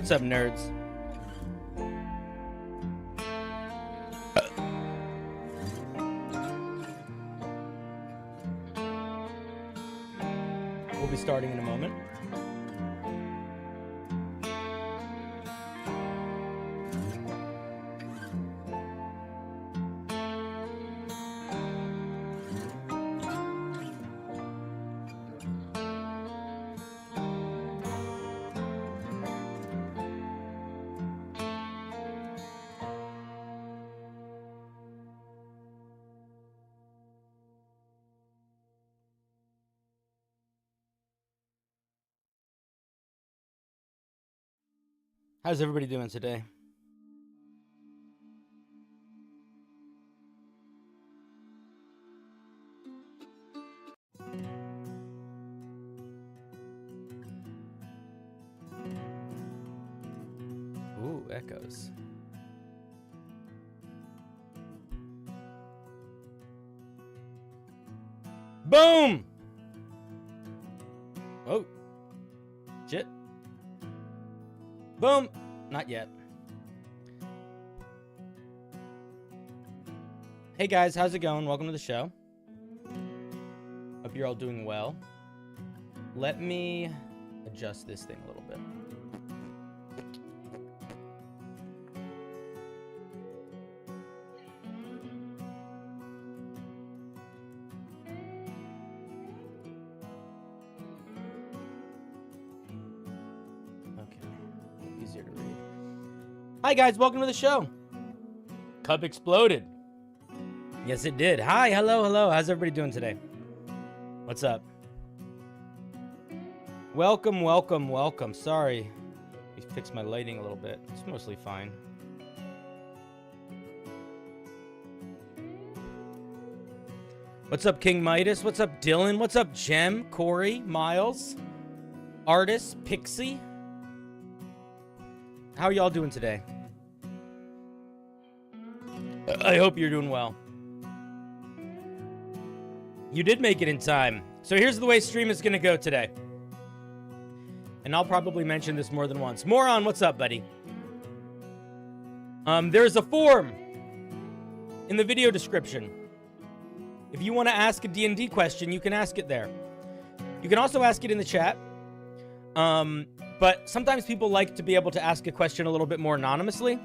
What's up, nerds? We'll be starting in a moment. How's everybody doing today? Ooh, echoes. Boom! Oh. Shit. Boom! Not yet. Hey guys, how's it going? Welcome to the show. Hope you're all doing well. Let me adjust this thing a little bit. Hi guys, welcome to the show. Cup exploded. Yes, it did. Hi, hello. How's everybody doing today? What's up? Welcome. Sorry. Let me fix my lighting a little bit. It's mostly fine. What's up, King Midas? What's up, Dylan? What's up, Jem, Corey, Miles, Artist, Pixie? How are y'all doing today? I hope you're doing well. You did make it in time. So here's the way stream is going to go today. And I'll probably mention this more than once. Moron, what's up, buddy? There's a form in the video description. If you want to ask a D&D question, you can ask it there. You can also ask it in the chat. But sometimes people like to be able to ask a question a little bit more anonymously.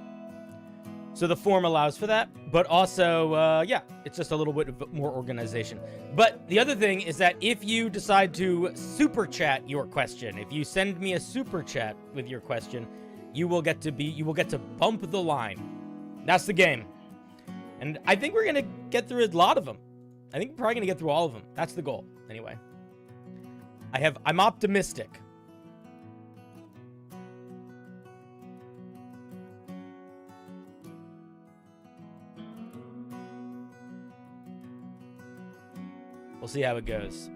So the form allows for that. But also, yeah, it's just a little bit more organization. But the other thing is that if you decide to super chat your question, if you send me a super chat with your question, you will get to bump the line. That's the game. And I think we're going to get through a lot of them. I think we're probably going to get through all of them. That's the goal. Anyway. I'm optimistic. We'll see how it goes.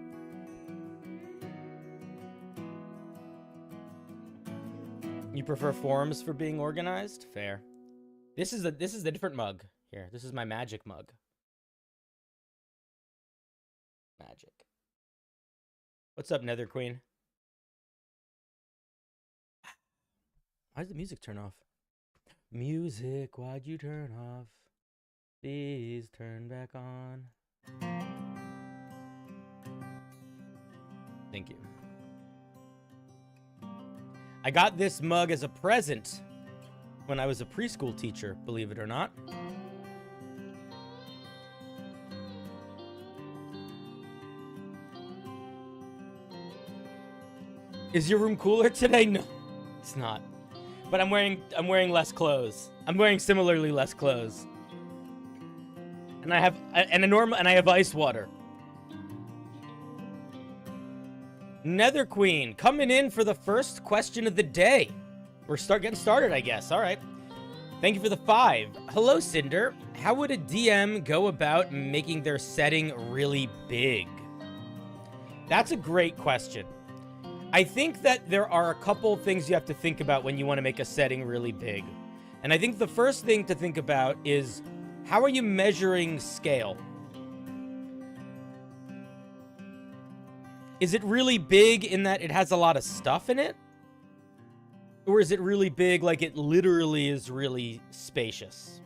You prefer forums for being organized? Fair. This is a different mug here. This is my magic mug. Magic. What's up, Nether Queen? Why did the music turn off? Music, why'd you turn off? Please turn back on. Thank you. I got this mug as a present when I was a preschool teacher, believe it or not. Is your room cooler today? No, it's not. But I'm wearing less clothes. I'm wearing similarly less clothes. And I have I have ice water. Nether Queen coming in for the first question of the day. We're getting started, I guess. All right. Thank you for the 5. Hello, Cinder. How would a DM go about making their setting really big? That's a great question. I think that there are a couple things you have to think about when you want to make a setting really big. And I think the first thing to think about is, how are you measuring scale? Is it really big in that it has a lot of stuff in it? Or is it really big, like it literally is really spacious?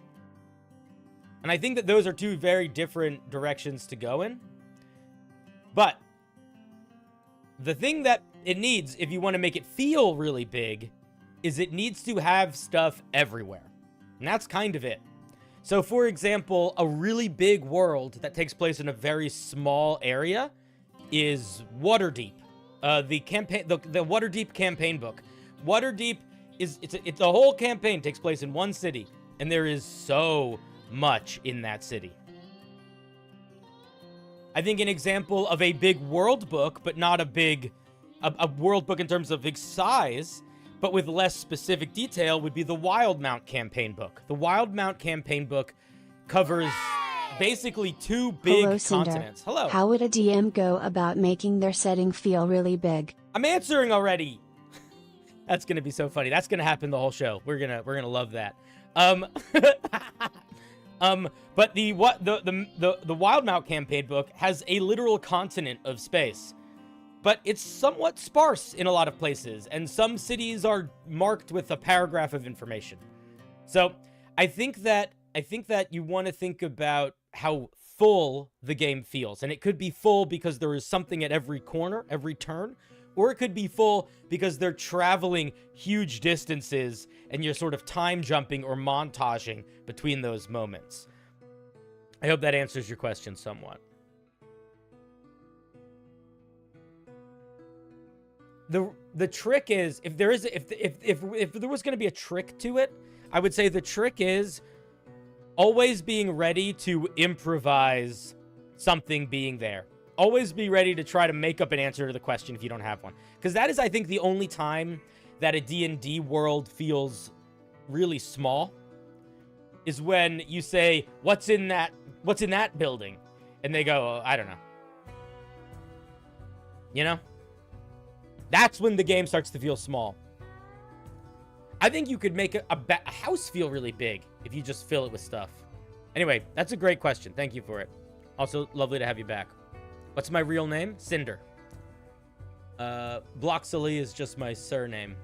And I think that those are two very different directions to go in. But the thing that it needs, if you want to make it feel really big, is it needs to have stuff everywhere. And that's kind of it. So, for example, a really big world that takes place in a very small area is Waterdeep. The Waterdeep campaign book. Waterdeep is it's a whole campaign takes place in one city, and there is so much in that city. I think an example of a big world book, but not a world book in terms of big size, but with less specific detail, would be the Wildemount campaign book. The Wildemount campaign book covers basically two big continents. Hello. How would a DM go about making their setting feel really big? I'm answering already. That's gonna be so funny. That's gonna happen the whole show. We're gonna love that. But the Wildemount campaign book has a literal continent of space, but it's somewhat sparse in a lot of places, and some cities are marked with a paragraph of information. So I think that you want to think about how full the game feels, and it could be full because there is something at every corner, every turn, or it could be full because they're traveling huge distances and you're sort of time jumping or montaging between those moments. I hope that answers your question somewhat. The trick is, if there was going to be a trick to it, I would say the trick is always being ready to improvise something being there. Always be ready to try to make up an answer to the question if you don't have one. Because that is, I think, the only time that a D&D world feels really small is when you say, what's in that building? And they go, oh, I don't know. You know? That's when the game starts to feel small. I think you could make a house feel really big if you just fill it with stuff. Anyway, that's a great question. Thank you for it. Also, lovely to have you back. What's my real name? Cinder. Blocksally is just my surname.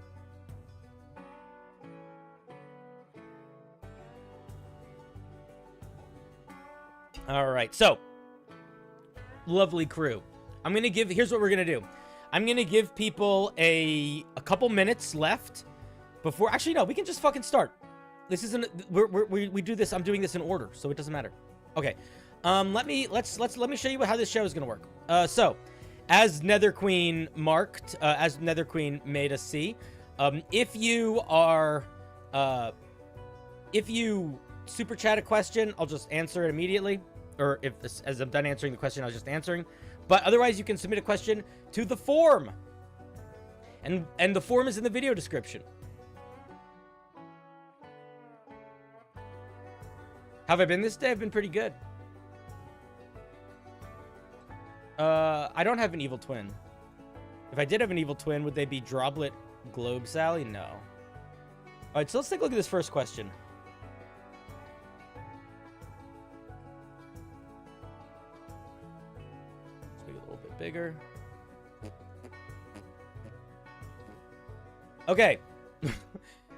All right, so lovely crew. Here's what we're gonna do. I'm gonna give people a couple minutes left before. Actually, no, we can just fucking start. This isn't. We do this. I'm doing this in order, so it doesn't matter. Okay. Let me show you how this show is gonna work. So, as Nether Queen marked, as Nether Queen made us see, if you super chat a question, I'll just answer it immediately. Or as I'm done answering the question, I was just answering. But otherwise, you can submit a question to the form, and the form is in the video description. How have I been this day? I've been pretty good. I don't have an evil twin. If I did have an evil twin, would they be Droplet Globe Sally? No. All right, so let's take a look at this first question. Let's make it a little bit bigger. Okay.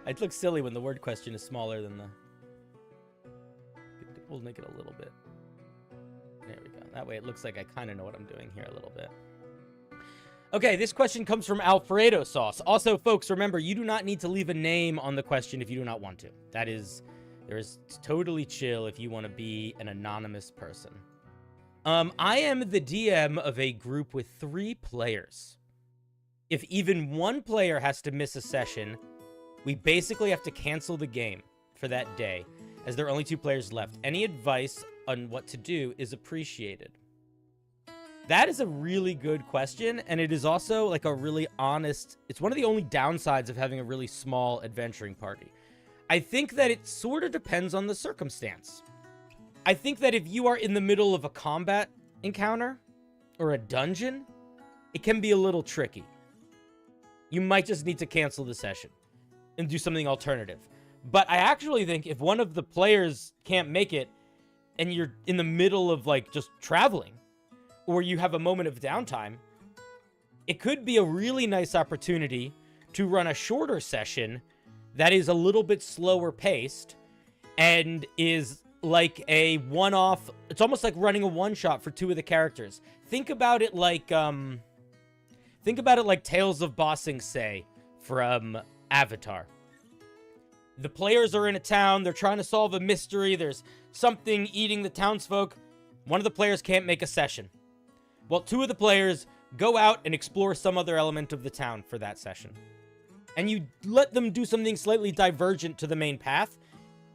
It looks silly when the word question is smaller than the... We'll make it a little bit. There we go. That way it looks like I kind of know what I'm doing here a little bit. Okay, this question comes from Alfredo Sauce. Also, folks, remember, you do not need to leave a name on the question if you do not want to. There is totally chill if you want to be an anonymous person. I am the DM of a group with 3 players. If even one player has to miss a session, we basically have to cancel the game for that day, as there are only 2 players left. Any advice on what to do is appreciated. That is a really good question, and it is also like a really honest... It's one of the only downsides of having a really small adventuring party. I think that it sort of depends on the circumstance. I think that if you are in the middle of a combat encounter or a dungeon, it can be a little tricky. You might just need to cancel the session and do something alternative. But I actually think if one of the players can't make it and you're in the middle of like just traveling, or you have a moment of downtime, it could be a really nice opportunity to run a shorter session that is a little bit slower paced and is like a one-off. It's almost like running a one-shot for 2 of the characters. Think about it like Tales of Ba Sing Se from Avatar. The players are in a town, they're trying to solve a mystery, there's something eating the townsfolk. One of the players can't make a session. Well, 2 of the players go out and explore some other element of the town for that session. And you let them do something slightly divergent to the main path,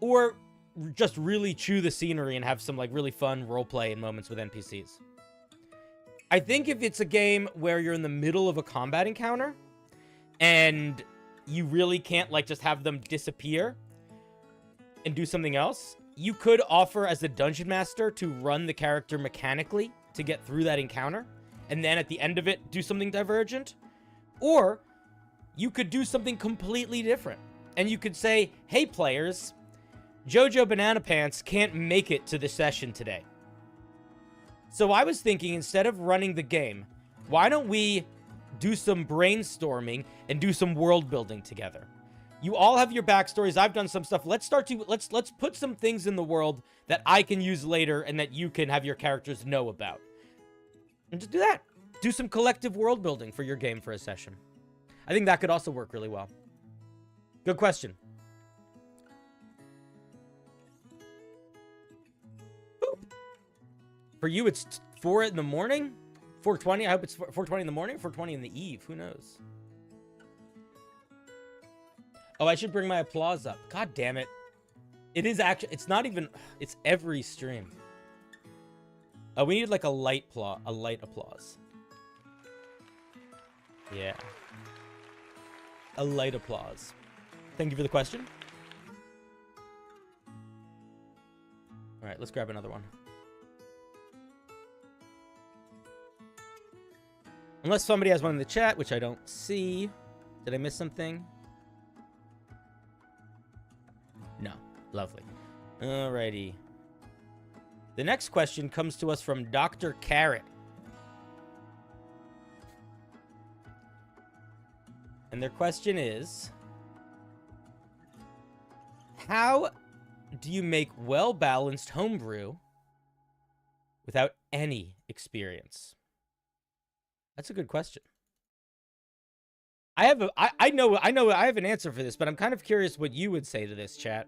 or just really chew the scenery and have some like really fun roleplay and moments with NPCs. I think if it's a game where you're in the middle of a combat encounter and you really can't like just have them disappear and do something else, you could offer as a dungeon master to run the character mechanically to get through that encounter, and then at the end of it do something divergent. Or you could do something completely different, and you could say, hey players, Jojo Banana Pants can't make it to the session today. So I was thinking, instead of running the game, why don't we do some brainstorming and do some world building together? You all have your backstories. I've done some stuff. Let's put some things in the world that I can use later and that you can have your characters know about. And just do that. Do some collective world building for your game for a session. I think that could also work really well. Good question. Boop. For you, it's 4 in the morning? 4:20? I hope it's 4:20 in the morning, 4:20 in the eve. Who knows? Oh, I should bring my applause up. God damn it. It is actually, it's not even, it's every stream. Oh, we need like a light applause. Yeah. A light applause. Thank you for the question. All right, let's grab another one. Unless somebody has one in the chat, which I don't see. Did I miss something? No. Lovely. Alrighty. The next question comes to us from Dr. Carrot. And their question is, how do you make well-balanced homebrew without any experience? That's a good question. I know I have an answer for this, but I'm kind of curious what you would say to this, chat.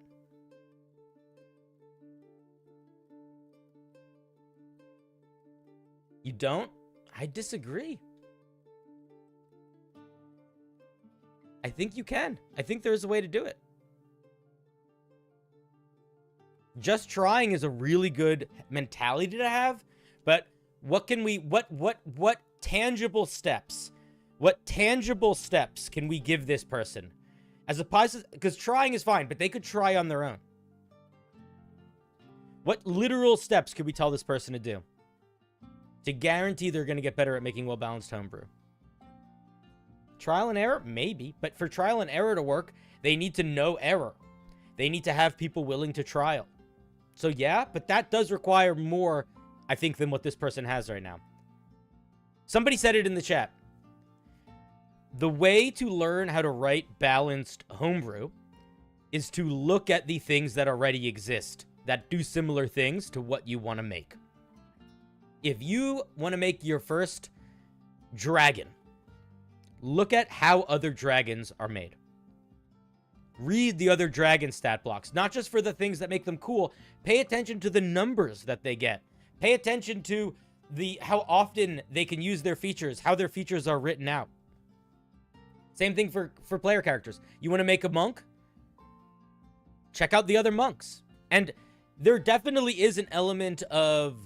You don't? I disagree. I think you can. I think there's a way to do it. Just trying is a really good mentality to have, but what can we, what tangible steps can we give this person? As opposed to, because trying is fine, but they could try on their own. What literal steps could we tell this person to do to guarantee they're going to get better at making well-balanced homebrew? Trial and error? Maybe. But for trial and error to work, they need to know error. They need to have people willing to trial. So yeah, but that does require more, I think, than what this person has right now. Somebody said it in the chat. The way to learn how to write balanced homebrew is to look at the things that already exist, that do similar things to what you want to make. If you want to make your first dragon, look at how other dragons are made. Read the other dragon stat blocks, not just for the things that make them cool. Pay attention to the numbers that they get. Pay attention to how often they can use their features, how their features are written out. Same thing for player characters. You want to make a monk? Check out the other monks. And there definitely is an element of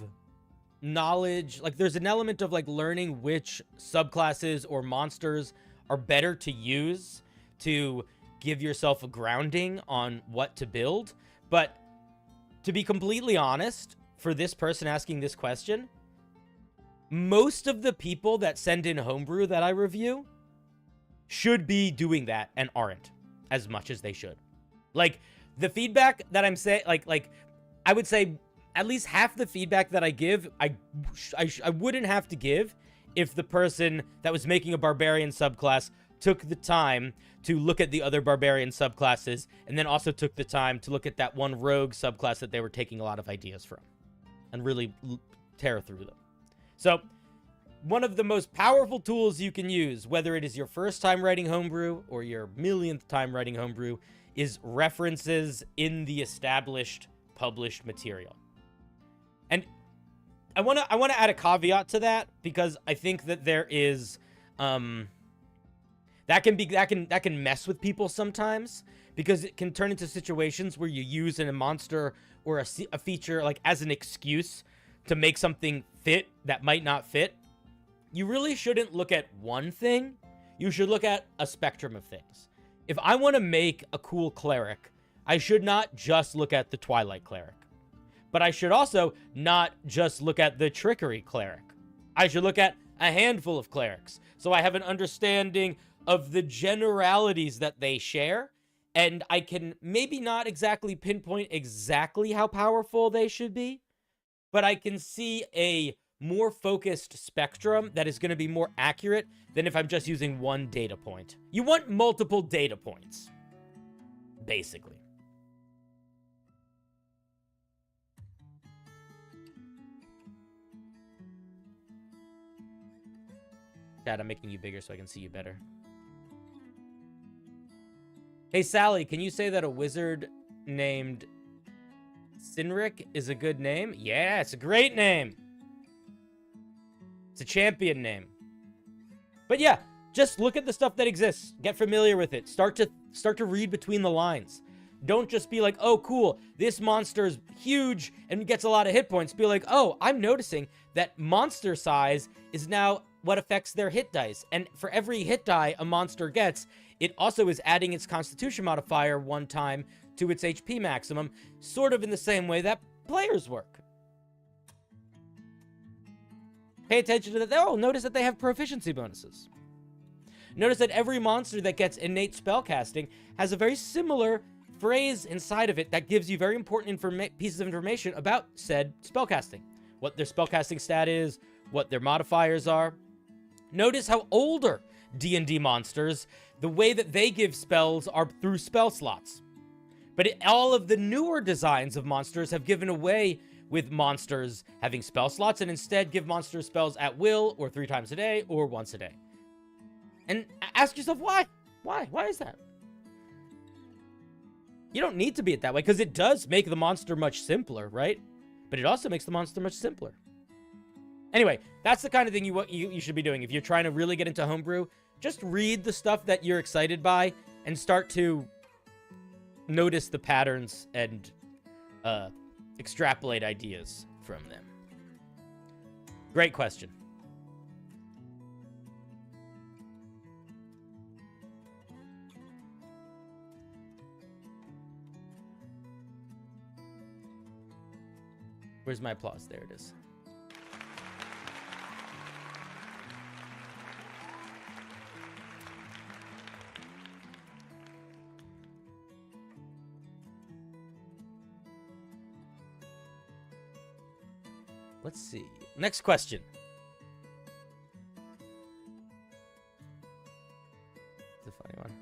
knowledge. Like, there's an element of, like, learning which subclasses or monsters are better to use to give yourself a grounding on what to build. But to be completely honest, for this person asking this question, most of the people that send in homebrew that I review should be doing that and aren't as much as they should. Like, the feedback that I'm saying, like I would say at least half the feedback that I give, I wouldn't have to give if the person that was making a barbarian subclass took the time to look at the other barbarian subclasses, and then also took the time to look at that one rogue subclass that they were taking a lot of ideas from, and really tear through them. So, one of the most powerful tools you can use, whether it is your first time writing Homebrew or your millionth time writing Homebrew, is references in the established published material. And I want to add a caveat to that, because I think that there is that can mess with people sometimes, because it can turn into situations where you use a monster or a feature like as an excuse to make something fit that might not fit. You really shouldn't look at one thing. You should look at a spectrum of things. If I want to make a cool cleric, I should not just look at the Twilight cleric. But I should also not just look at the Trickery cleric. I should look at a handful of clerics, so I have an understanding of the generalities that they share, and I can maybe not exactly pinpoint exactly how powerful they should be, but I can see a more focused spectrum that is going to be more accurate than if I'm just using one data point. You want multiple data points, basically. Dad, I'm making you bigger so I can see you better. Hey, Sally, can you say that a wizard named Sinric is a good name? Yeah, it's a great name. It's a champion name. But yeah, just look at the stuff that exists. Get familiar with it. Start to read between the lines. Don't just be like, oh, cool, this monster is huge and gets a lot of hit points. Be like, oh, I'm noticing that monster size is now what affects their hit dice. And for every hit die a monster gets, it also is adding its constitution modifier one time to its HP maximum, sort of in the same way that players work. Pay attention to that. Oh, notice that they have proficiency bonuses. Notice that every monster that gets innate spellcasting has a very similar phrase inside of it that gives you very important pieces of information about said spellcasting. What their spellcasting stat is, what their modifiers are. Notice how older D&D monsters, the way that they give spells are through spell slots. But all of the newer designs of monsters have given away with monsters having spell slots and instead give monsters spells at will or 3 times a day or once a day. And ask yourself why? Why? Why is that? You don't need to be it that way, because it does make the monster much simpler, right? But it also makes the monster much simpler. Anyway, that's the kind of thing you should be doing. If you're trying to really get into Homebrew, just read the stuff that you're excited by and start to notice the patterns and extrapolate ideas from them. Great question. Where's my applause? There it is. Let's see. Next question. It's a funny one.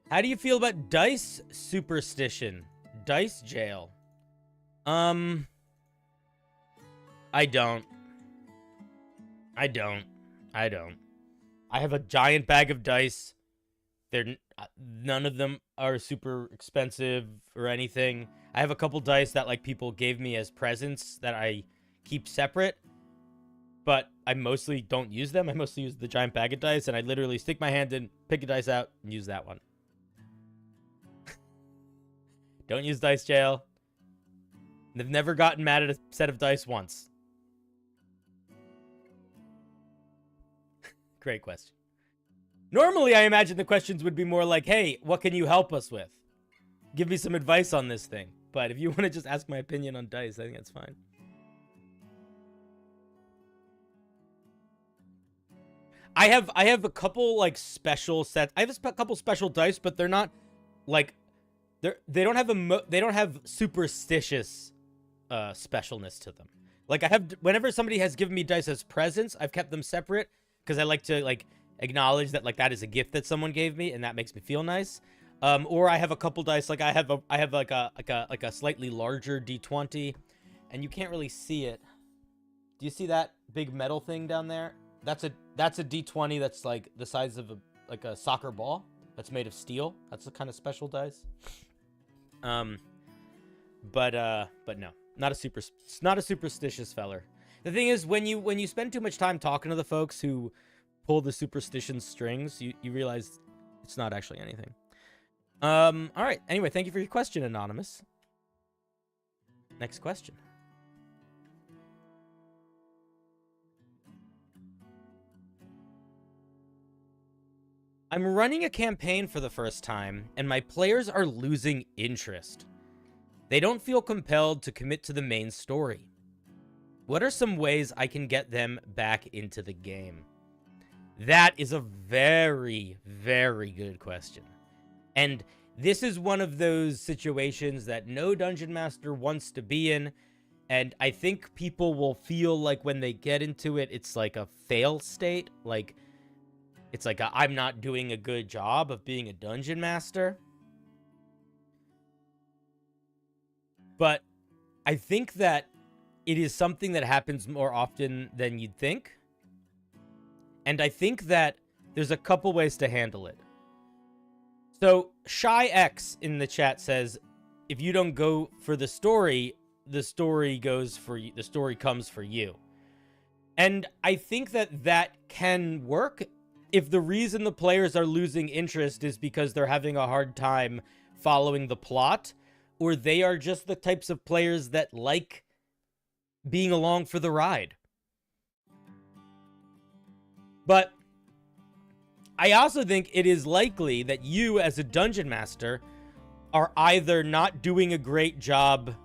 How do you feel about dice superstition? Dice jail? I don't. I have a giant bag of dice. None of them are super expensive or anything. I have a couple dice that like people gave me as presents that I keep separate, but I mostly don't use them. I mostly use the giant bag of dice, and I literally stick my hand in, pick a dice out, and use that one. Don't use dice jail. They've never gotten mad at a set of dice once. Great question. Normally, I imagine the questions would be more like, hey, what can you help us with? Give me some advice on this thing. But if you want to just ask my opinion on dice, I think that's fine. I have a couple like special sets. I have a couple special dice, but they're not like they don't have superstitious specialness to them. Like, whenever somebody has given me dice as presents, I've kept them separate because I like to, like, acknowledge that, like, that is a gift that someone gave me, and that makes me feel nice. Or I have a couple dice, like, I have like a slightly larger D20, and you can't really see it. Do you see that big metal thing down there? That's a D20 that's, like, the size of a soccer ball that's made of steel. That's the kind of special dice. But no. Not a superstitious feller. The thing is, when you spend too much time talking to the folks who pull the superstition strings, you realize it's not actually anything. All right. Anyway, thank you for your question, Anonymous. Next question. I'm running a campaign for the first time, and my players are losing interest. They don't feel compelled to commit to the main story. What are some ways I can get them back into the game? That is a very, very good question. And this is one of those situations that no dungeon master wants to be in. And I think people will feel like when they get into it, it's like a fail state. Like, it's like I'm not doing a good job of being a dungeon master. But I think that it is something that happens more often than you'd think. And I think that there's a couple ways to handle it. So Shy X in the chat says, if you don't go for the story goes for you, the story comes for you. And I think that can work if the reason the players are losing interest is because they're having a hard time following the plot, or they are just the types of players that like being along for the ride. But I also think it is likely that you, as a dungeon master, are either not doing a great job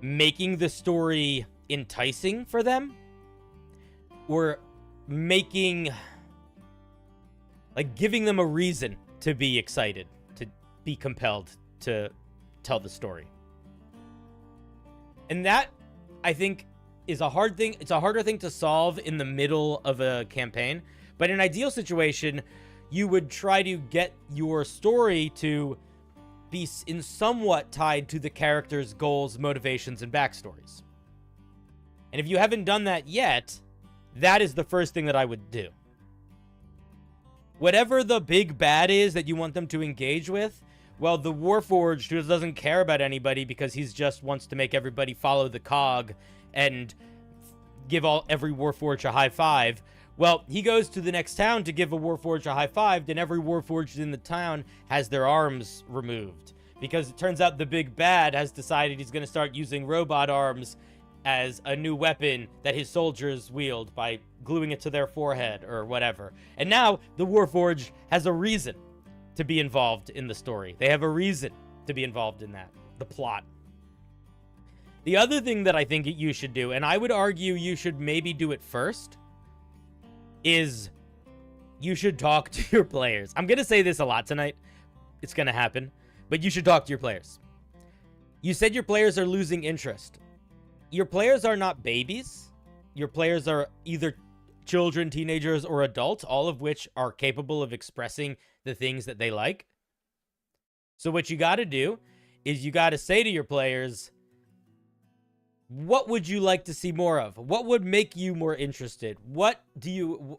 making the story enticing for them, or making, like, giving them a reason to be excited, to be compelled to tell the story. And that, I think, is a hard thing. It's a harder thing to solve in the middle of a campaign. But in an ideal situation, you would try to get your story to be in somewhat tied to the character's goals, motivations, and backstories. And if you haven't done that yet, that is the first thing that I would do. Whatever the big bad is that you want them to engage with, well, the Warforged, who doesn't care about anybody because he's just wants to make everybody follow the cog and give every Warforged a high five, well, he goes to the next town to give a Warforged a high five, and every Warforged in the town has their arms removed. Because it turns out the big bad has decided he's going to start using robot arms as a new weapon that his soldiers wield by gluing it to their forehead or whatever. And now the Warforged has a reason to be involved in the story. They have a reason to be involved in that, the plot. The other thing that I think you should do, and I would argue you should maybe do it first, is you should talk to your players. I'm going to say this a lot tonight. It's going to happen. But you should talk to your players. You said your players are losing interest. Your players are not babies. Your players are either children, teenagers, or adults, all of which are capable of expressing the things that they like. So what you got to do is you got to say to your players, what would you like to see more of? What would make you more interested? What do you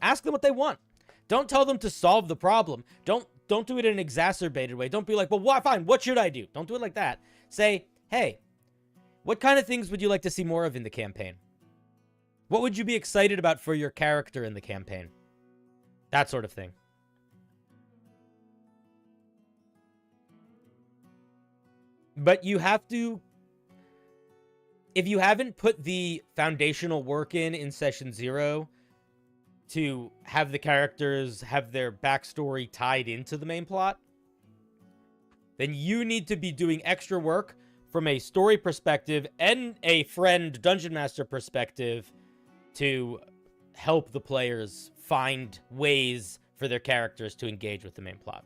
ask them what they want. Don't tell them to solve the problem. Don't do it in an exacerbated way. Don't be like, well, fine, what should I do? Don't do it like that. Say, hey, what kind of things would you like to see more of in the campaign? What would you be excited about for your character in the campaign? That sort of thing. But you have to, if you haven't put the foundational work in session 0 to have the characters have their backstory tied into the main plot, then you need to be doing extra work from a story perspective and a friend dungeon master perspective to help the players find ways for their characters to engage with the main plot.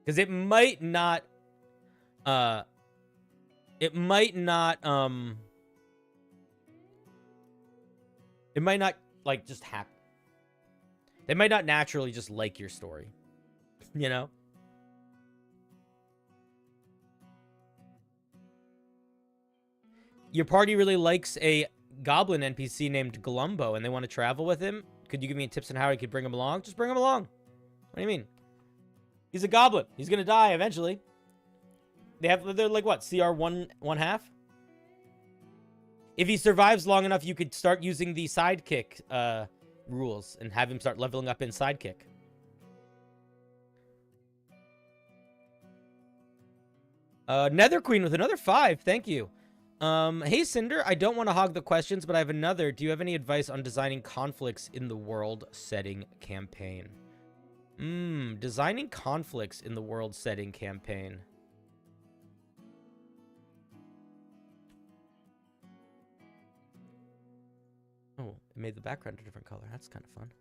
Because it might not it might not like just happen. They might not naturally just like your story, you know? Your party really likes a goblin NPC named Glumbo, and they want to travel with him. Could you give me tips on how I could bring him along? Just bring him along. What do you mean? He's a goblin. He's gonna die eventually. They're like what? CR one half? If he survives long enough, you could start using the sidekick rules and have him start leveling up in sidekick. Nether Queen with another 5. Thank you. Hey Cinder, I don't want to hog the questions, but I have another. Do you have any advice on designing conflicts in the world setting campaign? Designing conflicts in the world setting campaign. Oh, it made the background a different color. That's kind of fun.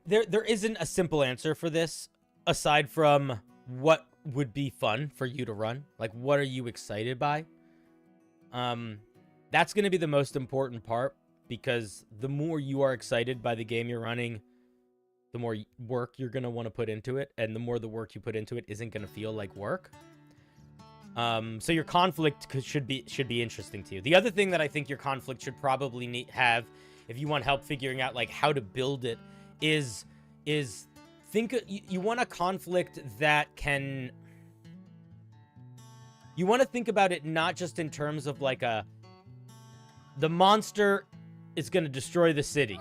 There isn't a simple answer for this aside from what would be fun for you to run. Like, what are you excited by? That's going to be the most important part, because the more you are excited by the game you're running, the more work you're going to want to put into it, and the more the work you put into it isn't going to feel like work. So your conflict should be interesting to you. The other thing that I think your conflict should probably have, if you want help figuring out like how to build it, is you want a conflict that can. You want to think about it not just in terms of like the monster is going to destroy the city.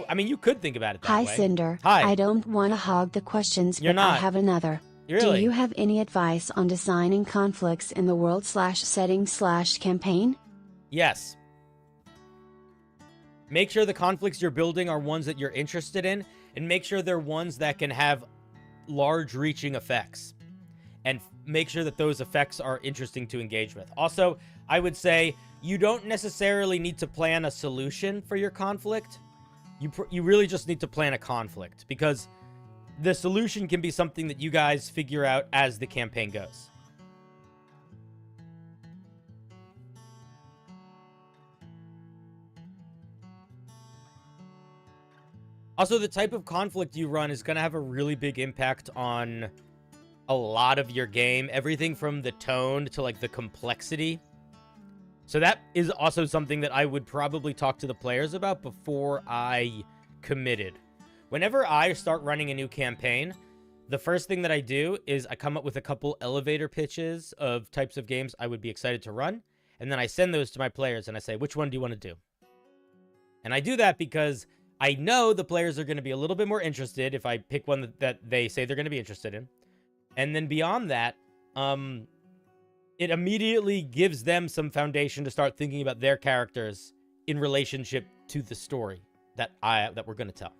I mean, you could think about it that way. Hi, Cinder. Hi. I don't want to hog the questions, You're but not. I have another. Really? Do you have any advice on designing conflicts in the world/setting/campaign? Yes. Make sure the conflicts you're building are ones that you're interested in, and make sure they're ones that can have large reaching effects. And make sure that those effects are interesting to engage with. Also, I would say you don't necessarily need to plan a solution for your conflict. You really just need to plan a conflict, because the solution can be something that you guys figure out as the campaign goes. Also, the type of conflict you run is going to have a really big impact on a lot of your game. Everything from the tone to, like, the complexity. So that is also something that I would probably talk to the players about before I committed. Whenever I start running a new campaign, the first thing that I do is I come up with a couple elevator pitches of types of games I would be excited to run, and then I send those to my players, and I say, which one do you want to do? And I do that because I know the players are going to be a little bit more interested if I pick one that they say they're going to be interested in. And then beyond that, it immediately gives them some foundation to start thinking about their characters in relationship to the story that we're going to tell.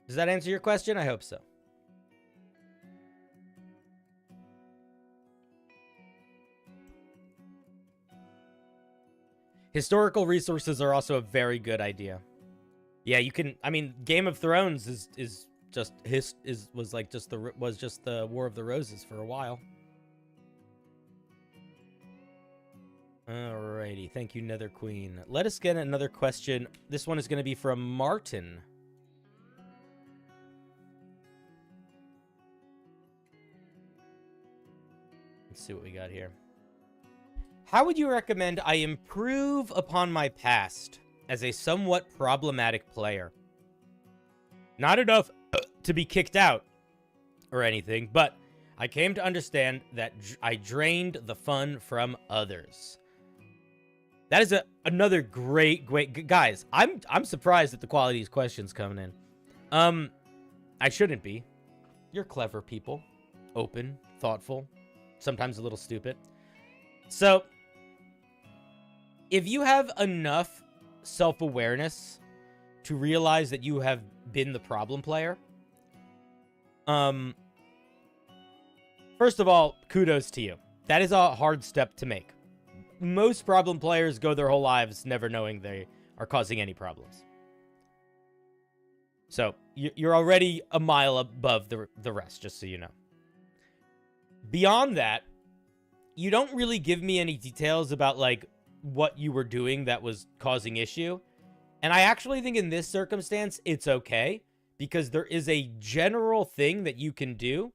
Does that answer your question? I hope so. Historical resources are also a very good idea. Yeah, you can. I mean, Game of Thrones was just the War of the Roses for a while. Alrighty, thank you, Nether Queen. Let us get another question. This one is going to be from Martin. Let's see what we got here. How would you recommend I improve upon my past as a somewhat problematic player? Not enough to be kicked out or anything, but I came to understand that I drained the fun from others. That is another great guys. I'm surprised at the quality of these questions coming in. I shouldn't be. You're clever people, open, thoughtful, sometimes a little stupid. So, if you have enough self-awareness to realize that you have been the problem player, First of all, kudos to you. That is a hard step to make. Most problem players go their whole lives never knowing they are causing any problems. So you're already a mile above the rest, just so you know. Beyond that, you don't really give me any details about, like, what you were doing that was causing issue. And I actually think in this circumstance, it's okay, because there is a general thing that you can do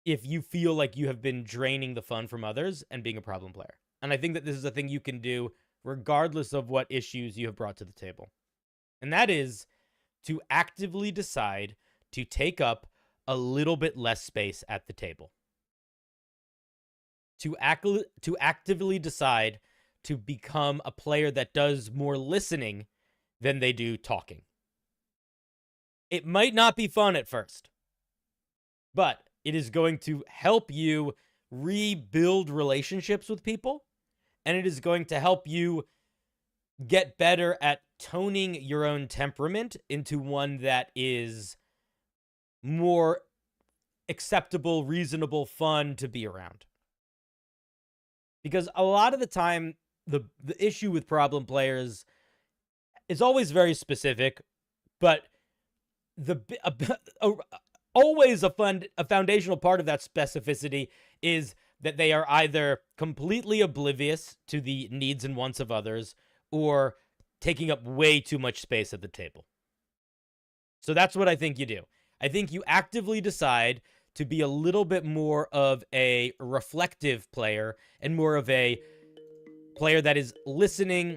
if you feel like you have been draining the fun from others and being a problem player. And I think that this is a thing you can do regardless of what issues you have brought to the table. And that is to actively decide to take up a little bit less space at the table. To actively decide to become a player that does more listening than they do talking. It might not be fun at first, but it is going to help you rebuild relationships with people, and it is going to help you get better at toning your own temperament into one that is more acceptable, reasonable, fun to be around. Because a lot of the time, the issue with problem players is always very specific, but always a foundational part of that specificity is that they are either completely oblivious to the needs and wants of others or taking up way too much space at the table. So that's what I think you do. I think you actively decide to be a little bit more of a reflective player and more of a player that is listening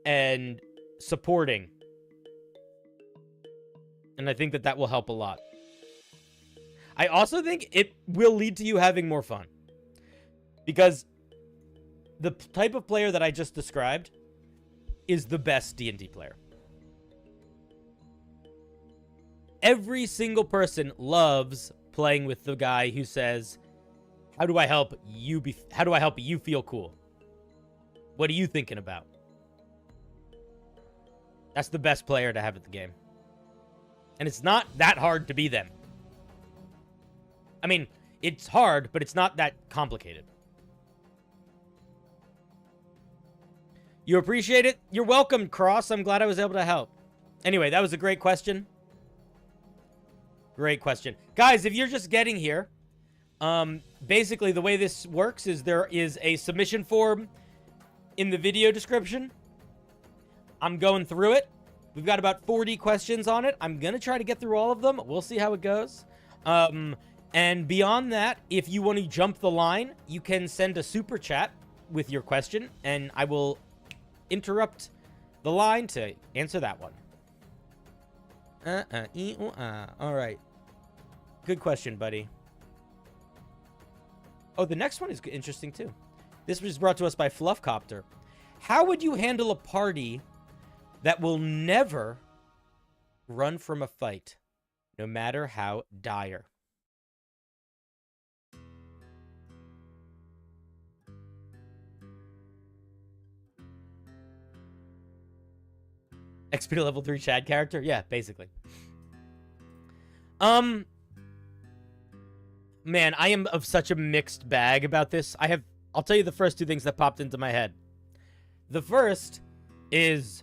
and supporting. And I think that that will help a lot. I also think it will lead to you having more fun. Because the type of player that I just described is the best D&D player. Every single person loves playing with the guy who says, how do I help you feel cool? What are you thinking about? That's the best player to have at the game. And it's not that hard to be them. I mean, it's hard, but it's not that complicated. You appreciate it? You're welcome, Cross. I'm glad I was able to help. Anyway, that was a great question. Great question. Guys, if you're just getting here, basically the way this works is there is a submission form in the video description. I'm going through it. We've got about 40 questions on it. I'm going to try to get through all of them. We'll see how it goes. And beyond that, if you want to jump the line, you can send a super chat with your question, and I will interrupt the line to answer that one. All right. Good question, buddy. Oh, the next one is interesting, too. This was brought to us by Fluffcopter. How would you handle a party that will never run from a fight, no matter how dire? XP to level 3 Chad character? Yeah, basically. Man, I am of such a mixed bag about this. I'll tell you the first two things that popped into my head. The first is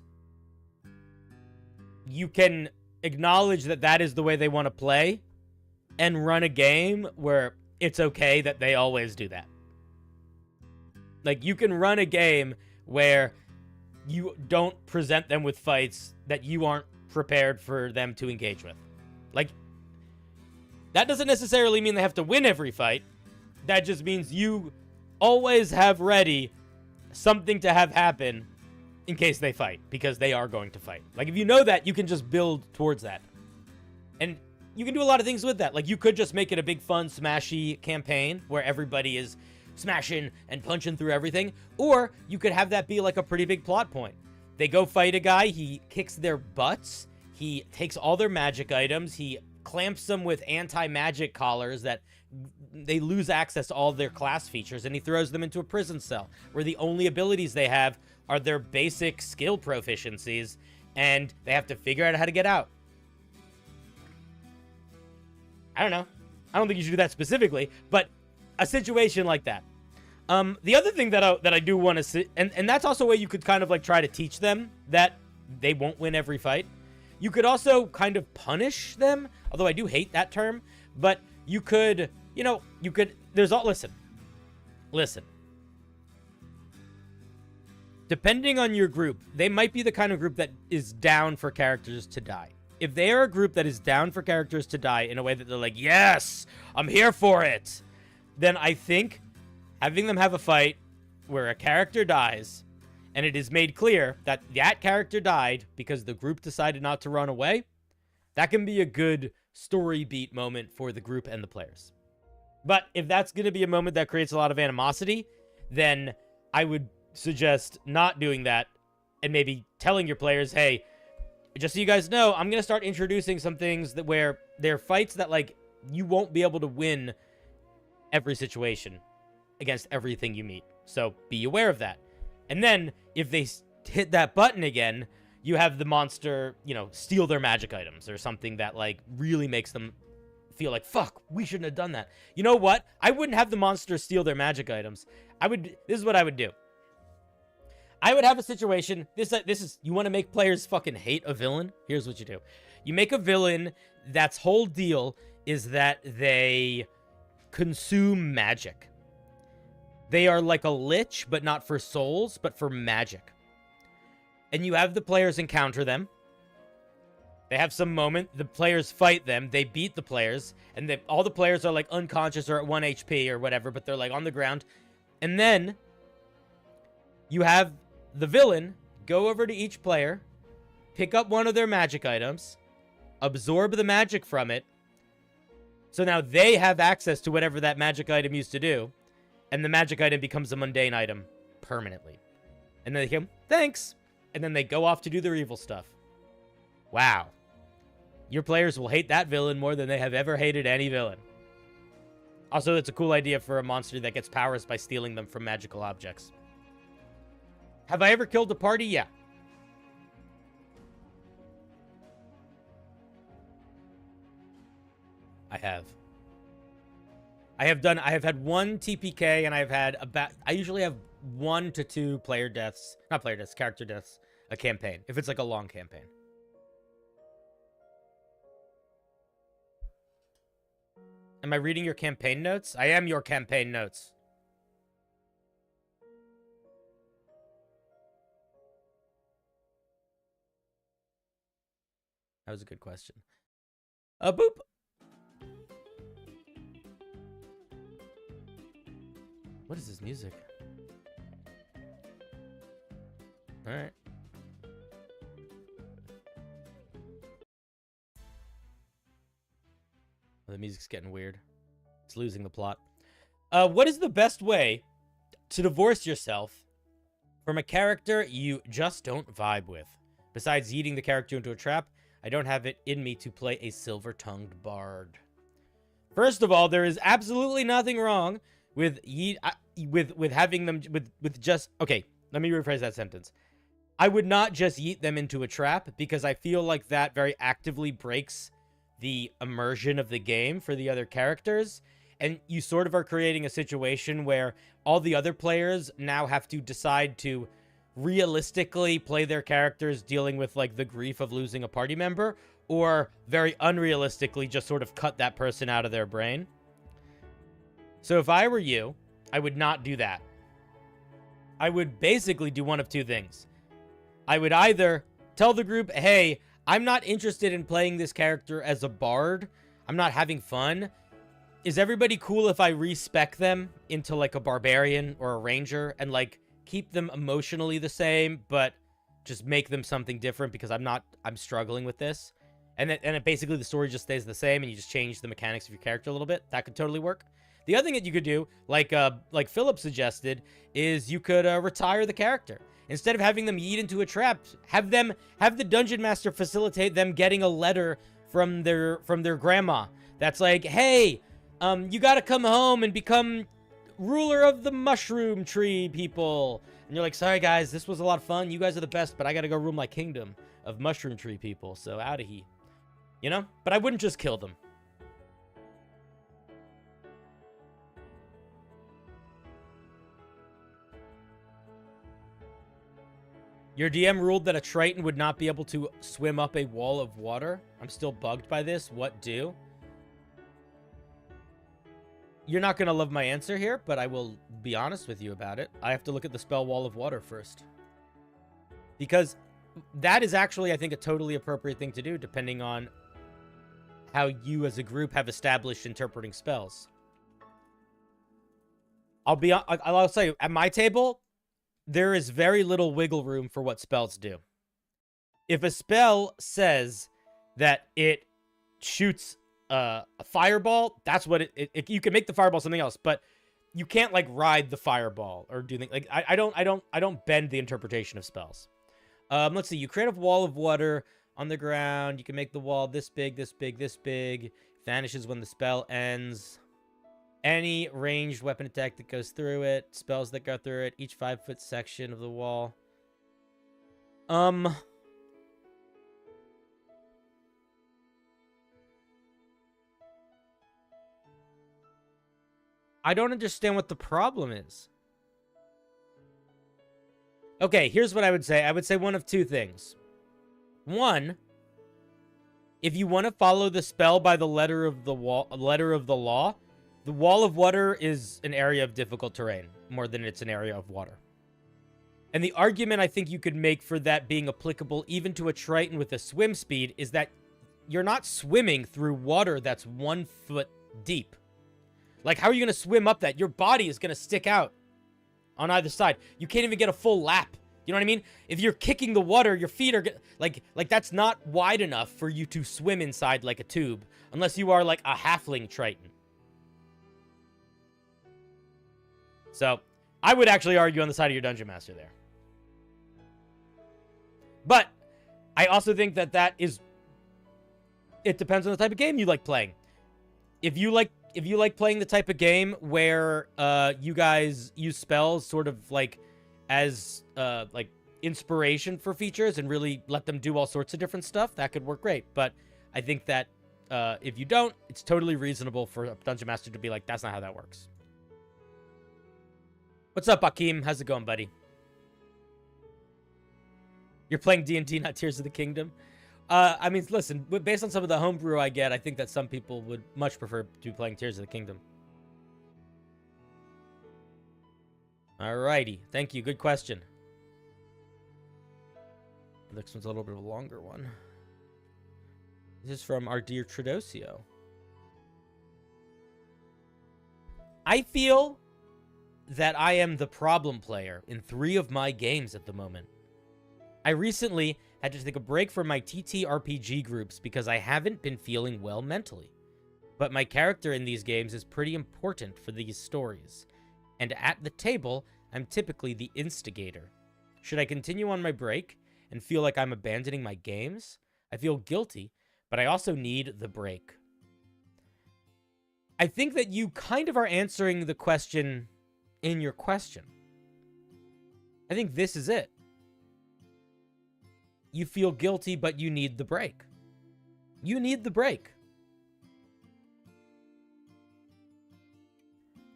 you can acknowledge that that is the way they want to play and run a game where it's okay that they always do that. Like, you can run a game where you don't present them with fights that you aren't prepared for them to engage with. Like, that doesn't necessarily mean they have to win every fight. That just means you always have ready something to have happen in case they fight, because they are going to fight. Like, if you know that, you can just build towards that. And you can do a lot of things with that. Like, you could just make it a big, fun, smashy campaign where everybody is smashing and punching through everything. Or you could have that be like a pretty big plot point. They go fight a guy, he kicks their butts, he takes all their magic items, he clamps them with anti-magic collars that they lose access to all their class features, and he throws them into a prison cell where the only abilities they have are their basic skill proficiencies, and they have to figure out how to get out. I don't know. I don't think you should do that specifically, but a situation like that. The other thing that I do want to see, and that's also a way you could kind of like try to teach them that they won't win every fight. You could also kind of punish them, although I do hate that term, but you could, listen. Depending on your group, they might be the kind of group that is down for characters to die. If they are a group that is down for characters to die in a way that they're like, yes, I'm here for it, then I think having them have a fight where a character dies and it is made clear that that character died because the group decided not to run away, that can be a good story beat moment for the group and the players. But if that's going to be a moment that creates a lot of animosity, then I would suggest not doing that and maybe telling your players, hey, just so you guys know, I'm going to start introducing some things that where they're fights that, like, you won't be able to win every situation against everything you meet. So be aware of that. And then if they hit that button again, you have the monster, steal their magic items or something that, like, really makes them feel like, fuck, we shouldn't have done that. You know what? I wouldn't have the monster steal their magic items. This is what I would do. I would have a situation, this is, you want to make players fucking hate a villain? Here's what you do. You make a villain that's whole deal is that they consume magic. They are like a lich, but not for souls, but for magic. And you have the players encounter them. They have some moment, the players fight them, they beat the players, and all the players are like unconscious or at 1 HP or whatever, but they're like on the ground. And then you have the villain go over to each player, pick up one of their magic items, absorb the magic from it. So now they have access to whatever that magic item used to do, and the magic item becomes a mundane item permanently. And then they come, thanks, and then they go off to do their evil stuff. Wow. Your players will hate that villain more than they have ever hated any villain. Also, it's a cool idea for a monster that gets powers by stealing them from magical objects. Have I ever killed a party? Yeah. I have. I have had one TPK, and I usually have 1 to 2 character deaths a campaign, if it's like a long campaign. Am I reading your campaign notes? I am your campaign notes. That was a good question. Boop. What is this music? All right. The music's getting weird. It's losing the plot. What is the best way to divorce yourself from a character you just don't vibe with? Besides yeeting the character into a trap, I don't have it in me to play a silver-tongued bard. First of all, there is absolutely nothing wrong with having them with just, okay, let me rephrase that sentence. I would not just yeet them into a trap, because I feel like that very actively breaks the immersion of the game for the other characters, and you sort of are creating a situation where all the other players now have to decide to realistically play their characters dealing with, like, the grief of losing a party member, or very unrealistically just sort of cut that person out of their brain. So if I were you, I would not do that. I would basically do one of two things. I would either tell the group, hey, I'm not interested in playing this character as a bard. I'm not having fun. Is everybody cool if I respec them into, like, a barbarian or a ranger and, like, keep them emotionally the same, but just make them something different because I'm struggling with this. And it basically the story just stays the same and you just change the mechanics of your character a little bit. That could totally work. The other thing that you could do, like Philip suggested, is you could retire the character. Instead of having them yeet into a trap, have the dungeon master facilitate them getting a letter from their grandma that's like, hey, you gotta come home and become ruler of the mushroom tree people. And you're like, sorry guys, this was a lot of fun, you guys are the best, but I gotta go rule my kingdom of mushroom tree people, so out of here. But I wouldn't just kill them. Your DM ruled that a Triton would not be able to swim up a wall of water. I'm still bugged by this. What do? You're not going to love my answer here, but I will be honest with you about it. I have to look at the spell Wall of Water first. Because that is actually, I think, a totally appropriate thing to do, depending on how you as a group have established interpreting spells. I'll say, at my table, there is very little wiggle room for what spells do. If a spell says that it shoots a fireball, that's what you can make the fireball something else, but you can't like ride the fireball or do things like I don't bend the interpretation of spells. Let's see. You create a wall of water on the ground. You can make the wall this big, this big, this big. Vanishes when the spell ends. Any ranged weapon attack that goes through it. Spells that go through it. Each 5-foot section of the wall. I don't understand what the problem is. Okay, here's what I would say. I would say one of two things. One, if you want to follow the spell by the letter of the law, the wall of water is an area of difficult terrain more than it's an area of water. And the argument I think you could make for that being applicable even to a Triton with a swim speed is that you're not swimming through water that's 1 foot deep. Like, how are you going to swim up that? Your body is going to stick out on either side. You can't even get a full lap. You know what I mean? If you're kicking the water, your feet are... Like that's not wide enough for you to swim inside like a tube. Unless you are, like, a halfling Triton. So, I would actually argue on the side of your Dungeon Master there. But, I also think that is... It depends on the type of game you like playing. If you like playing the type of game where you guys use spells sort of like as like inspiration for features and really let them do all sorts of different stuff, that could work great. But I think that if you don't, it's totally reasonable for a Dungeon Master to be like, that's not how that works. What's up, Akeem? How's it going, buddy? You're playing D&D, not Tears of the Kingdom? I mean, listen, based on some of the homebrew I get, I think that some people would much prefer to be playing Tears of the Kingdom. Alrighty. Thank you. Good question. The next one's a little bit of a longer one. This is from our dear Tradosio. I feel that I am the problem player in 3 of my games at the moment. I recently had to take a break from my ttrpg groups because I haven't been feeling well mentally. But my character in these games is pretty important for these stories. And at the table, I'm typically the instigator. Should I continue on my break and feel like I'm abandoning my games? I feel guilty, but I also need the break. I think that you kind of are answering the question in your question. I think this is it. You feel guilty, but you need the break. You need the break.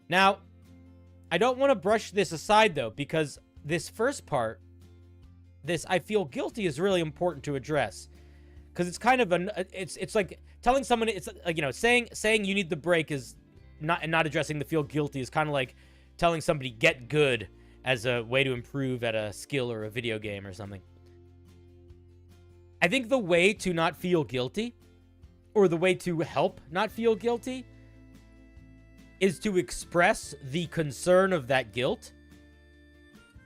Now, I don't want to brush this aside, though, because this first part, this I feel guilty, is really important to address. Because it's kind of it's like telling someone, it's like, you know, saying you need the break is not addressing the feel guilty is kind of like telling somebody get good as a way to improve at a skill or a video game or something. I think the way to not feel guilty, or the way to help not feel guilty, is to express the concern of that guilt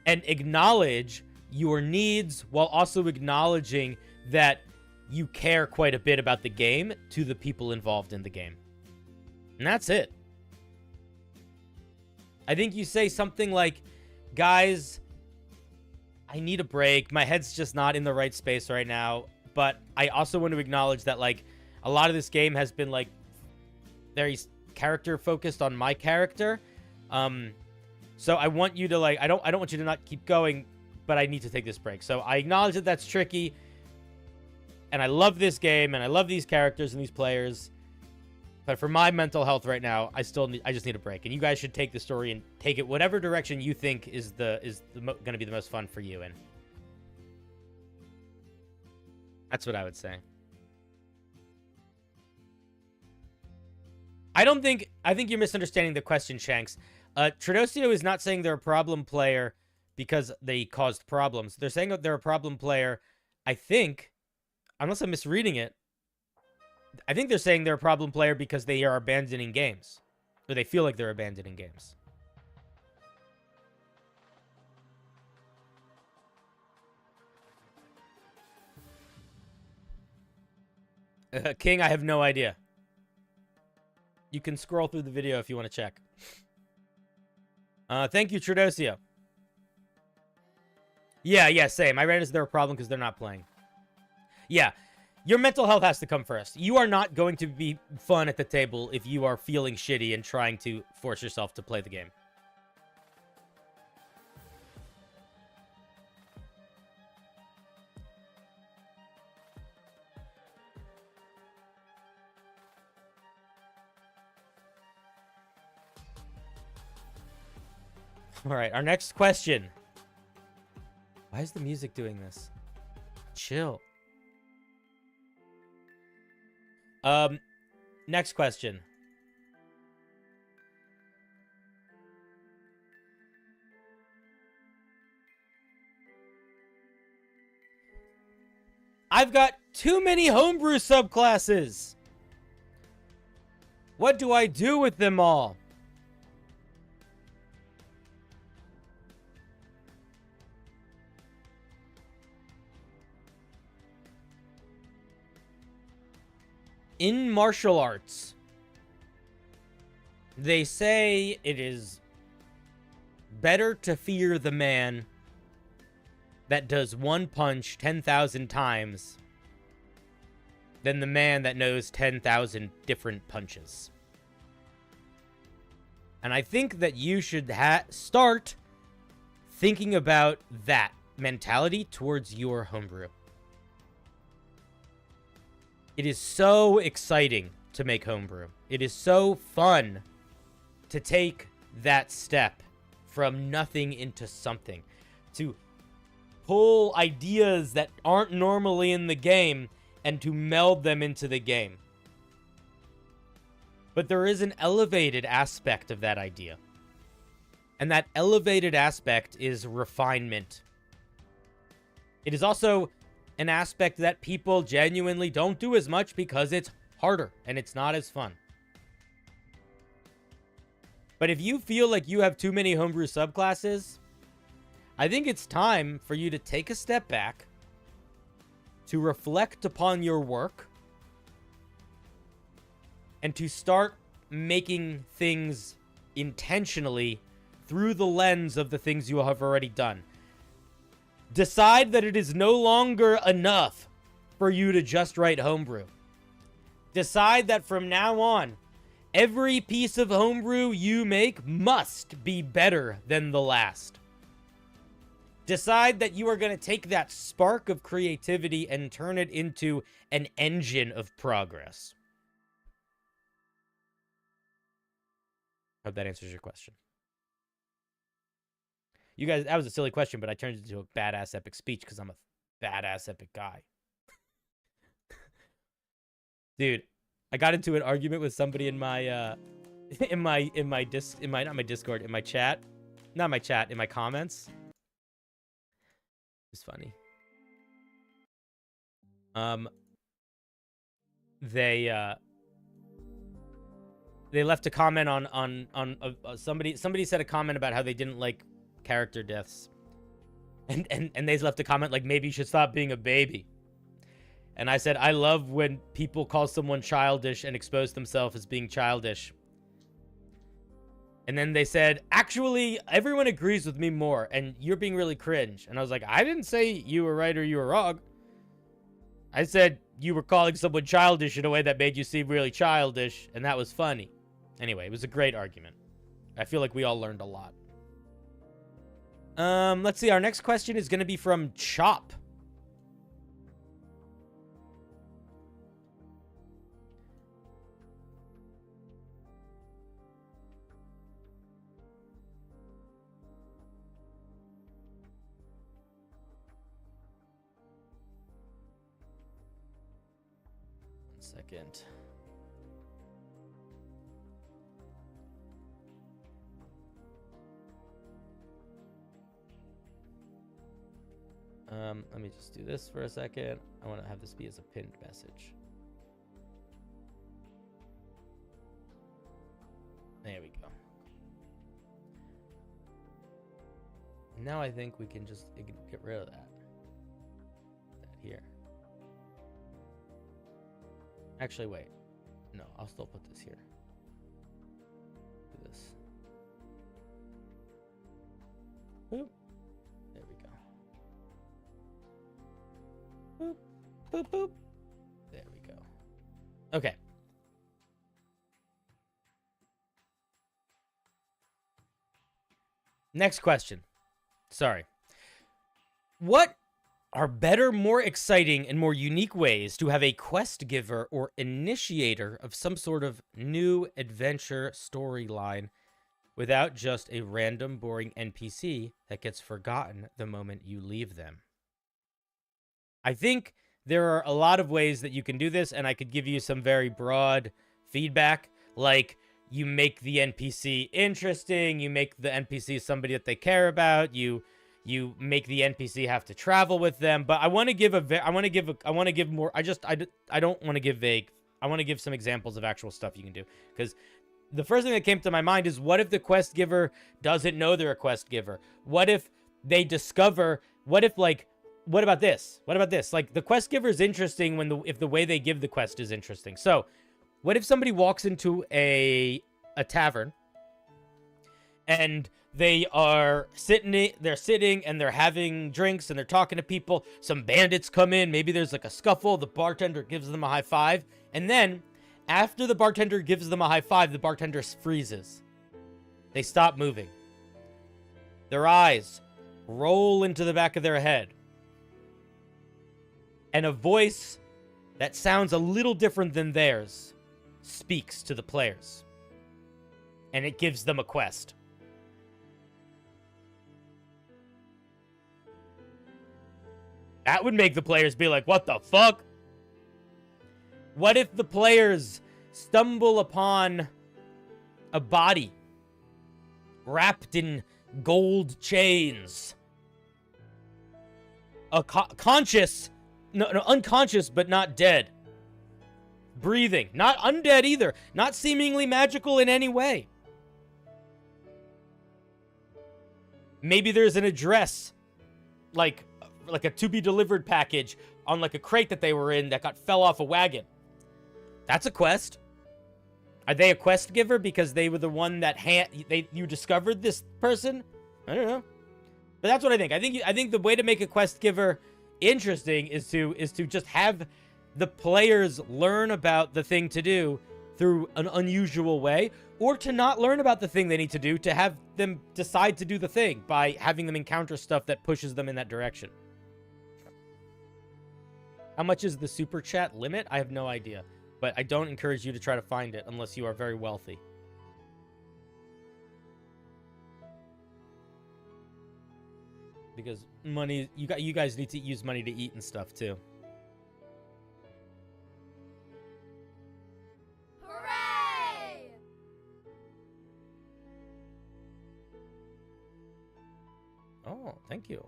and acknowledge your needs while also acknowledging that you care quite a bit about the game to the people involved in the game. And that's it. I think you say something like, guys, I need a break. My head's just not in the right space right now. But I also want to acknowledge that, like, a lot of this game has been, like, very character focused on my character. So I want you to, like, I don't want you to not keep going, but I need to take this break. So I acknowledge that that's tricky. And I love this game, and I love these characters and these players. But for my mental health right now, I just need a break. And you guys should take the story and take it whatever direction you think is going to be the most fun for you. And That's what I would say. I think you're misunderstanding the question, Shanks. Tradosio is not saying they're a problem player because they caused problems. They're saying that they're a problem player, I think, unless I'm misreading it, I think they're saying they're a problem player because they are abandoning games. Or they feel like they're abandoning games. King, I have no idea. You can scroll through the video if you want to check. Thank you, Tradosio. Yeah, same. I read it as they're a problem because they're not playing. Yeah, your mental health has to come first. You are not going to be fun at the table if you are feeling shitty and trying to force yourself to play the game. All right, our next question. Why is the music doing this? Chill. Next question. I've got too many homebrew subclasses. What do I do with them all? In martial arts, they say it is better to fear the man that does one punch 10,000 times than the man that knows 10,000 different punches. And I think that you should start thinking about that mentality towards your homebrew. It is so exciting to make homebrew. It is so fun to take that step from nothing into something. To pull ideas that aren't normally in the game and to meld them into the game. But there is an elevated aspect of that idea. And that elevated aspect is refinement. It is also an aspect that people genuinely don't do as much because it's harder and it's not as fun. But if you feel like you have too many homebrew subclasses, I think it's time for you to take a step back, to reflect upon your work, and to start making things intentionally through the lens of the things you have already done. Decide that it is no longer enough for you to just write homebrew. Decide that from now on, every piece of homebrew you make must be better than the last. Decide that you are going to take that spark of creativity and turn it into an engine of progress. Hope that answers your question. You guys, that was a silly question, but I turned it into a badass epic speech because I'm a badass epic guy. Dude, I got into an argument with somebody in my in my chat. Not my chat, in my comments. It was funny. They left a comment on somebody said a comment about how they didn't like character deaths, and they left a comment like, maybe you should stop being a baby. And I said, I love when people call someone childish and expose themselves as being childish. And then they said, actually, everyone agrees with me more, and you're being really cringe. And I was like, I didn't say you were right or you were wrong. I said you were calling someone childish in a way that made you seem really childish, and that was funny. Anyway, it was a great argument. I feel like we all learned a lot. Let's see. Our next question is going to be from Chop. second. Let me just do this for a second. I want to have this be as a pinned message. There we go. Now I think we can just get rid of that. That here. Actually, wait. No, I'll still put this here. Do this. Boop. There we go. Boop. Boop, boop. There we go. Okay. Next question. Sorry. What are better, more exciting, and more unique ways to have a quest giver or initiator of some sort of new adventure storyline without just a random, boring NPC that gets forgotten the moment you leave them? I think there are a lot of ways that you can do this, and I could give you some very broad feedback, like you make the NPC interesting, you make the NPC somebody that they care about, you make the NPC have to travel with them. But I want to give I want to give more. I don't want to give vague. I want to give some examples of actual stuff you can do, because the first thing that came to my mind is, what if the quest giver doesn't know they're a quest giver? What if they discover? What if, like, what about this? What about this? Like, the quest giver is interesting if the way they give the quest is interesting. So, what if somebody walks into a tavern and they're sitting and they're having drinks and they're talking to people. Some bandits come in. Maybe there's like a scuffle. The bartender gives them a high five. And then after the bartender gives them a high five, the bartender freezes. They stop moving. Their eyes roll into the back of their head. And a voice that sounds a little different than theirs speaks to the players. And it gives them a quest. That would make the players be like, what the fuck? What if the players stumble upon a body wrapped in gold chains? Unconscious, but not dead. Breathing. Not undead either. Not seemingly magical in any way. Maybe there's an address, like a to-be-delivered package on like a crate that they were in that fell off a wagon. That's a quest. Are they a quest giver because they were the one that you discovered this person? I don't know. But that's what I think. I think the way to make a quest giver interesting is to just have the players learn about the thing to do through an unusual way, or to not learn about the thing they need to do, to have them decide to do the thing by having them encounter stuff that pushes them in that direction. How much is the super chat limit? I have no idea, but I don't encourage you to try to find it unless you are very wealthy. Because money, you guys need to use money to eat and stuff too. Hooray! Oh, thank you.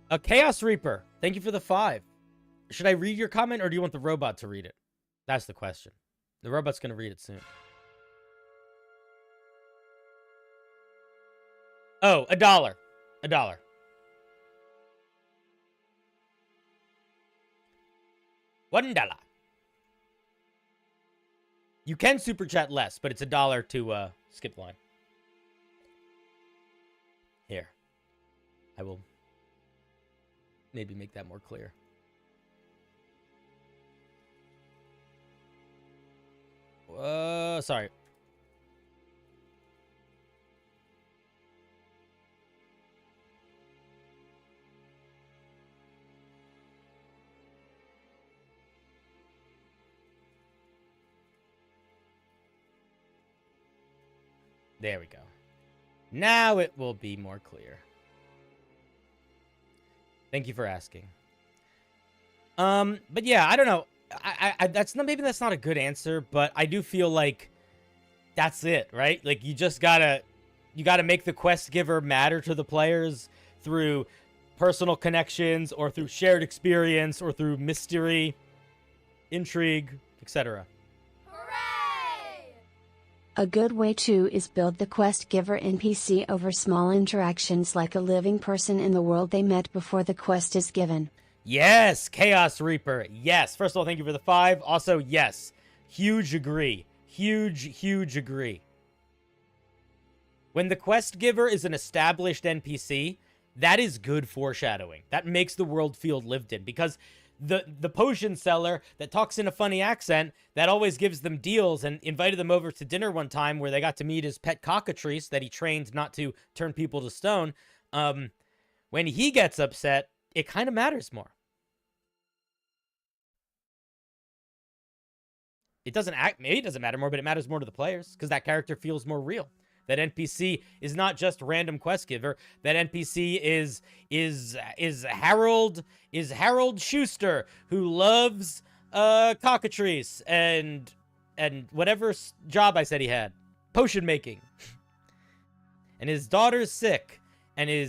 A Chaos Reaper. Thank you for the 5. Should I read your comment, or do you want the robot to read it? That's the question. The robot's going to read it soon. Oh, $1. $1. $1. You can super chat less, but it's $1 to skip the line. Here. I will maybe make that more clear. Sorry. There we go. Now it will be more clear. Thank you for asking. But yeah, I don't know. that's not, maybe that's not a good answer, but I do feel like that's it, right? Like you gotta make the quest giver matter to the players through personal connections or through shared experience or through mystery, intrigue, etc. Hooray! A good way too is build the quest giver NPC over small interactions like a living person in the world they met before the quest is given. Yes, Chaos Reaper. Yes. First of all, thank you for the 5. Also, yes. Huge agree. Huge agree. When the quest giver is an established NPC, that is good foreshadowing. That makes the world feel lived in, because the potion seller that talks in a funny accent that always gives them deals and invited them over to dinner one time where they got to meet his pet cockatrice that he trained not to turn people to stone. When he gets upset, it kind of matters more. Maybe it doesn't matter more, but it matters more to the players because that character feels more real. That NPC is not just random quest giver. That NPC is Harold Schuster, who loves cockatrice and whatever job I said he had, potion making, and his daughter's sick, and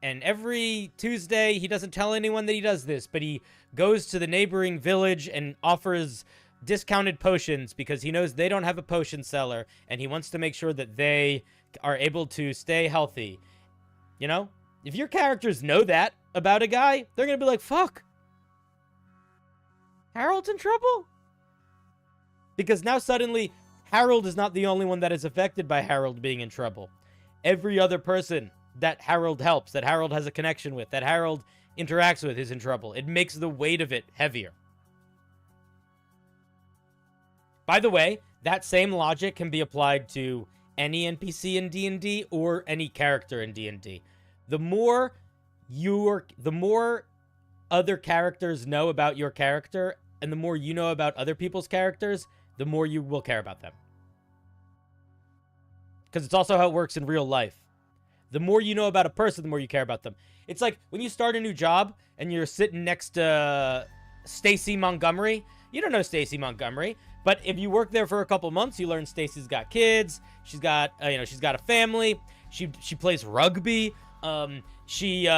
every Tuesday he doesn't tell anyone that he does this, but he goes to the neighboring village and offers discounted potions because he knows they don't have a potion seller and he wants to make sure that they are able to stay healthy. You know, if your characters know that about a guy, they're gonna be like, fuck, Harold's in trouble, because now suddenly Harold is not the only one that is affected by Harold being in trouble. Every other person that Harold helps, that Harold has a connection with, that Harold interacts with is in trouble. It makes the weight of it heavier. By the way, that same logic can be applied to any NPC in D&D or any character in D&D. The more other characters know about your character, and the more you know about other people's characters, the more you will care about them. Because it's also how it works in real life. The more you know about a person, the more you care about them. It's like when you start a new job and you're sitting next to Stacy Montgomery. You don't know Stacy Montgomery, but if you work there for a couple months, you learn Stacy's got kids. She's got, she's got a family. She plays rugby. She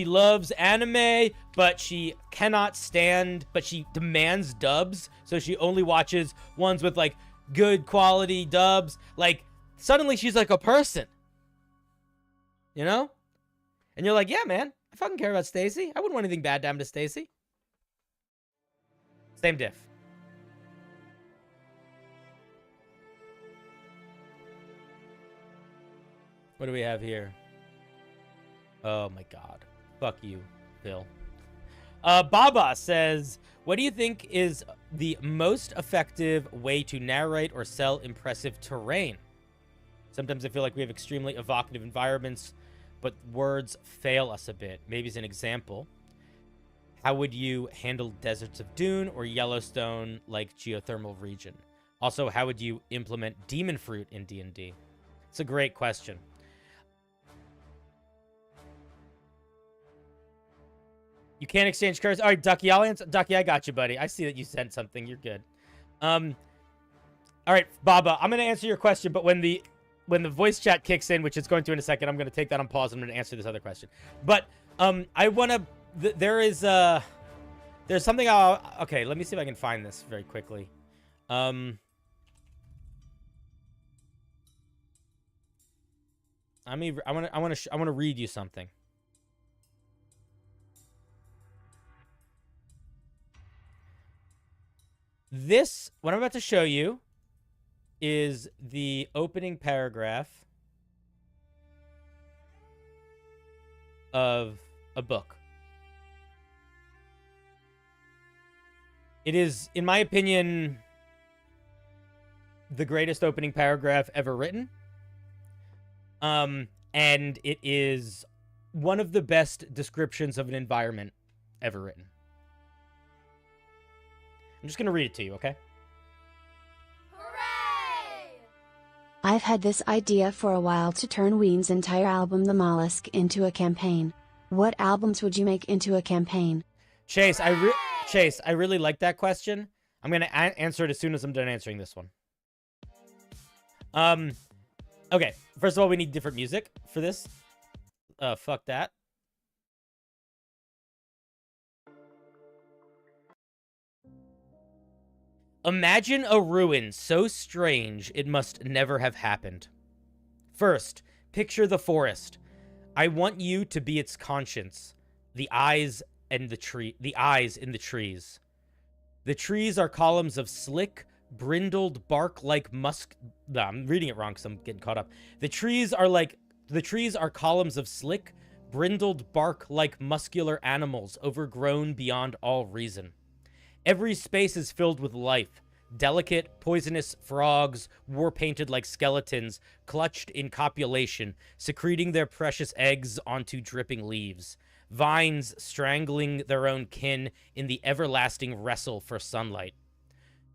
loves anime, but she cannot stand, but she demands dubs. So she only watches ones with like good quality dubs. Like suddenly she's like a person, you know? And you're like, yeah, man, I fucking care about Stacy. I wouldn't want anything bad to happen to Stacy. Same diff. What do we have here? Oh my god. Fuck you, Phil. Baba says, what do you think is the most effective way to narrate or sell impressive terrain? Sometimes I feel like we have extremely evocative environments, but words fail us a bit. Maybe as an example, how would you handle Deserts of Dune or Yellowstone like geothermal region? Also, how would you implement demon fruit in D&D? It's a great question. You can't exchange curses. All right, Ducky, I'll answer. Ducky, I got you, buddy. I see that you sent something. You're good. All right, Baba, I'm going to answer your question, but when the voice chat kicks in, which it's going to in a second, I'm going to take that on pause. I'm going to answer this other question. But I want to... There's something okay, let me see if I can find this very quickly. I want to read you something. This, what I'm about to show you, is the opening paragraph of a book. It is, in my opinion, the greatest opening paragraph ever written. And it is one of the best descriptions of an environment ever written. I'm just going to read it to you, okay? Hooray! I've had this idea for a while to turn Ween's entire album The Mollusk into a campaign. What albums would you make into a campaign? Chase, Chase, I really like that question. I'm going to answer it as soon as I'm done answering this one. Okay. First of all, we need different music for this. Fuck that. Imagine a ruin so strange it must never have happened. First, picture the forest. I want you to be its conscience. The eyes and the eyes in the trees. The trees are columns of slick, brindled bark like musk. No, I'm reading it wrong because I'm getting caught up. The trees are columns of slick, brindled bark like muscular animals overgrown beyond all reason. Every space is filled with life. Delicate, poisonous frogs, war-painted like skeletons, clutched in copulation, secreting their precious eggs onto dripping leaves. Vines strangling their own kin in the everlasting wrestle for sunlight.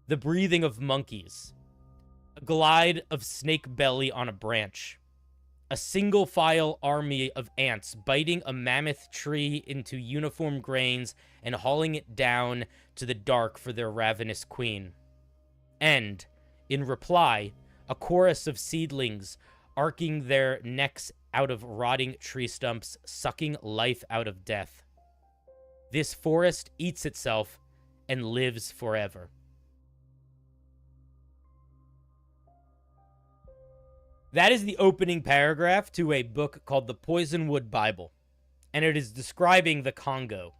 The breathing of monkeys. A glide of snake belly on a branch. A single-file army of ants biting a mammoth tree into uniform grains and hauling it down to the dark for their ravenous queen. And, in reply, a chorus of seedlings arcing their necks out of rotting tree stumps, sucking life out of death. This forest eats itself and lives forever. That is the opening paragraph to a book called The Poisonwood Bible, and it is describing the Congo.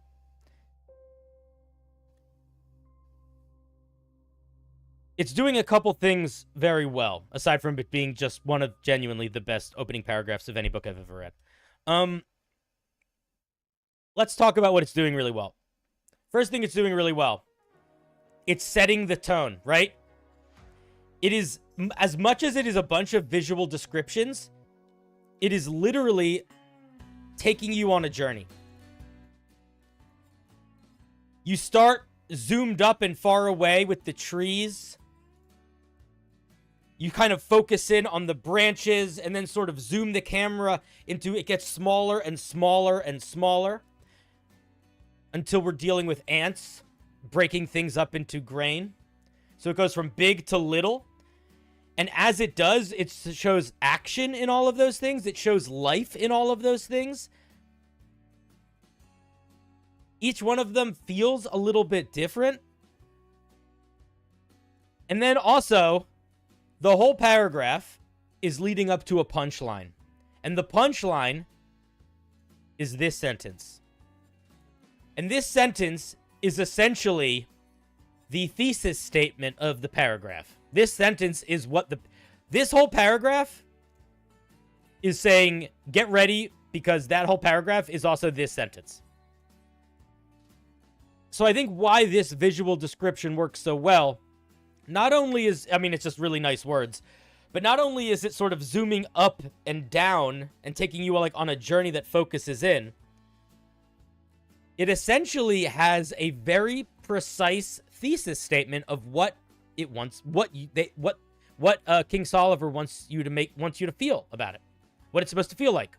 It's doing a couple things very well, aside from it being just one of genuinely the best opening paragraphs of any book I've ever read. Let's talk about what it's doing really well. First thing it's doing really well, it's setting the tone, right? It is, as much as it is a bunch of visual descriptions, it is literally taking you on a journey. You start zoomed up and far away with the trees. You kind of focus in on the branches and then sort of zoom the camera into it gets smaller and smaller and smaller until we're dealing with ants breaking things up into grain. So it goes from big to little. And as it does, it shows action in all of those things. It shows life in all of those things. Each one of them feels a little bit different. And then also, the whole paragraph is leading up to a punchline. And the punchline is this sentence. And this sentence is essentially the thesis statement of the paragraph. This sentence is what this whole paragraph is saying, get ready, because that whole paragraph is also this sentence. So I think why this visual description works so well, not only is, I mean, it's just really nice words, but not only is it sort of zooming up and down and taking you like on a journey that focuses in, it essentially has a very precise thesis statement of what it wants, what King Soliver wants you to feel about it, what it's supposed to feel like.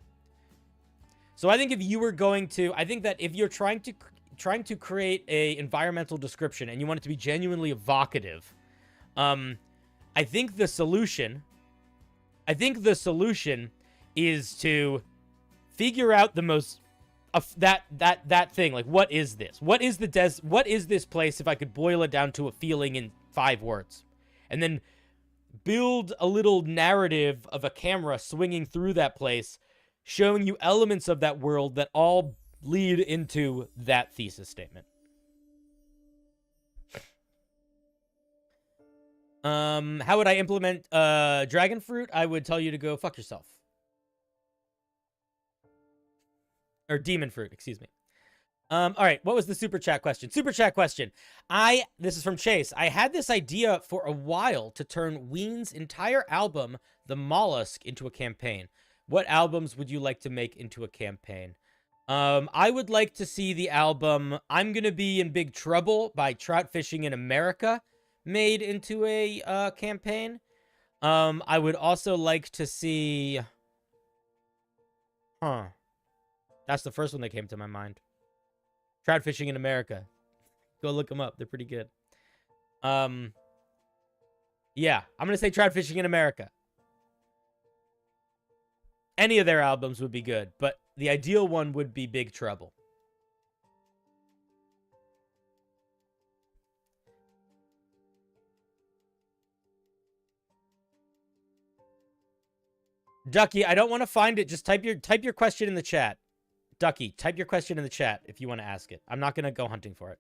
So I think if you were going to, I think that if you're trying to create a environmental description and you want it to be genuinely evocative, I think the solution is to figure out the most that thing, like, what is this? What is this place if I could boil it down to a feeling in 5 words? And then build a little narrative of a camera swinging through that place, showing you elements of that world that all lead into that thesis statement. How would I implement dragon fruit? I would tell you to go fuck yourself. Or demon fruit, excuse me. All right, what was the super chat question? Super chat question. This is from Chase. I had this idea for a while to turn Ween's entire album, The Mollusk, into a campaign. What albums would you like to make into a campaign? I would like to see the album I'm Gonna Be in Big Trouble by Trout Fishing in America made into a campaign. I would also like to see... That's the first one that came to my mind. Trout Fishing in America. Go look them up. They're pretty good. Yeah, I'm gonna say Trout Fishing in America. Any of their albums would be good, but the ideal one would be Big Trouble. Ducky, I don't want to find it. Just type your question in the chat. Ducky, type your question in the chat if you want to ask it. I'm not gonna go hunting for it.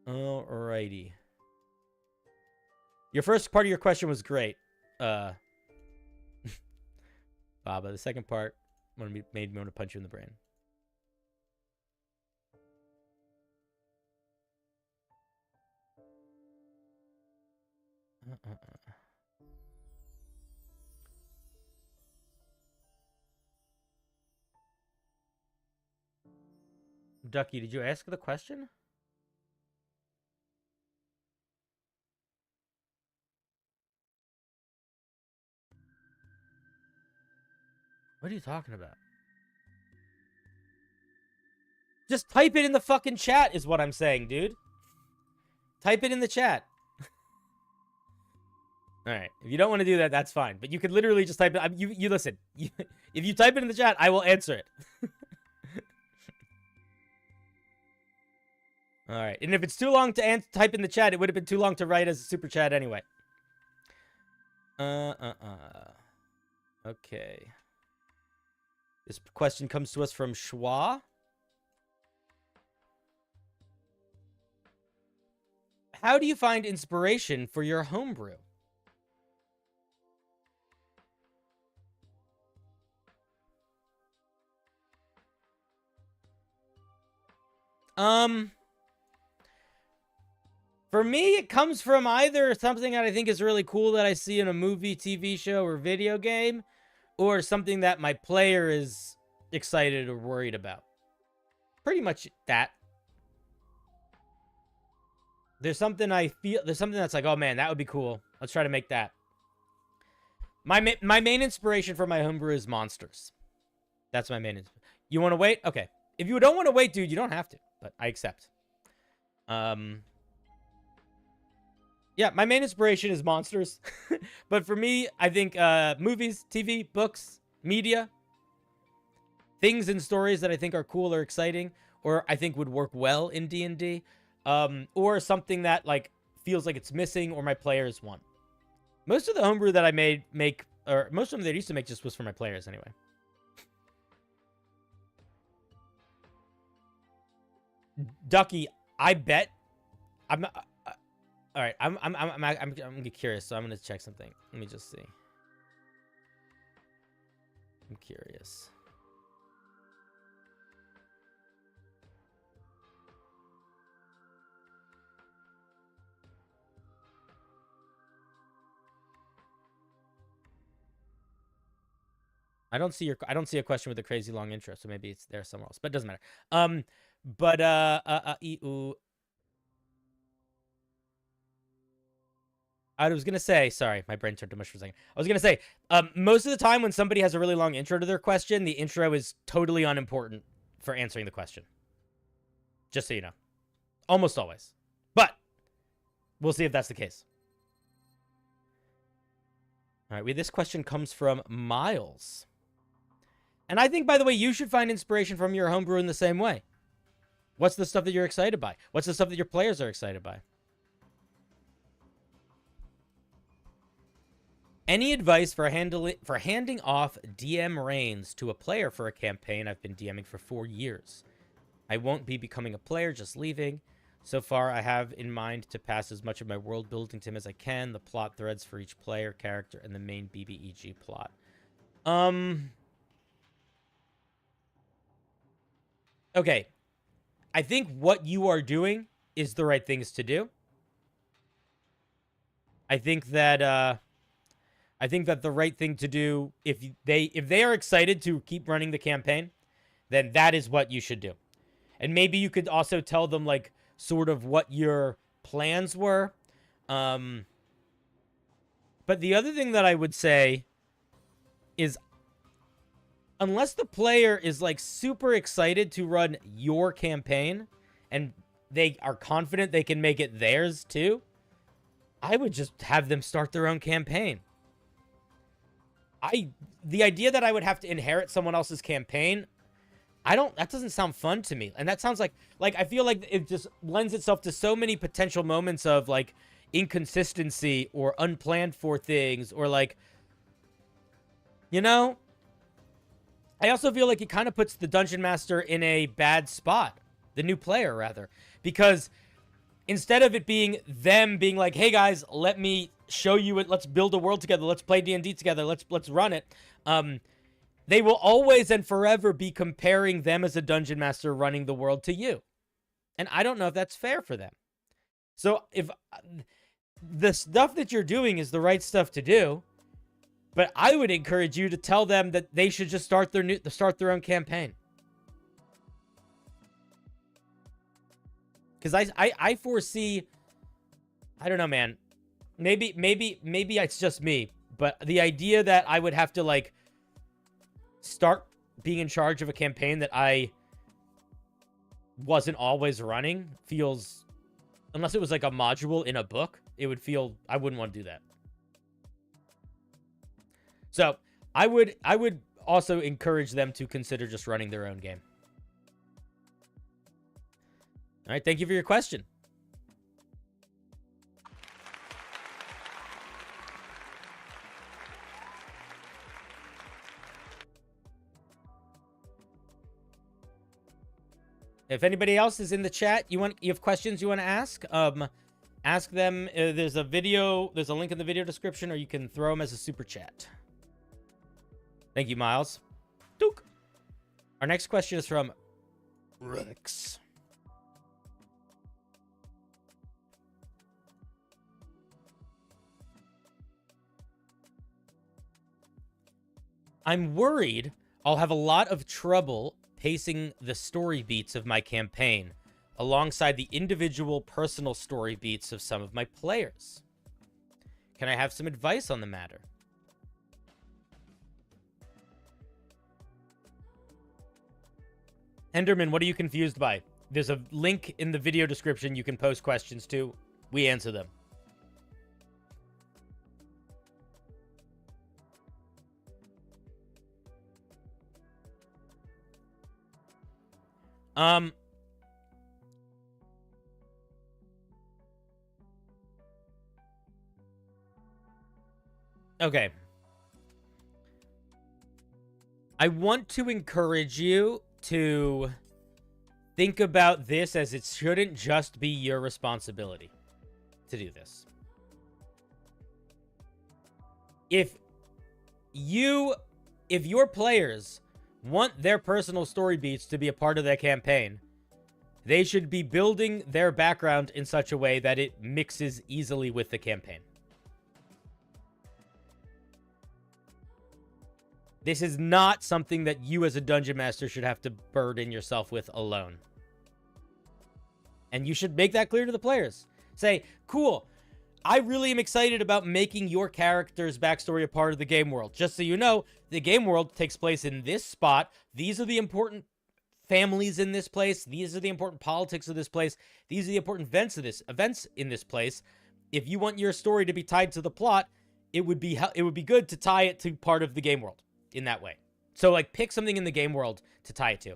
Alrighty. Your first part of your question was great, Baba. The second part made me want to punch you in the brain. Ducky, did you ask the question? What are you talking about? Just type it in the fucking chat is what I'm saying, dude. Type it in the chat. All right. If you don't want to do that, that's fine. But you could literally just type it. You listen. If you type it in the chat, I will answer it. All right. And if it's too long to type in the chat, it would have been too long to write as a super chat anyway. Okay. This question comes to us from Schwa. How do you find inspiration for your homebrew? For me, it comes from either something that I think is really cool that I see in a movie, TV show, or video game, or something that my player is excited or worried about. Pretty much that. There's something there's something that's like, oh man, that would be cool. Let's try to make that. My main inspiration for my homebrew is monsters. That's my main inspiration. You want to wait? Okay. If you don't want to wait, dude, you don't have to, but I accept. Yeah, my main inspiration is monsters. But for me, I think movies, TV, books, media, things and stories that I think are cool or exciting, or I think would work well in D&D, or something that like feels like it's missing or my players want. Most of the homebrew that I or most of them that I used to make just was for my players anyway. Ducky, I bet I'm not. All right, I'm curious, so I'm gonna check something. Let me just see. I'm curious. I don't see a question with a crazy long intro, so maybe it's there somewhere else, but it doesn't matter. I was going to say, sorry, my brain turned to mush for a second. I was going to say, most of the time when somebody has a really long intro to their question, the intro is totally unimportant for answering the question. Just so you know. Almost always. But we'll see if that's the case. All right, this question comes from Miles. And I think, by the way, you should find inspiration from your homebrew in the same way. What's the stuff that you're excited by? What's the stuff that your players are excited by? Any advice for handing off DM reins to a player for a campaign? I've been DMing for 4 years. I won't be becoming a player, just leaving. So far, I have in mind to pass as much of my world building to him as I can, the plot threads for each player, character, and the main BBEG plot. Okay. I think what you are doing is the right things to do. I think that the right thing to do, if they are excited to keep running the campaign, then that is what you should do. And maybe you could also tell them like sort of what your plans were. But the other thing that I would say is unless the player is like super excited to run your campaign and they are confident they can make it theirs too, I would just have them start their own campaign. The idea that I would have to inherit someone else's campaign, that doesn't sound fun to me. And that sounds like I feel like it just lends itself to so many potential moments of like inconsistency or unplanned for things, or like, you know, I also feel like it kind of puts the dungeon master in a bad spot, the new player rather, because instead of it being them being like, hey guys, let me show you it, let's build a world together, let's play D&D together, let's run it, they will always and forever be comparing them as a dungeon master running the world to you. And I don't know if that's fair for them. So if the stuff that you're doing is the right stuff to do, but I would encourage you to tell them that they should just start their own campaign. Because I foresee, I don't know, man. Maybe it's just me, but the idea that I would have to like start being in charge of a campaign that I wasn't always running feels, unless it was like a module in a book, it would feel, I wouldn't want to do that. So I would also encourage them to consider just running their own game. All right, thank you for your question. If anybody else is in the chat, you have questions you want to ask, ask them. There's a link in the video description, or you can throw them as a super chat. Thank you, Miles. Duke. Our next question is from Rex. I'm worried I'll have a lot of trouble pacing the story beats of my campaign alongside the individual personal story beats of some of my players. Can I have some advice on the matter? Henderman, what are you confused by? There's a link in the video description you can post questions to. We answer them. Okay. I want to encourage you to think about this as it shouldn't just be your responsibility to do this. If your players want their personal story beats to be a part of their campaign, they should be building their background in such a way that it mixes easily with the campaign. This is not something that you as a dungeon master should have to burden yourself with alone. And you should make that clear to the players. Say, cool, I really am excited about making your character's backstory a part of the game world. Just so you know, the game world takes place in this spot. These are the important families in this place. These are the important politics of this place. These are the important events in this place. If you want your story to be tied to the plot, it would be good to tie it to part of the game world in that way. So like pick something in the game world to tie it to.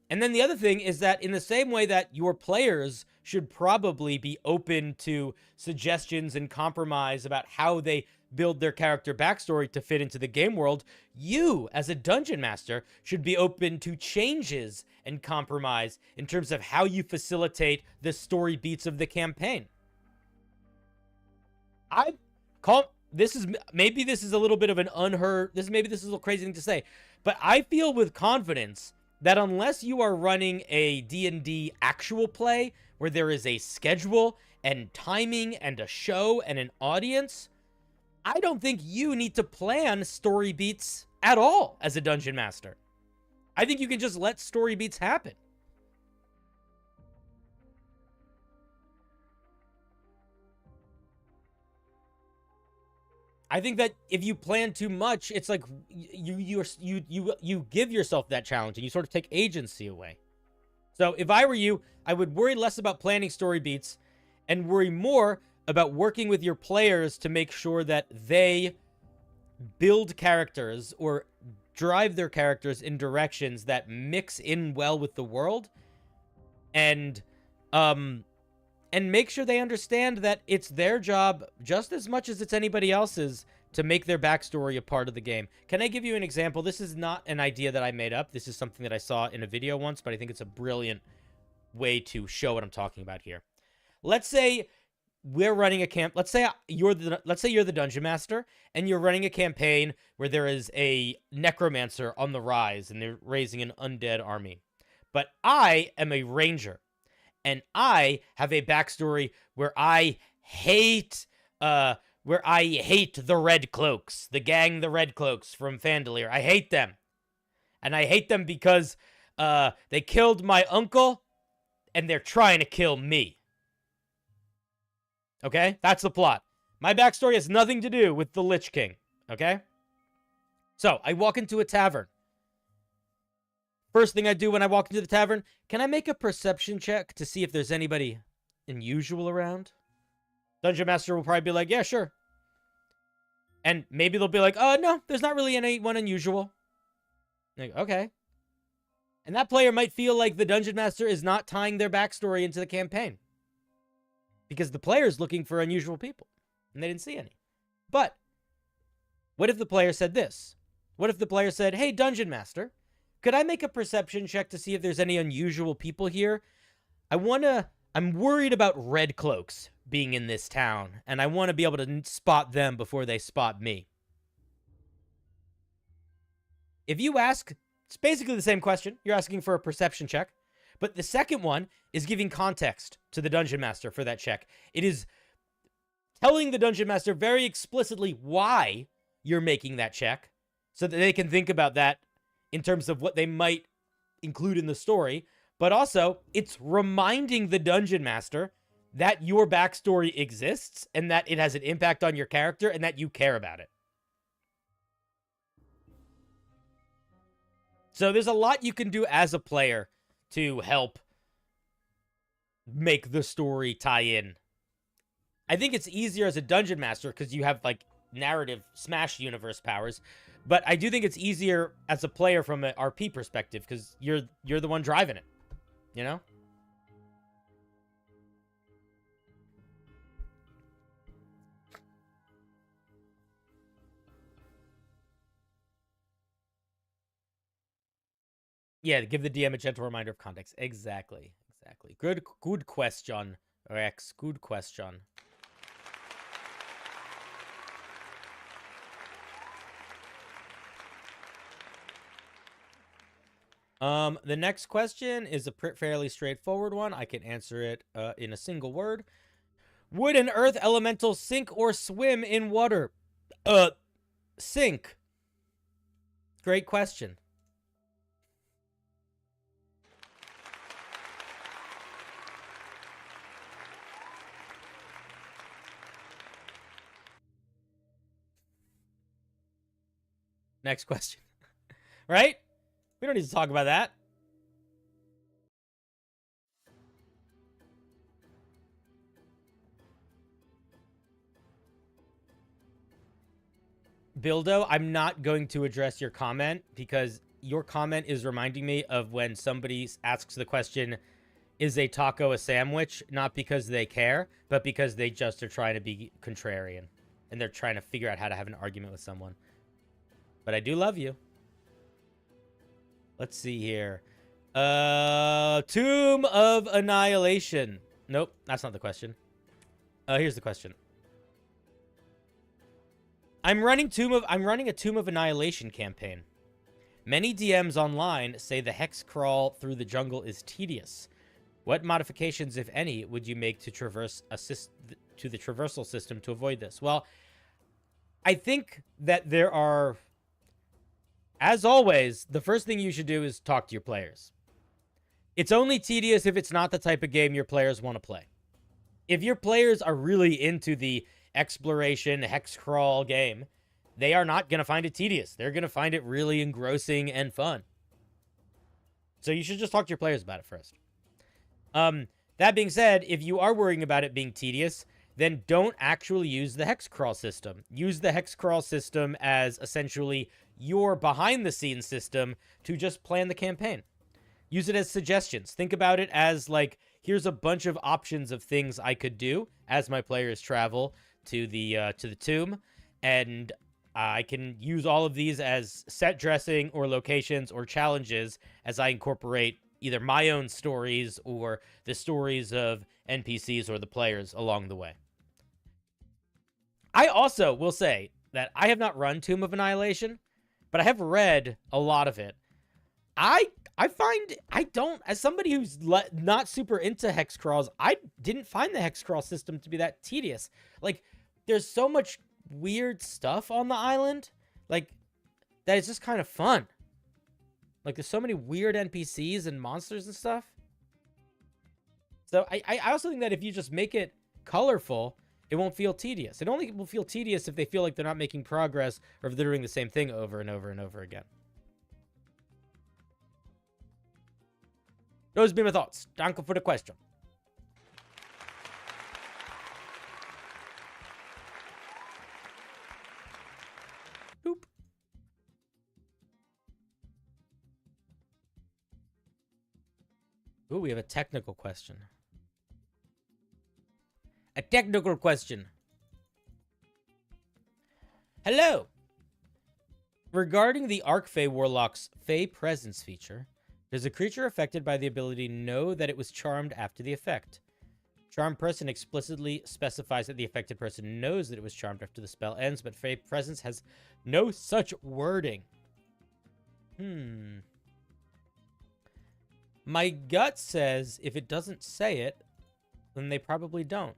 And then the other thing is that in the same way that your players should probably be open to suggestions and compromise about how they build their character backstory to fit into the game world, you as a dungeon master should be open to changes and compromise in terms of how you facilitate the story beats of the campaign. Maybe this is a little bit of an maybe this is a little crazy thing to say, but I feel with confidence that unless you are running a D&D actual play where there is a schedule and timing and a show and an audience, I don't think you need to plan story beats at all as a dungeon master. I think you can just let story beats happen. I think that if you plan too much, it's like you give yourself that challenge and you sort of take agency away. So if I were you, I would worry less about planning story beats and worry more about working with your players to make sure that they build characters or drive their characters in directions that mix in well with the world, and make sure they understand that it's their job just as much as it's anybody else's to make their backstory a part of the game. Can I give you an example? This is not an idea that I made up. This is something that I saw in a video once, but I think it's a brilliant way to show what I'm talking about here. Let's say we're running a camp. Let's say you're the dungeon master and you're running a campaign where there is a necromancer on the rise and they're raising an undead army. But I am a ranger and I have a backstory where I hate the Red Cloaks, the gang, the Red Cloaks from Fandelier. I hate them. And I hate them because they killed my uncle and they're trying to kill me. Okay? That's the plot. My backstory has nothing to do with the Lich King. Okay? So, I walk into a tavern. First thing I do when I walk into the tavern, can I make a perception check to see if there's anybody unusual around? Dungeon Master will probably be like, yeah, sure. And maybe they'll be like, oh, no, there's not really anyone unusual. Like, okay. And that player might feel like the Dungeon Master is not tying their backstory into the campaign. Because the player's looking for unusual people. And they didn't see any. But, what if the player said this? What if the player said, hey, Dungeon Master, could I make a perception check to see if there's any unusual people here? I'm worried about Red Cloaks being in this town, and I want to be able to spot them before they spot me. If you ask, it's basically the same question. You're asking for a perception check. But the second one is giving context to the Dungeon Master for that check. It is telling the Dungeon Master very explicitly why you're making that check so that they can think about that in terms of what they might include in the story. But also, it's reminding the Dungeon Master that your backstory exists and that it has an impact on your character and that you care about it. So there's a lot you can do as a player to help make the story tie in. I think it's easier as a Dungeon Master because you have, like, narrative Smash universe powers. But I do think it's easier as a player from an RP perspective because you're the one driving it. You know? Yeah, to give the DM a gentle reminder of context. Exactly. Exactly. Good question, Rex. Good question. The next question is a fairly straightforward one. I can answer it in a single word. Would an earth elemental sink or swim in water? Sink. Great question. Next question. Right? We don't need to talk about that. Bildo, I'm not going to address your comment because your comment is reminding me of when somebody asks the question, is a taco a sandwich? Not because they care, but because they just are trying to be contrarian. And they're trying to figure out how to have an argument with someone. But I do love you. Let's see here. Tomb of Annihilation. Nope, that's not the question. Here's the question. I'm running a Tomb of Annihilation campaign. Many DMs online say the hex crawl through the jungle is tedious. What modifications, if any, would you make to the traversal system to avoid this? Well, I think that there are, as always, the first thing you should do is talk to your players. It's only tedious if it's not the type of game your players want to play. If your players are really into the exploration, hex crawl game, they are not going to find it tedious. They're going to find it really engrossing and fun. So you should just talk to your players about it first. That being said, if you are worrying about it being tedious, then don't actually use the hex crawl system. Use the hex crawl system as essentially your behind-the-scenes system to just plan the campaign. Use it as suggestions. Think about it as, like, here's a bunch of options of things I could do as my players travel to the tomb, and I can use all of these as set dressing or locations or challenges as I incorporate either my own stories or the stories of NPCs or the players along the way. I also will say that I have not run Tomb of Annihilation, but I have read a lot of it. I find, as somebody who's not super into hex crawls, I didn't find the hex crawl system to be that tedious. Like, there's so much weird stuff on the island, like, that it's just kind of fun. Like, there's so many weird NPCs and monsters and stuff. So I also think that if you just make it colorful, it won't feel tedious. It only will feel tedious if they feel like they're not making progress or if they're doing the same thing over and over and over again. Those be my thoughts. Danke for the question. Boop. Ooh, we have a technical question. A technical question. Hello. Regarding the Archfey Warlock's Fey Presence feature, does a creature affected by the ability know that it was charmed after the effect? Charmed person explicitly specifies that the affected person knows that it was charmed after the spell ends, but Fey Presence has no such wording. My gut says if it doesn't say it, then they probably don't.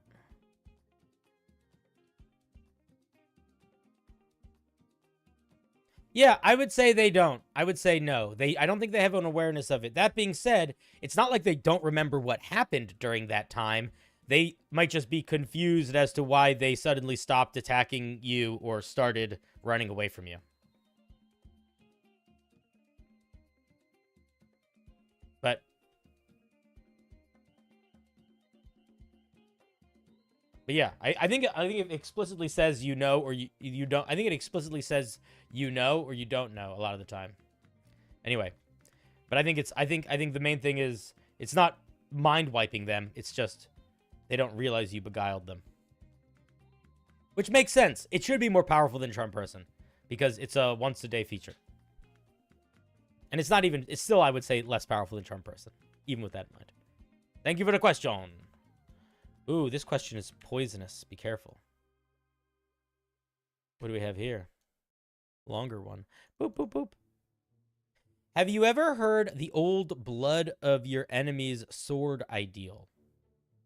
Yeah, I would say they don't. I would say no. I don't think they have an awareness of it. That being said, it's not like they don't remember what happened during that time. They might just be confused as to why they suddenly stopped attacking you or started running away from you. But yeah, I think it explicitly says you know or you don't. I think it explicitly says you know or you don't know a lot of the time. Anyway, but I think the main thing is it's not mind wiping them. It's just they don't realize you beguiled them, which makes sense. It should be more powerful than Charm Person because it's a once a day feature, and it's not even. It's still, I would say, less powerful than Charm Person, even with that in mind. Thank you for the question. Ooh, this question is poisonous. Be careful. What do we have here? Longer one. Boop, boop, boop. Have you ever heard the old blood of your enemy's sword ideal?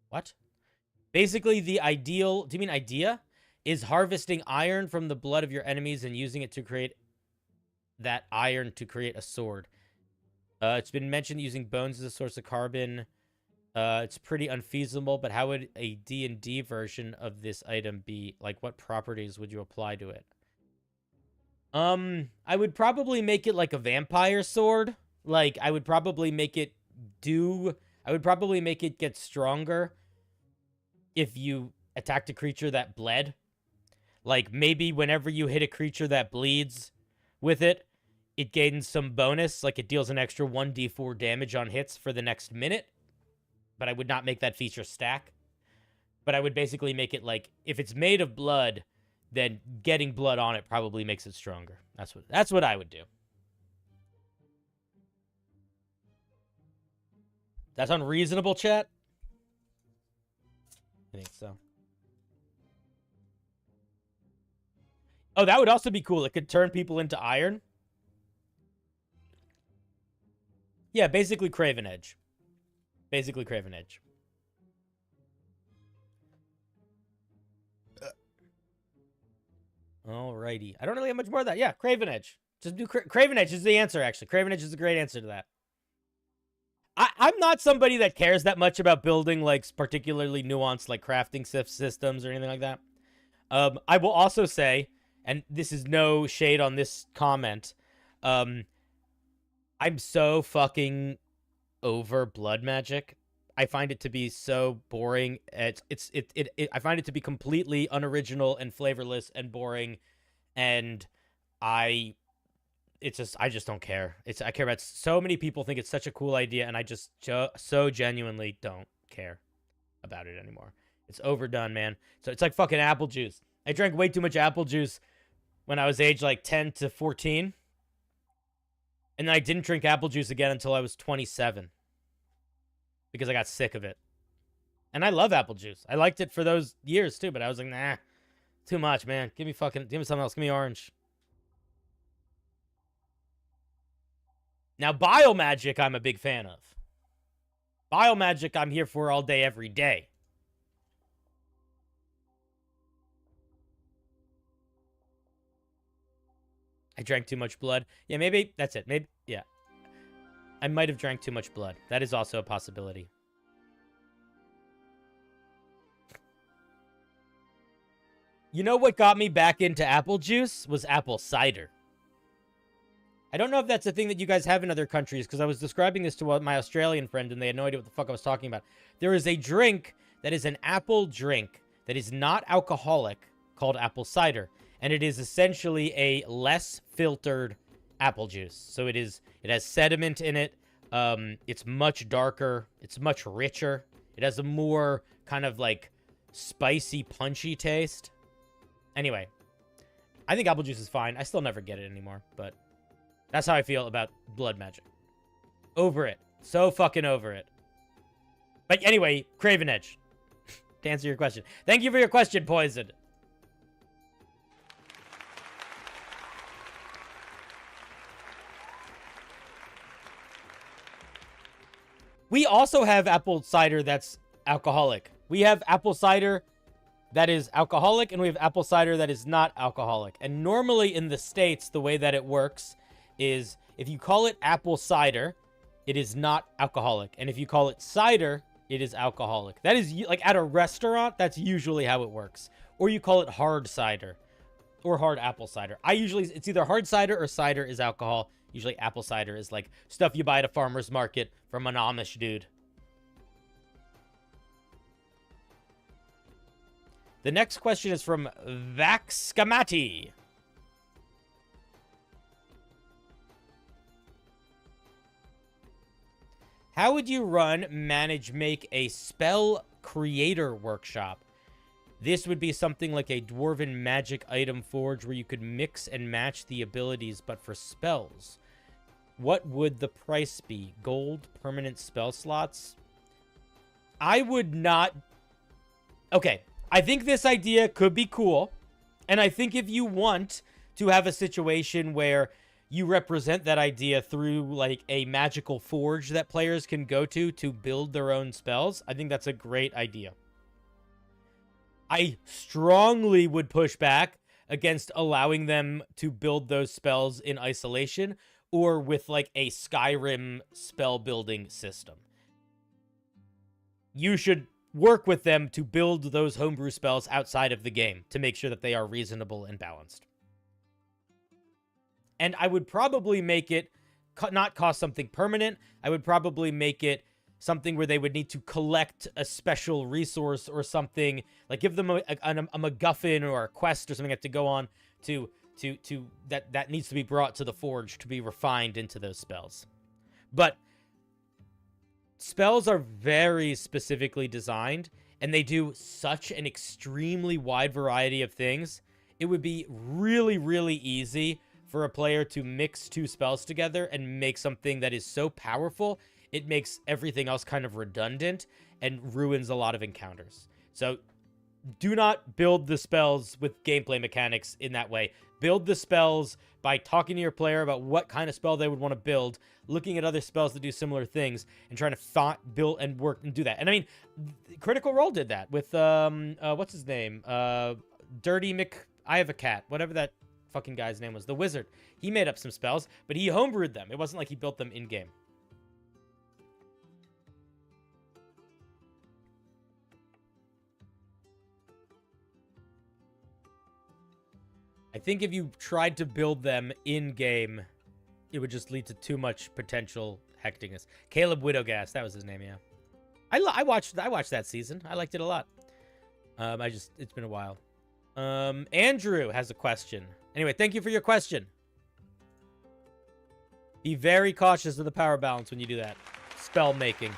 What? Basically, the ideal, do you mean idea? Is harvesting iron from the blood of your enemies and using it to create that iron to create a sword. It's been mentioned using bones as a source of carbon. It's pretty unfeasible, but how would a D&D version of this item be? Like, what properties would you apply to it? I would probably make it like a vampire sword. Like, I would probably make it get stronger if you attacked a creature that bled. Like, maybe whenever you hit a creature that bleeds with it, it gains some bonus. Like, it deals an extra 1d4 damage on hits for the next minute. But I would not make that feature stack. But I would basically make it like, if it's made of blood, then getting blood on it probably makes it stronger. That's what I would do. That's unreasonable, chat? I think so. Oh, that would also be cool. It could turn people into iron. Yeah, basically Craven Edge. Basically Craven Edge. Alrighty. I don't really have much more of that. Yeah, Craven Edge. Just do Craven Edge is the answer, actually. Craven Edge is a great answer to that. I'm not somebody that cares that much about building, like, particularly nuanced, like, crafting systems or anything like that. I will also say, and this is no shade on this comment, I'm so fucking over blood magic. I find it to be so boring. I find it to be completely unoriginal and flavorless and boring, and I just don't care. I care about so many people think it's such a cool idea, and I just so genuinely don't care about it anymore. It's overdone, man. So it's like fucking apple juice. I drank way too much apple juice when I was aged like 10 to 14. And then I didn't drink apple juice again until I was 27. Because I got sick of it. And I love apple juice. I liked it for those years too, but I was like, nah, too much, man. Give me something else. Give me orange. Now, biomagic, I'm a big fan of. Biomagic, I'm here for all day, every day. I drank too much blood. Yeah, maybe that's it. Maybe, yeah. I might have drank too much blood. That is also a possibility. You know what got me back into apple juice was apple cider. I don't know if that's a thing that you guys have in other countries, because I was describing this to my Australian friend, and they had no idea what the fuck I was talking about. There is a drink that is an apple drink that is not alcoholic called apple cider, and it is essentially a less filtered apple juice. So it has sediment in it. It's much darker. It's much richer. It has a more kind of like spicy, punchy taste. Anyway, I think apple juice is fine. I still never get it anymore, but that's how I feel about blood magic. Over it. So fucking over it. But anyway, Craven Edge. To answer your question. Thank you for your question, Poison. We also have apple cider that's alcoholic. We have apple cider that is alcoholic, and we have apple cider that is not alcoholic. And normally in the States, the way that it works is if you call it apple cider, it is not alcoholic. And if you call it cider, it is alcoholic. That is, like, at a restaurant, that's usually how it works. Or you call it hard cider or hard apple cider. It's either hard cider or cider is alcohol. Usually apple cider is like stuff you buy at a farmer's market from an Amish dude. The next question is from Vaxcamati. How would you make a spell creator workshop? This would be something like a dwarven magic item forge where you could mix and match the abilities, but for spells. What would the price be? Gold, permanent spell slots? I would not... Okay, I think this idea could be cool. And I think if you want to have a situation where you represent that idea through, like, a magical forge that players can go to build their own spells, I think that's a great idea. I strongly would push back against allowing them to build those spells in isolation or with, like, a Skyrim spell building system. You should work with them to build those homebrew spells outside of the game to make sure that they are reasonable and balanced. And I would probably make it not cost something permanent. I would probably make it something where they would need to collect a special resource or something, like give them a MacGuffin or a quest or something they have to go on to that needs to be brought to the forge to be refined into those spells. But spells are very specifically designed, and they do such an extremely wide variety of things. It would be really, really easy for a player to mix two spells together and make something that is so powerful, it makes everything else kind of redundant and ruins a lot of encounters. So do not build the spells with gameplay mechanics in that way. Build the spells by talking to your player about what kind of spell they would want to build, looking at other spells that do similar things, and trying to build and work and do that. And I mean, Critical Role did that with, what's his name? Dirty Mc... I have a cat. Whatever that fucking guy's name was. The Wizard. He made up some spells, but he homebrewed them. It wasn't like he built them in-game. I think if you tried to build them in-game, it would just lead to too much potential hecticness. Caleb Widowgas, that was his name, yeah. I watched that season. I liked it a lot. It's been a while. Andrew has a question. Anyway, thank you for your question. Be very cautious of the power balance when you do that. Spell making.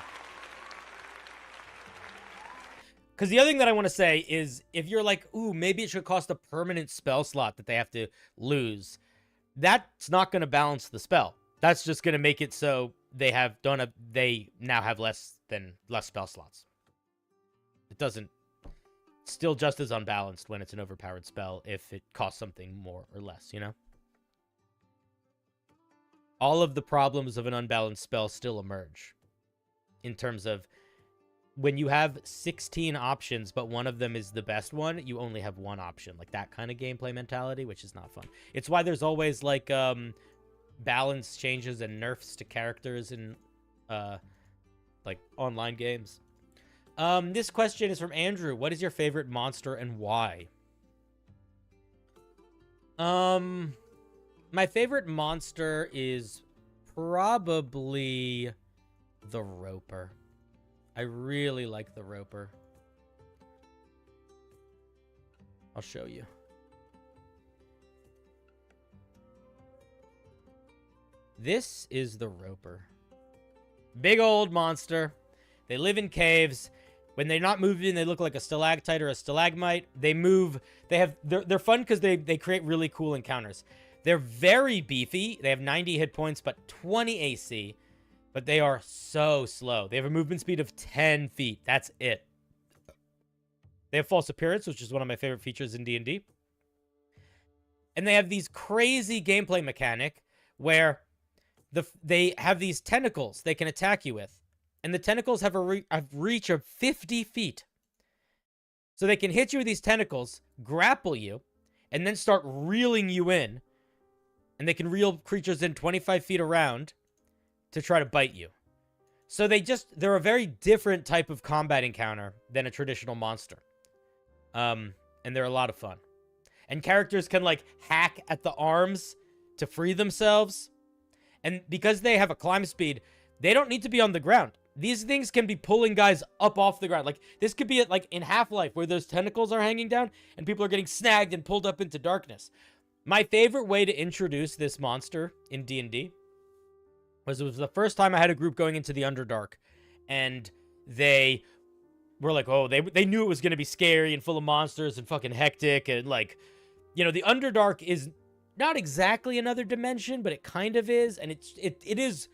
Because the other thing that I want to say is, if you're like, ooh, maybe it should cost a permanent spell slot that they have to lose, that's not going to balance the spell. That's just going to make it so they now have less spell slots. It doesn't, still just as unbalanced when it's an overpowered spell if it costs something more or less, you know? All of the problems of an unbalanced spell still emerge in terms of when you have 16 options, but one of them is the best one, you only have one option. Like that kind of gameplay mentality, which is not fun. It's why there's always like balance changes and nerfs to characters in like online games. This question is from Andrew. What is your favorite monster and why? My favorite monster is probably the Roper. I really like the Roper. I'll show you. This is the Roper. Big old monster. They live in caves. When they're not moving, they look like a stalactite or a stalagmite. They move. They're fun because they create really cool encounters. They're very beefy. They have 90 hit points, but 20 AC. But they are so slow. They have a movement speed of 10 feet. That's it. They have false appearance, which is one of my favorite features in D&D. And they have these crazy gameplay mechanic where they have these tentacles they can attack you with. And the tentacles have a reach of 50 feet. So they can hit you with these tentacles, grapple you, and then start reeling you in. And they can reel creatures in 25 feet around to try to bite you. So they're a very different type of combat encounter than a traditional monster. And they're a lot of fun. And characters can like hack at the arms to free themselves. And because they have a climb speed, they don't need to be on the ground. These things can be pulling guys up off the ground. Like, this could be like in Half-Life where those tentacles are hanging down and people are getting snagged and pulled up into darkness. My favorite way to introduce this monster in D&D was it was the first time I had a group going into the Underdark. And they were like, oh, they knew it was going to be scary and full of monsters and fucking hectic. And like, you know, the Underdark is not exactly another dimension, but it kind of is. And it is...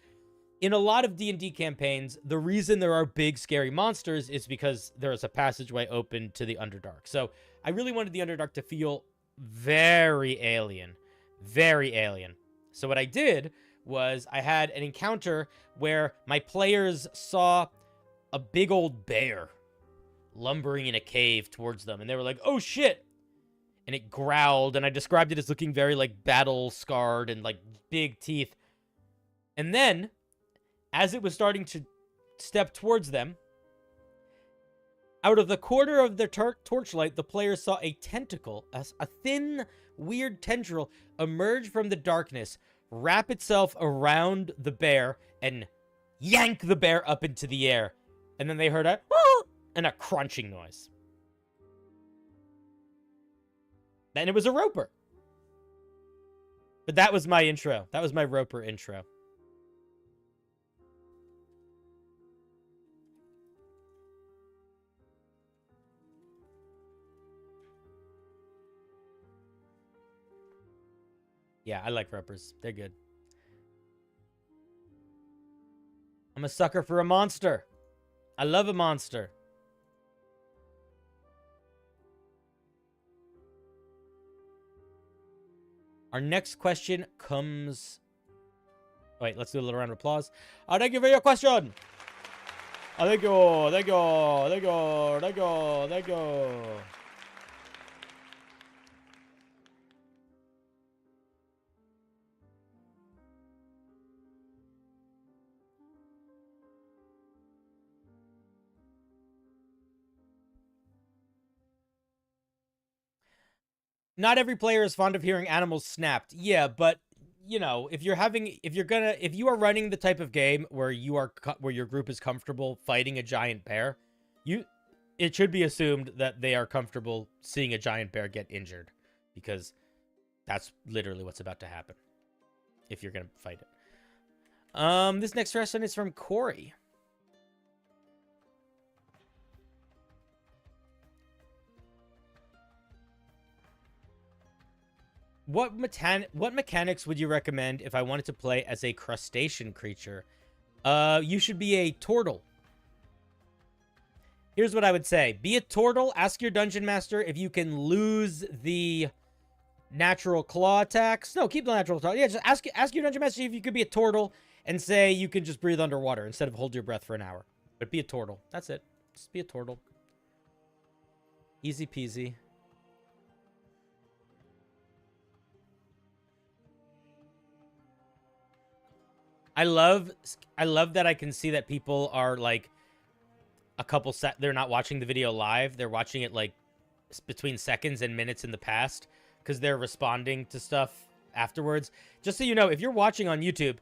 In a lot of D&D campaigns, the reason there are big, scary monsters is because there is a passageway open to the Underdark. So I really wanted the Underdark to feel very alien. Very alien. So what I did was I had an encounter where my players saw a big old bear lumbering in a cave towards them. And they were like, oh, shit. And it growled. And I described it as looking very, like, battle-scarred and, like, big teeth. And then, as it was starting to step towards them, out of the corner of the torchlight, the players saw a tentacle, a thin, weird tendril, emerge from the darkness, wrap itself around the bear, and yank the bear up into the air. And then they heard a and a crunching noise. And it was a Roper. But that was my intro. That was my Roper intro. Yeah, I like Ropers. They're good. I'm a sucker for a monster. I love a monster. Our next question comes... Wait, let's do a little round of applause. Oh, thank you for your question. Oh, thank you. Thank you. Thank you. Thank you. Thank you. Not every player is fond of hearing animals snapped. Yeah, but you know, if you are running the type of game where where your group is comfortable fighting a giant bear, it should be assumed that they are comfortable seeing a giant bear get injured, because that's literally what's about to happen if you're gonna fight it. This next question is from Corey. What mechanics would you recommend if I wanted to play as a crustacean creature? You should be a turtle. Here's what I would say. Be a turtle. Ask your dungeon master if you can lose the natural claw attacks. No, keep the natural claw. Yeah, just ask your dungeon master if you could be a turtle and say you can just breathe underwater instead of hold your breath for an hour. But be a turtle. That's it. Just be a turtle. Easy peasy. I love that I can see that people are like a couple they're not watching the video live. They're watching it like between seconds and minutes in the past because they're responding to stuff afterwards. Just so you know, if you're watching on YouTube,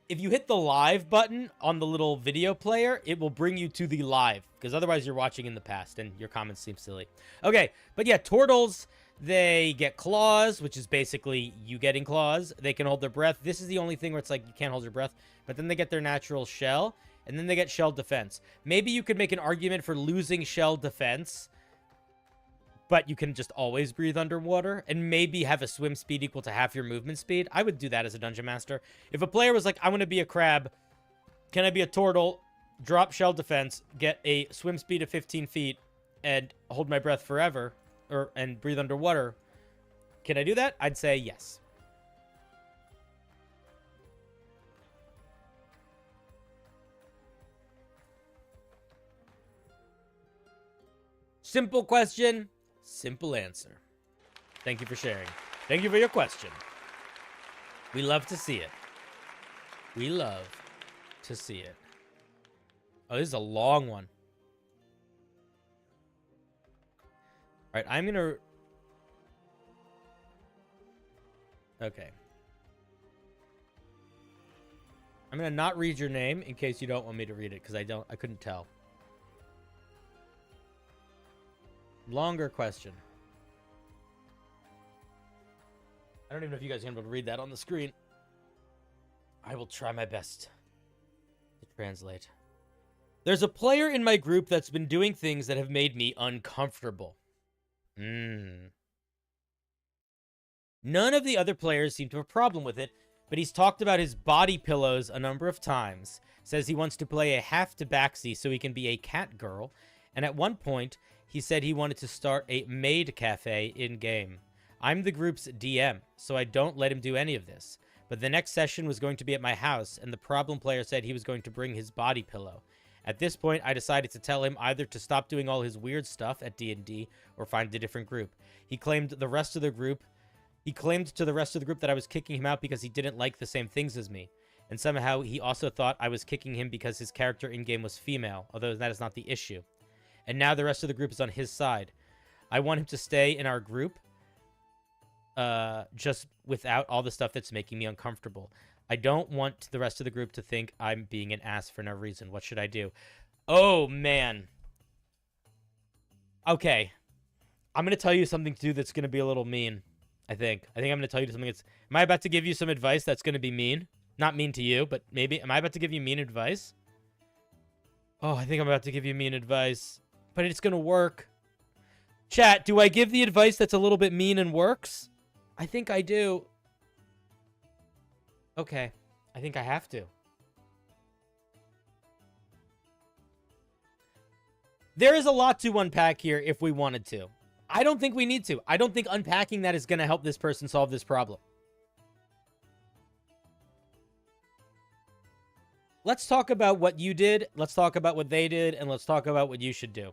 if you hit the live button on the little video player, it will bring you to the live, because otherwise you're watching in the past and your comments seem silly. Okay, but yeah, turtles, they get claws, which is basically you getting claws. They can hold their breath. This is the only thing where it's like you can't hold your breath. But then they get their natural shell, and then they get shell defense. Maybe you could make an argument for losing shell defense, but you can just always breathe underwater, and maybe have a swim speed equal to half your movement speed. I would do that as a dungeon master. If a player was like, I want to be a crab, can I be a turtle, drop shell defense, get a swim speed of 15 feet, and hold my breath forever, and breathe underwater, can I do that? I'd say yes. Simple question, simple answer. Thank you for sharing. Thank you for your question. We love to see it. We love to see it. Oh, this is a long one. All right, I'm going to... Okay. I'm going to not read your name in case you don't want me to read it, because I couldn't tell. Longer question. I don't even know if you guys are going to be able to read that on the screen. I will try my best to translate. There's a player in my group that's been doing things that have made me uncomfortable. None of the other players seem to have a problem with it, but he's talked about his body pillows a number of times. Says he wants to play a half tabaxi so he can be a cat girl, and at one point, he said he wanted to start a maid cafe in-game. I'm the group's DM, so I don't let him do any of this. But the next session was going to be at my house, and the problem player said he was going to bring his body pillow. At this point, I decided to tell him either to stop doing all his weird stuff at D&D or find a different group. He claimed to the rest of the group that I was kicking him out because he didn't like the same things as me. And somehow he also thought I was kicking him because his character in-game was female, although that is not the issue. And now the rest of the group is on his side. I want him to stay in our group, just without all the stuff that's making me uncomfortable. I don't want the rest of the group to think I'm being an ass for no reason. What should I do? Oh, man. Okay. I'm going to tell you something, too, that's going to be a little mean, I think. I'm going to tell you something that's... Am I about to give you some advice that's going to be mean? Not mean to you, but maybe... Am I about to give you mean advice? Oh, I think I'm about to give you mean advice. But it's going to work. Chat, do I give the advice that's a little bit mean and works? I think I do. Okay. I think I have to. There is a lot to unpack here if we wanted to. I don't think we need to. I don't think unpacking that is going to help this person solve this problem. Let's talk about what you did. Let's talk about what they did. And let's talk about what you should do.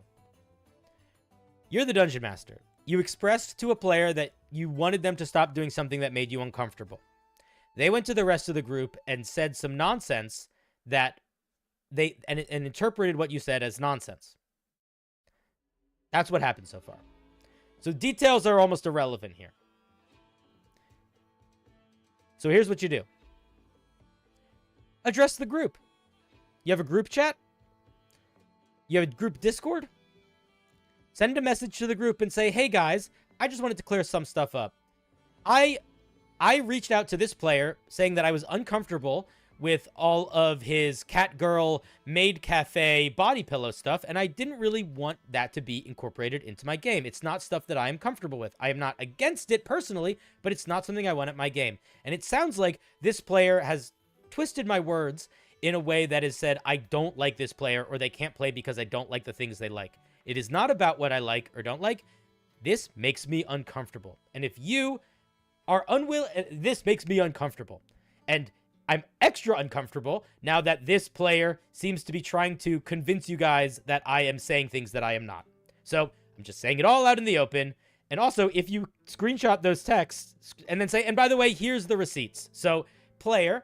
You're the dungeon master. You expressed to a player that you wanted them to stop doing something that made you uncomfortable. They went to the rest of the group and said some nonsense that and interpreted what you said as nonsense. That's what happened so far. So details are almost irrelevant here. So here's what you do. Address the group. You have a group chat? You have a group Discord? Send a message to the group and say, hey guys, I just wanted to clear some stuff up. I reached out to this player saying that I was uncomfortable with all of his cat girl maid cafe body pillow stuff, and I didn't really want that to be incorporated into my game. It's not stuff that I am comfortable with. I am not against it personally, but it's not something I want at my game. And it sounds like this player has twisted my words in a way that has said, I don't like this player, or they can't play because I don't like the things they like. It is not about what I like or don't like. This makes me uncomfortable. And if you are unwilling, this makes me uncomfortable. And I'm extra uncomfortable now that this player seems to be trying to convince you guys that I am saying things that I am not. So I'm just saying it all out in the open. And also, if you screenshot those texts and then say, and by the way, here's the receipts. So player,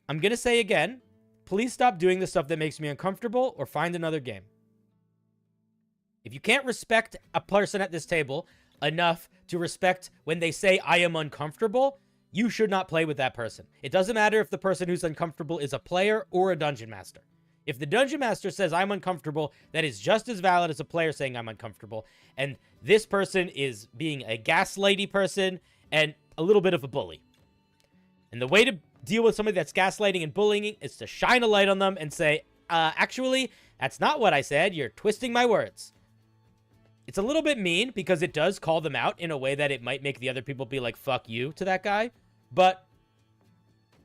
I'm going to say again, please stop doing the stuff that makes me uncomfortable or find another game. If you can't respect a person at this table enough to respect when they say I am uncomfortable, you should not play with that person. It doesn't matter if the person who's uncomfortable is a player or a dungeon master. If the dungeon master says I'm uncomfortable, that is just as valid as a player saying I'm uncomfortable. And this person is being a gaslighty person and a little bit of a bully. And the way to deal with somebody that's gaslighting and bullying is to shine a light on them and say, actually, that's not what I said. You're twisting my words. It's a little bit mean because it does call them out in a way that it might make the other people be like, fuck you to that guy. But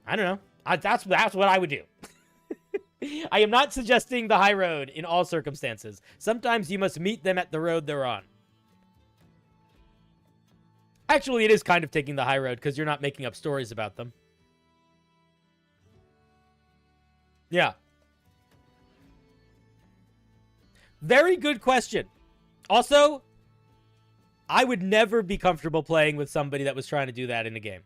I don't know. That's what I would do. I am not suggesting the high road in all circumstances. Sometimes you must meet them at the road they're on. Actually, it is kind of taking the high road because you're not making up stories about them. Yeah. Very good question. Also, I would never be comfortable playing with somebody that was trying to do that in a game.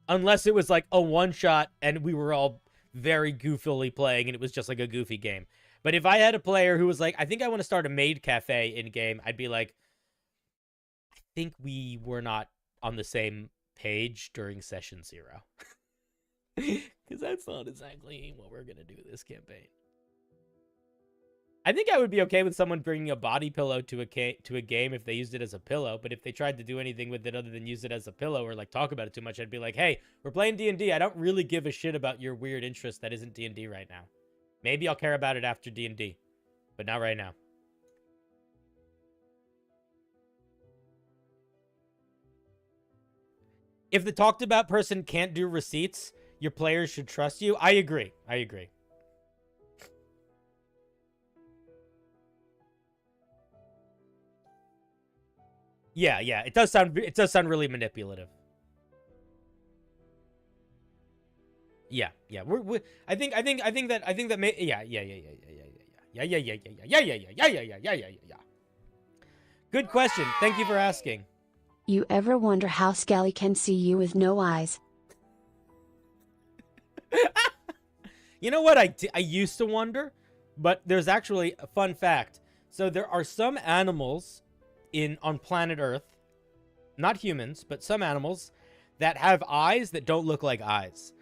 Unless it was like a one-shot and we were all very goofily playing and it was just like a goofy game. But if I had a player who was like, I think I want to start a maid cafe in-game, I'd be like, I think we were not on the same page during session 0. Because that's not exactly what we're going to do this campaign. I think I would be okay with someone bringing a body pillow to a game if they used it as a pillow, but if they tried to do anything with it other than use it as a pillow or like talk about it too much, I'd be like, hey, we're playing D&D. I don't really give a shit about your weird interest that isn't D&D right now. Maybe I'll care about it after D&D, but not right now. If the talked about person can't do receipts, your players should trust you. I agree. I agree. Yeah, it does sound really manipulative. Yeah. I think that may, yeah. Good question. Thank you for asking. You ever wonder how Skelly can see you with no eyes? You know what I used to wonder, but there's actually a fun fact. So there are some animals on planet Earth, not humans, but some animals that have eyes that don't look like eyes.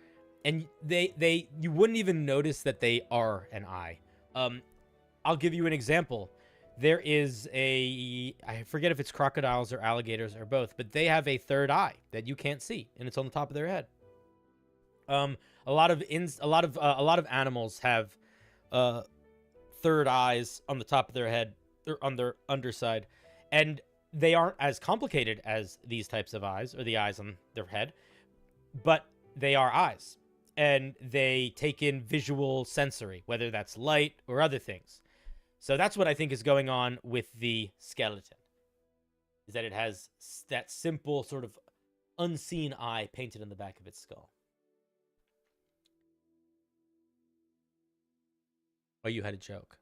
And you wouldn't even notice that they are an eye. I'll give you an example. There is I forget if it's crocodiles or alligators or both, but they have a third eye that you can't see, and it's on the top of their head. A lot of animals have third eyes on the top of their head or on their underside, and they aren't as complicated as these types of eyes or the eyes on their head, but they are eyes, and they take in visual sensory, whether that's light or other things. So that's what I think is going on with the skeleton, is that it has that simple sort of unseen eye painted on the back of its skull. Oh, you had a joke.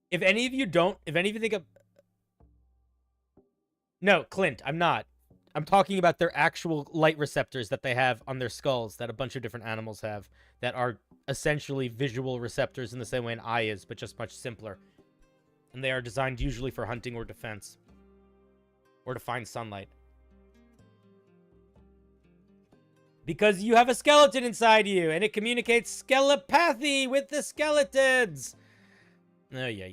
If any of you think of... No, Clint, I'm not. I'm talking about their actual light receptors that they have on their skulls that a bunch of different animals have that are essentially visual receptors in the same way an eye is, but just much simpler. And they are designed usually for hunting or defense. Or to find sunlight. Because you have a skeleton inside you, and it communicates skelepathy with the skeletons. Oh, yeah.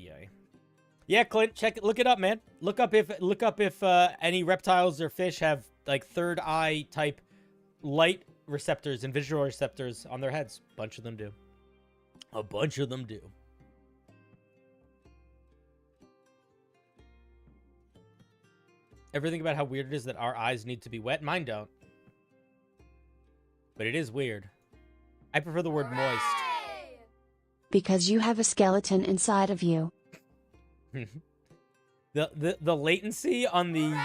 Yeah, Clint, check it. Look it up, man. Look up if any reptiles or fish have like third eye type light receptors and visual receptors on their heads. A bunch of them do. A bunch of them do. Ever think about how weird it is that our eyes need to be wet? Mine don't. But it is weird. I prefer the word moist. Because you have a skeleton inside of you. the latency on the...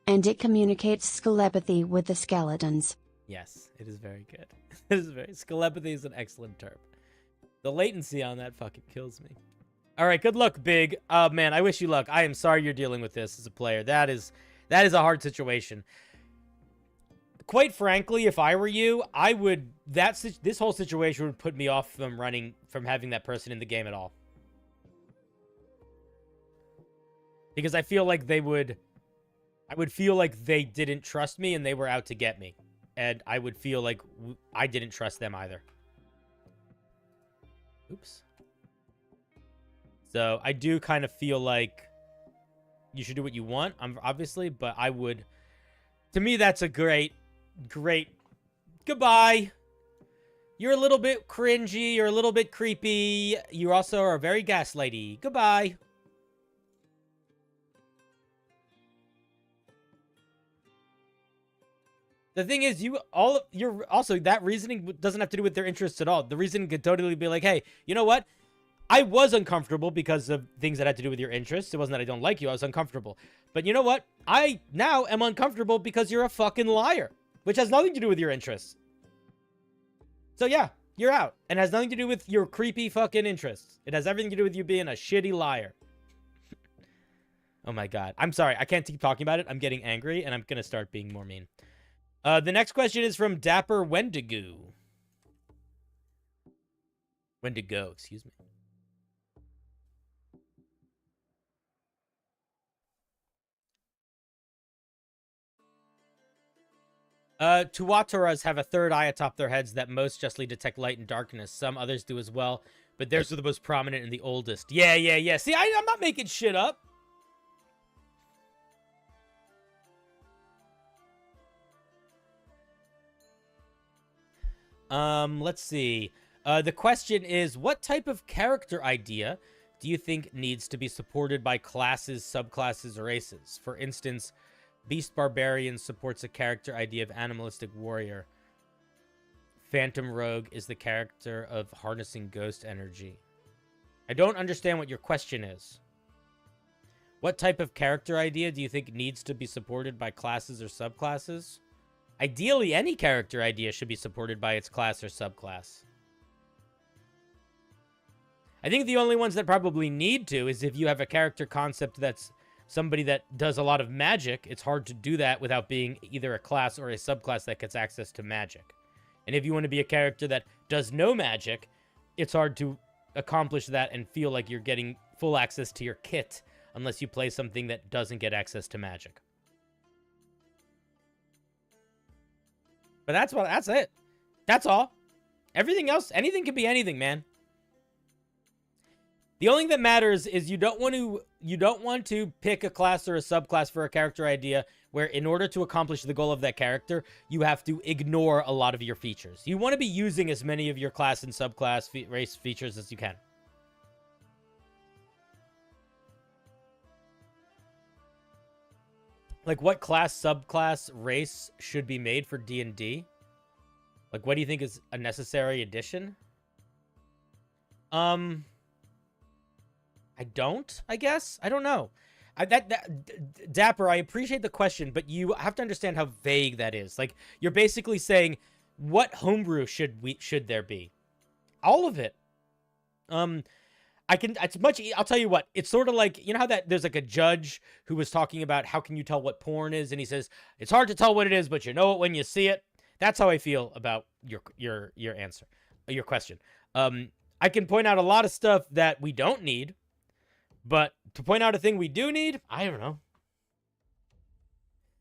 And it communicates skelepathy with the skeletons. Yes, it is very good. It is very... Skelepathy is an excellent term. The latency on that fucking kills me. All right, good luck, Big. Man, I wish you luck. I am sorry you're dealing with this as a player. That is a hard situation. Quite frankly, if I were you, I would... This whole situation would put me off from having that person in the game at all. Because I feel like I would feel like they didn't trust me and they were out to get me. And I would feel like I didn't trust them either. Oops. So I do kind of feel like you should do what you want, obviously, but I would... To me, that's a great... Goodbye. You're a little bit cringy. You're a little bit creepy. You also are very gaslighty. Goodbye. The thing is, you're also, that reasoning doesn't have to do with their interests at all. The reasoning could totally be like, hey, you know what? I was uncomfortable because of things that had to do with your interests. It wasn't that I don't like you. I was uncomfortable. But you know what? I now am uncomfortable because you're a fucking liar, which has nothing to do with your interests. So yeah, you're out. And has nothing to do with your creepy fucking interests. It has everything to do with you being a shitty liar. Oh my god. I'm sorry. I can't keep talking about it. I'm getting angry, and I'm going to start being more mean. The next question is from Dapper Wendigo. Wendigo, excuse me. Tuataras have a third eye atop their heads that most justly detect light and darkness. Some others do as well, but theirs are the most prominent and the oldest. Yeah. See, I'm not making shit up. Let's see. The question is, what type of character idea do you think needs to be supported by classes, subclasses, or races? For instance, Beast Barbarian supports a character idea of animalistic warrior. Phantom Rogue is the character of harnessing ghost energy. I don't understand what your question is. What type of character idea do you think needs to be supported by classes or subclasses? Ideally, any character idea should be supported by its class or subclass. I think the only ones that probably need to is if you have a character concept that's somebody that does a lot of magic. It's hard to do that without being either a class or a subclass that gets access to magic. And if you want to be a character that does no magic, it's hard to accomplish that and feel like you're getting full access to your kit unless you play something that doesn't get access to magic. But that's it. That's all. Everything else, anything can be anything, man. The only thing that matters is you don't want to pick a class or a subclass for a character idea where in order to accomplish the goal of that character, you have to ignore a lot of your features. You want to be using as many of your class and subclass race features as you can. Like, what class, subclass, race should be made for D&D? Like, what do you think is a necessary addition? I don't, I guess. I don't know. Dapper, I appreciate the question, but you have to understand how vague that is. Like, you're basically saying, what homebrew should there be? All of it. It's much. I'll tell you what. It's sort of like, you know how that there's like a judge who was talking about how can you tell what porn is, and he says it's hard to tell what it is, but you know it when you see it. That's how I feel about your answer, your question. I can point out a lot of stuff that we don't need, but to point out a thing we do need, I don't know.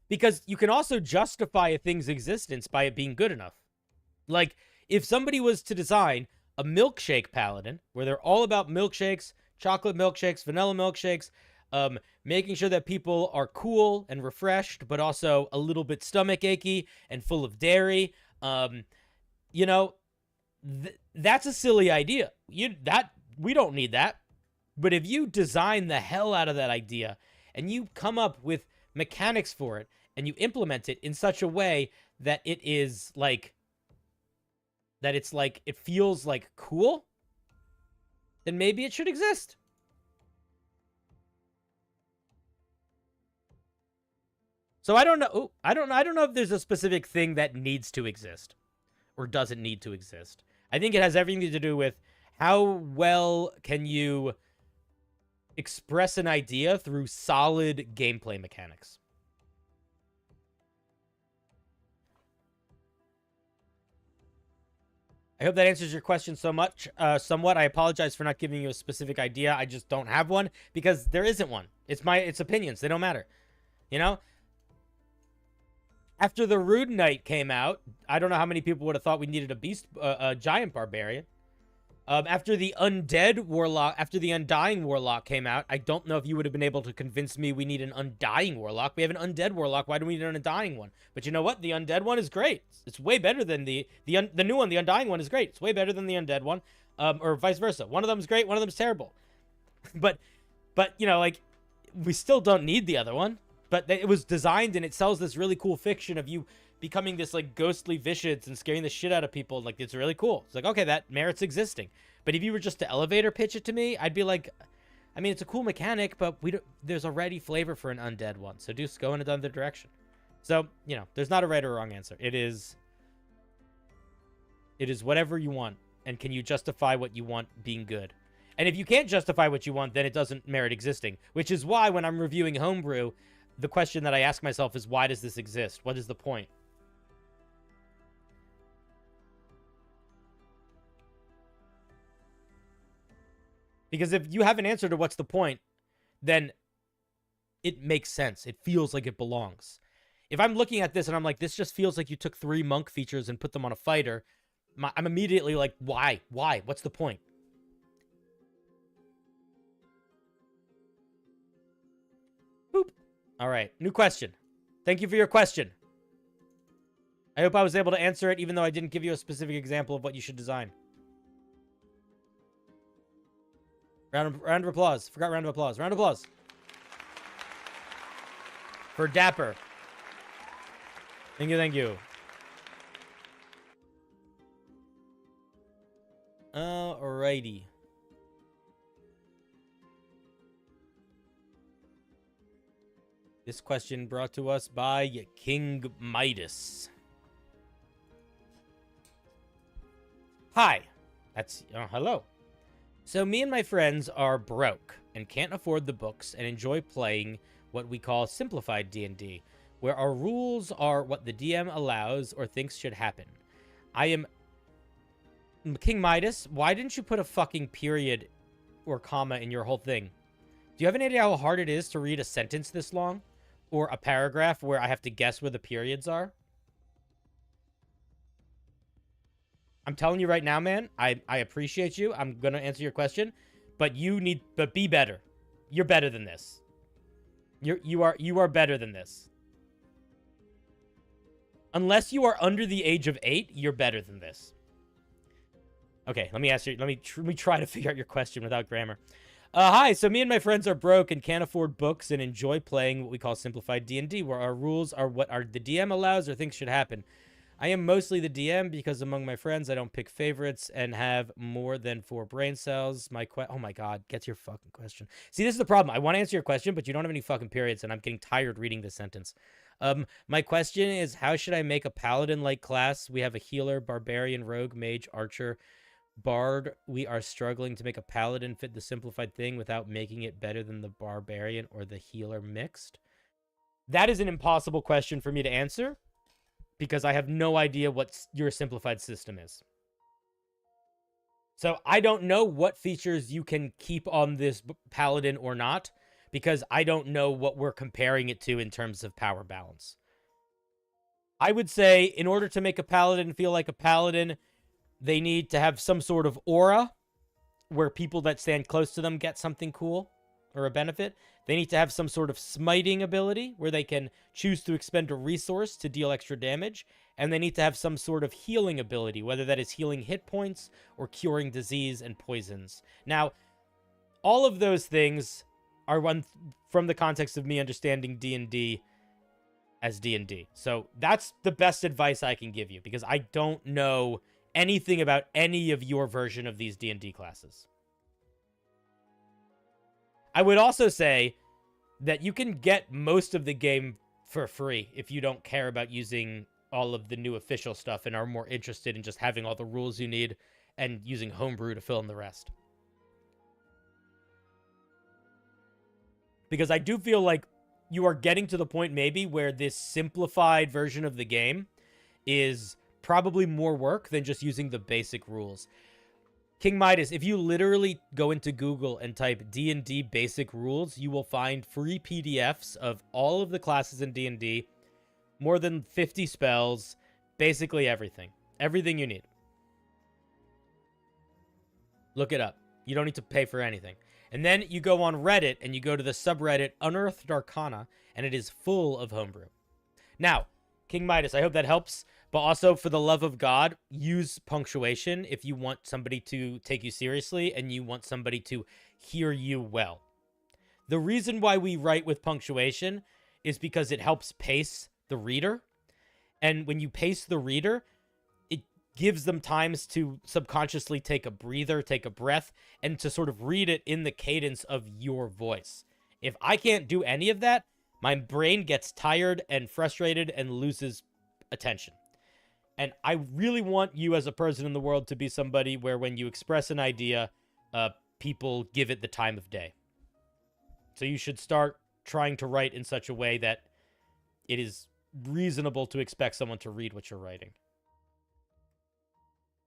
Because you can also justify a thing's existence by it being good enough. Like, if somebody was to design a milkshake paladin, where they're all about milkshakes, chocolate milkshakes, vanilla milkshakes, making sure that people are cool and refreshed, but also a little bit stomach achy and full of dairy, you know, that's a silly idea. We don't need that. But if you design the hell out of that idea and you come up with mechanics for it and you implement it in such a way that it is like, it feels like cool, then maybe it should exist. So I don't know. Ooh, I don't know if there's a specific thing that needs to exist or doesn't need to exist. I think it has everything to do with how well can you express an idea through solid gameplay mechanics. I hope that answers your question somewhat. I apologize for not giving you a specific idea. I just don't have one because there isn't one. It's opinions. They don't matter. You know? After the Rude Knight came out, I don't know how many people would have thought we needed a giant barbarian. After the Undying Warlock came out, I don't know if you would have been able to convince me we need an Undying Warlock. We have an Undead Warlock. Why do we need an Undying one? But you know what? The Undead one is great. It's way better than the new one. The Undying one is great. It's way better than the Undead one, or vice versa. One of them is great. One of them is terrible. but you know, like, we still don't need the other one. But it was designed and it sells this really cool fiction of you becoming this like ghostly vicious and scaring the shit out of people. Like, it's really cool. It's like, okay, that merits existing. But if you were just to elevator pitch it to me, I'd be like, I mean, it's a cool mechanic, but there's already flavor for an undead one. So just go in another direction. So, you know, there's not a right or wrong answer. It is whatever you want. And can you justify what you want being good? And if you can't justify what you want, then it doesn't merit existing. Which is why when I'm reviewing Homebrew, the question that I ask myself is, why does this exist? What is the point? Because if you have an answer to what's the point, then it makes sense. It feels like it belongs. If I'm looking at this and I'm like, this just feels like you took 3 monk features and put them on a fighter, I'm immediately like, why? Why? What's the point? Boop. All right, new question. Thank you for your question. I hope I was able to answer it, even though I didn't give you a specific example of what you should design. Round of applause. Forgot round of applause. Round of applause. For Dapper. Thank you, thank you. Alrighty. This question brought to us by King Midas. Hi. That's, hello. So me and my friends are broke and can't afford the books and enjoy playing what we call Simplified D&D, where our rules are what the DM allows or thinks should happen. I am King Midas. Why didn't you put a fucking period or comma in your whole thing? Do you have any idea how hard it is to read a sentence this long? Or a paragraph where I have to guess where the periods are? I'm telling you right now, man, I appreciate you. I'm going to answer your question, but but be better. You're better than this. You are better than this. Unless you are under the age of 8, you're better than this. Okay, let me try to figure out your question without grammar. Hi, so me and my friends are broke and can't afford books and enjoy playing what we call Simplified D&D, where our rules are what the DM allows or thinks should happen. I am mostly the DM because among my friends, I don't pick favorites and have more than 4 brain cells. Oh my God, get to your fucking question. See, this is the problem. I want to answer your question, but you don't have any fucking periods, and I'm getting tired reading this sentence. My question is, how should I make a paladin-like class? We have a healer, barbarian, rogue, mage, archer, Bard, we are struggling to make a paladin fit the simplified thing without making it better than the barbarian or the healer mixed. That is an impossible question for me to answer because I have no idea what your simplified system is. So I don't know what features you can keep on this paladin or not because I don't know what we're comparing it to in terms of power balance. I would say in order to make a paladin feel like a paladin, they need to have some sort of aura where people that stand close to them get something cool or a benefit. They need to have some sort of smiting ability where they can choose to expend a resource to deal extra damage. And they need to have some sort of healing ability, whether that is healing hit points or curing disease and poisons. Now, all of those things are one from the context of me understanding D&D as D&D. So that's the best advice I can give you because I don't know anything about any of your version of these D&D classes. I would also say that you can get most of the game for free if you don't care about using all of the new official stuff and are more interested in just having all the rules you need and using Homebrew to fill in the rest. Because I do feel like you are getting to the point maybe where this simplified version of the game is probably more work than just using the basic rules. King Midas, if you literally go into Google and type D&D basic rules, you will find free PDFs of all of the classes in D&D, more than 50 spells, basically everything. Everything you need. Look it up. You don't need to pay for anything. And then you go on Reddit and you go to the subreddit Unearthed Arcana, and it is full of Homebrew. Now, King Midas, I hope that helps. But also, for the love of God, use punctuation if you want somebody to take you seriously and you want somebody to hear you well. The reason why we write with punctuation is because it helps pace the reader. And when you pace the reader, it gives them times to subconsciously take a breather, take a breath, and to sort of read it in the cadence of your voice. If I can't do any of that, my brain gets tired and frustrated and loses attention. And I really want you as a person in the world to be somebody where when you express an idea, people give it the time of day. So you should start trying to write in such a way that it is reasonable to expect someone to read what you're writing.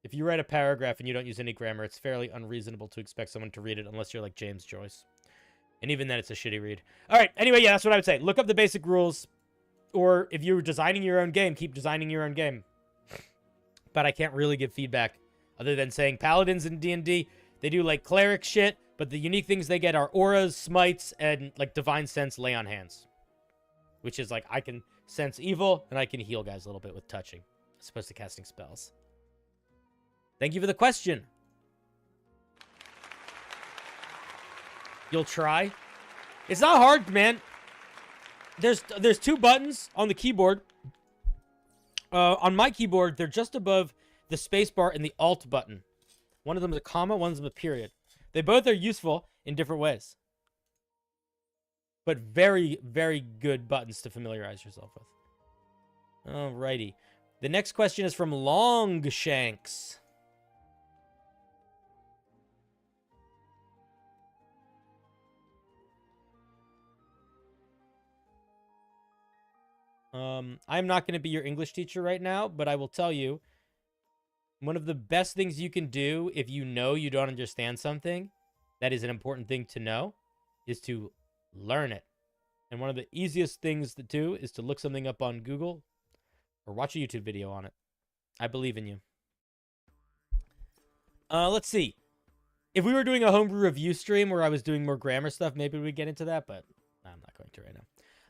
If you write a paragraph and you don't use any grammar, it's fairly unreasonable to expect someone to read it unless you're like James Joyce. And even then, it's a shitty read. All right, anyway, yeah, that's what I would say. Look up the basic rules. Or if you're designing your own game, keep designing your own game. But I can't really give feedback other than saying paladins in D&D, they do like cleric shit, but the unique things they get are auras, smites, and like divine sense, lay on hands. Which is like, I can sense evil, and I can heal guys a little bit with touching, as opposed to casting spells. Thank you for the question. You'll try? It's not hard, man. There's two buttons on the keyboard. On my keyboard, they're just above the spacebar and the Alt button. One of them is a comma, one of them is a period. They both are useful in different ways. But very, very good buttons to familiarize yourself with. Alrighty. The next question is from Longshanks. I'm not going to be your English teacher right now, but I will tell you, one of the best things you can do if you know you don't understand something, that is an important thing to know, is to learn it. And one of the easiest things to do is to look something up on Google or watch a YouTube video on it. I believe in you. Let's see. If we were doing a homebrew review stream where I was doing more grammar stuff, maybe we'd get into that, but I'm not going to right now.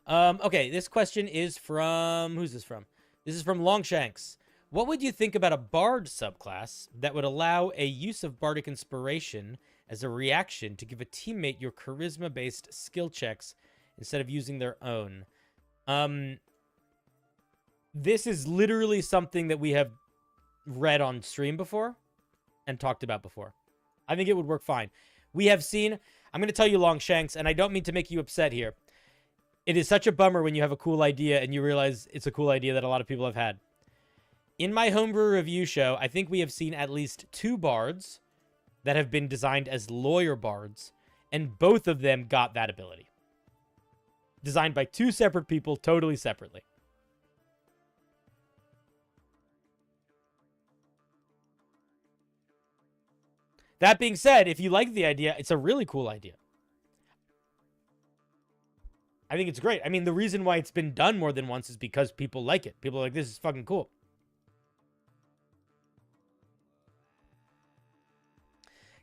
Okay, this question is from... Who's this from? This is from Longshanks. What would you think about a bard subclass that would allow a use of bardic inspiration as a reaction to give a teammate your charisma-based skill checks instead of using their own? This is literally something that we have read on stream before and talked about before. I think it would work fine. We have seen... I'm going to tell you, Longshanks, and I don't mean to make you upset here. It is such a bummer when you have a cool idea and you realize it's a cool idea that a lot of people have had. In my homebrew review show, I think we have seen at least 2 bards that have been designed as lawyer bards, and both of them got that ability. Designed by 2 separate people, totally separately. That being said, if you like the idea, it's a really cool idea. I think it's great. I mean, the reason why it's been done more than once is because people like it. People are like, this is fucking cool.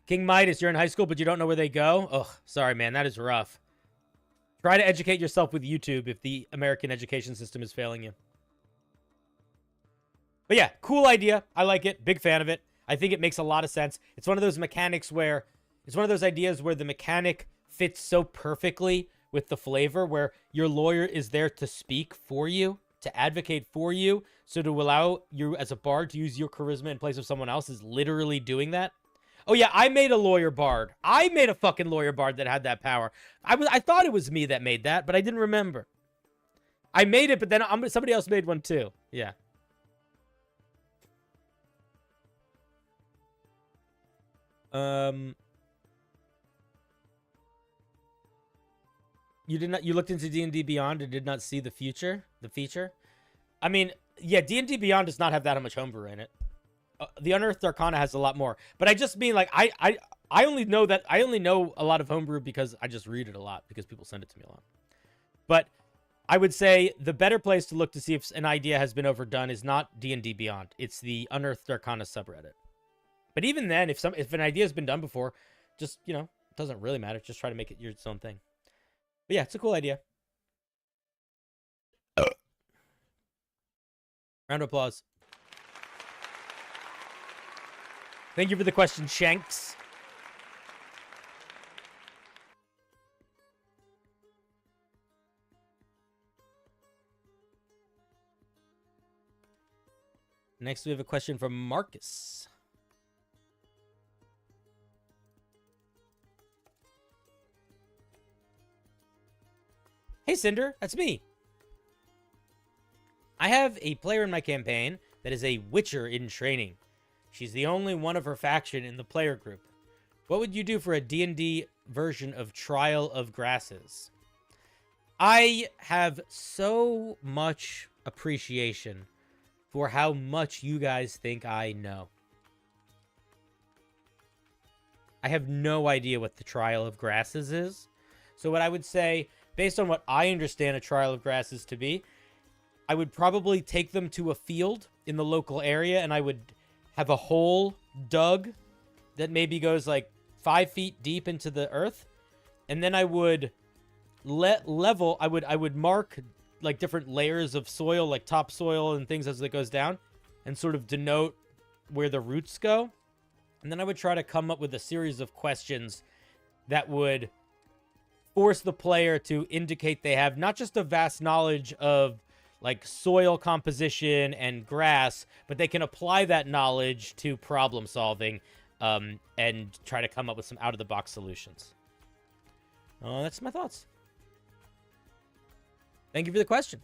King Midas, you're in high school, but you don't know where they go? Ugh, sorry, man. That is rough. Try to educate yourself with YouTube if the American education system is failing you. But yeah, cool idea. I like it. Big fan of it. I think it makes a lot of sense. It's one of those mechanics where... It's one of those ideas where the mechanic fits so perfectly with the flavor, where your lawyer is there to speak for you, to advocate for you. So to allow you as a bard to use your charisma in place of someone else is literally doing that. Oh yeah, I made a lawyer bard. I made a fucking lawyer bard that had that power. I thought it was me that made that, but I didn't remember. I made it, but then somebody else made one too. Yeah. You looked into D&D Beyond and did not see the feature? I mean, yeah, D&D Beyond does not have that much homebrew in it. The Unearthed Arcana has a lot more. But I just mean, like, I only know a lot of homebrew because I just read it a lot, because people send it to me a lot. But I would say the better place to look to see if an idea has been overdone is not D&D Beyond. It's the Unearthed Arcana subreddit. But even then, if an idea has been done before, just, you know, it doesn't really matter. Just try to make it your own thing. But yeah, it's a cool idea. Round of applause. Thank you for the question, Shanks. Next, we have a question from Marcus. Hey, Cinder, that's me. I have a player in my campaign that is a Witcher in training. She's the only one of her faction in the player group. What would you do for a D&D version of Trial of Grasses? I have so much appreciation for how much you guys think I know. I have no idea what the Trial of Grasses is. So what I would say, based on what I understand a Trial of Grasses to be, I would probably take them to a field in the local area, and I would have a hole dug that maybe goes like 5 feet deep into the earth. And then I would I would mark like different layers of soil, like topsoil and things as it goes down, and sort of denote where the roots go. And then I would try to come up with a series of questions that would force the player to indicate they have not just a vast knowledge of like soil composition and grass, but they can apply that knowledge to problem solving and try to come up with some out-of-the-box solutions. That's my thoughts. Thank you for the question.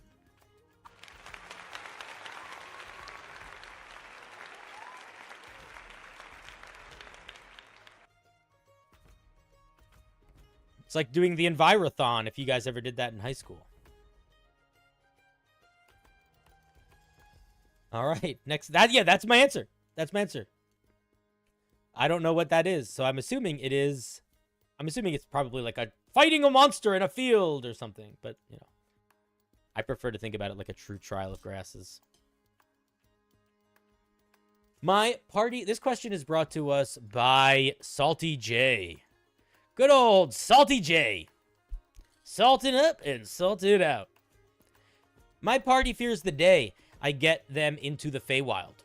It's like doing the Envirothon, if you guys ever did that in high school. All right, next. That's my answer. That's my answer. I don't know what that is, so I'm assuming it is. I'm assuming it's probably like a fighting a monster in a field or something. But you know, I prefer to think about it like a true Trial of Grasses. My party. This question is brought to us by Salty J. Good old Salty J. Salting up and salted out. My party fears the day I get them into the Feywild.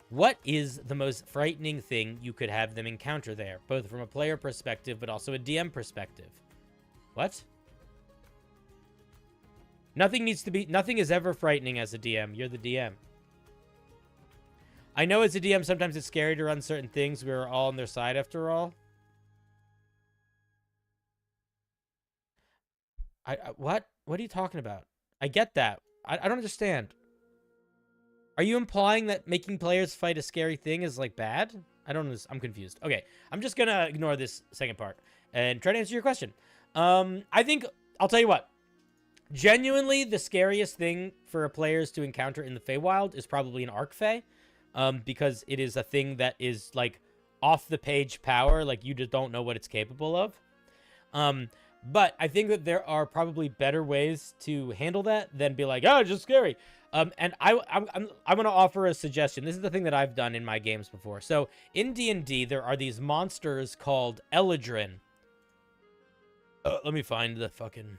What is the most frightening thing you could have them encounter there, both from a player perspective, but also a DM perspective? What? Nothing is ever frightening as a DM. You're the DM. I know as a DM, sometimes it's scary to run certain things. We're all on their side after all. What? What are you talking about? I get that. I don't understand. Are you implying that making players fight a scary thing is, like, bad? I'm confused. Okay, I'm just gonna ignore this second part and try to answer your question. I think, I'll tell you what. Genuinely, the scariest thing for players to encounter in the Feywild is probably an Archfey, because it is a thing that is, like, off-the-page power. Like, you just don't know what it's capable of. But I think that there are probably better ways to handle that than be like, oh, it's just scary. And I want to offer a suggestion. This is the thing that I've done in my games before. So in D&D, there are these monsters called Eladrin. Let me find the fucking...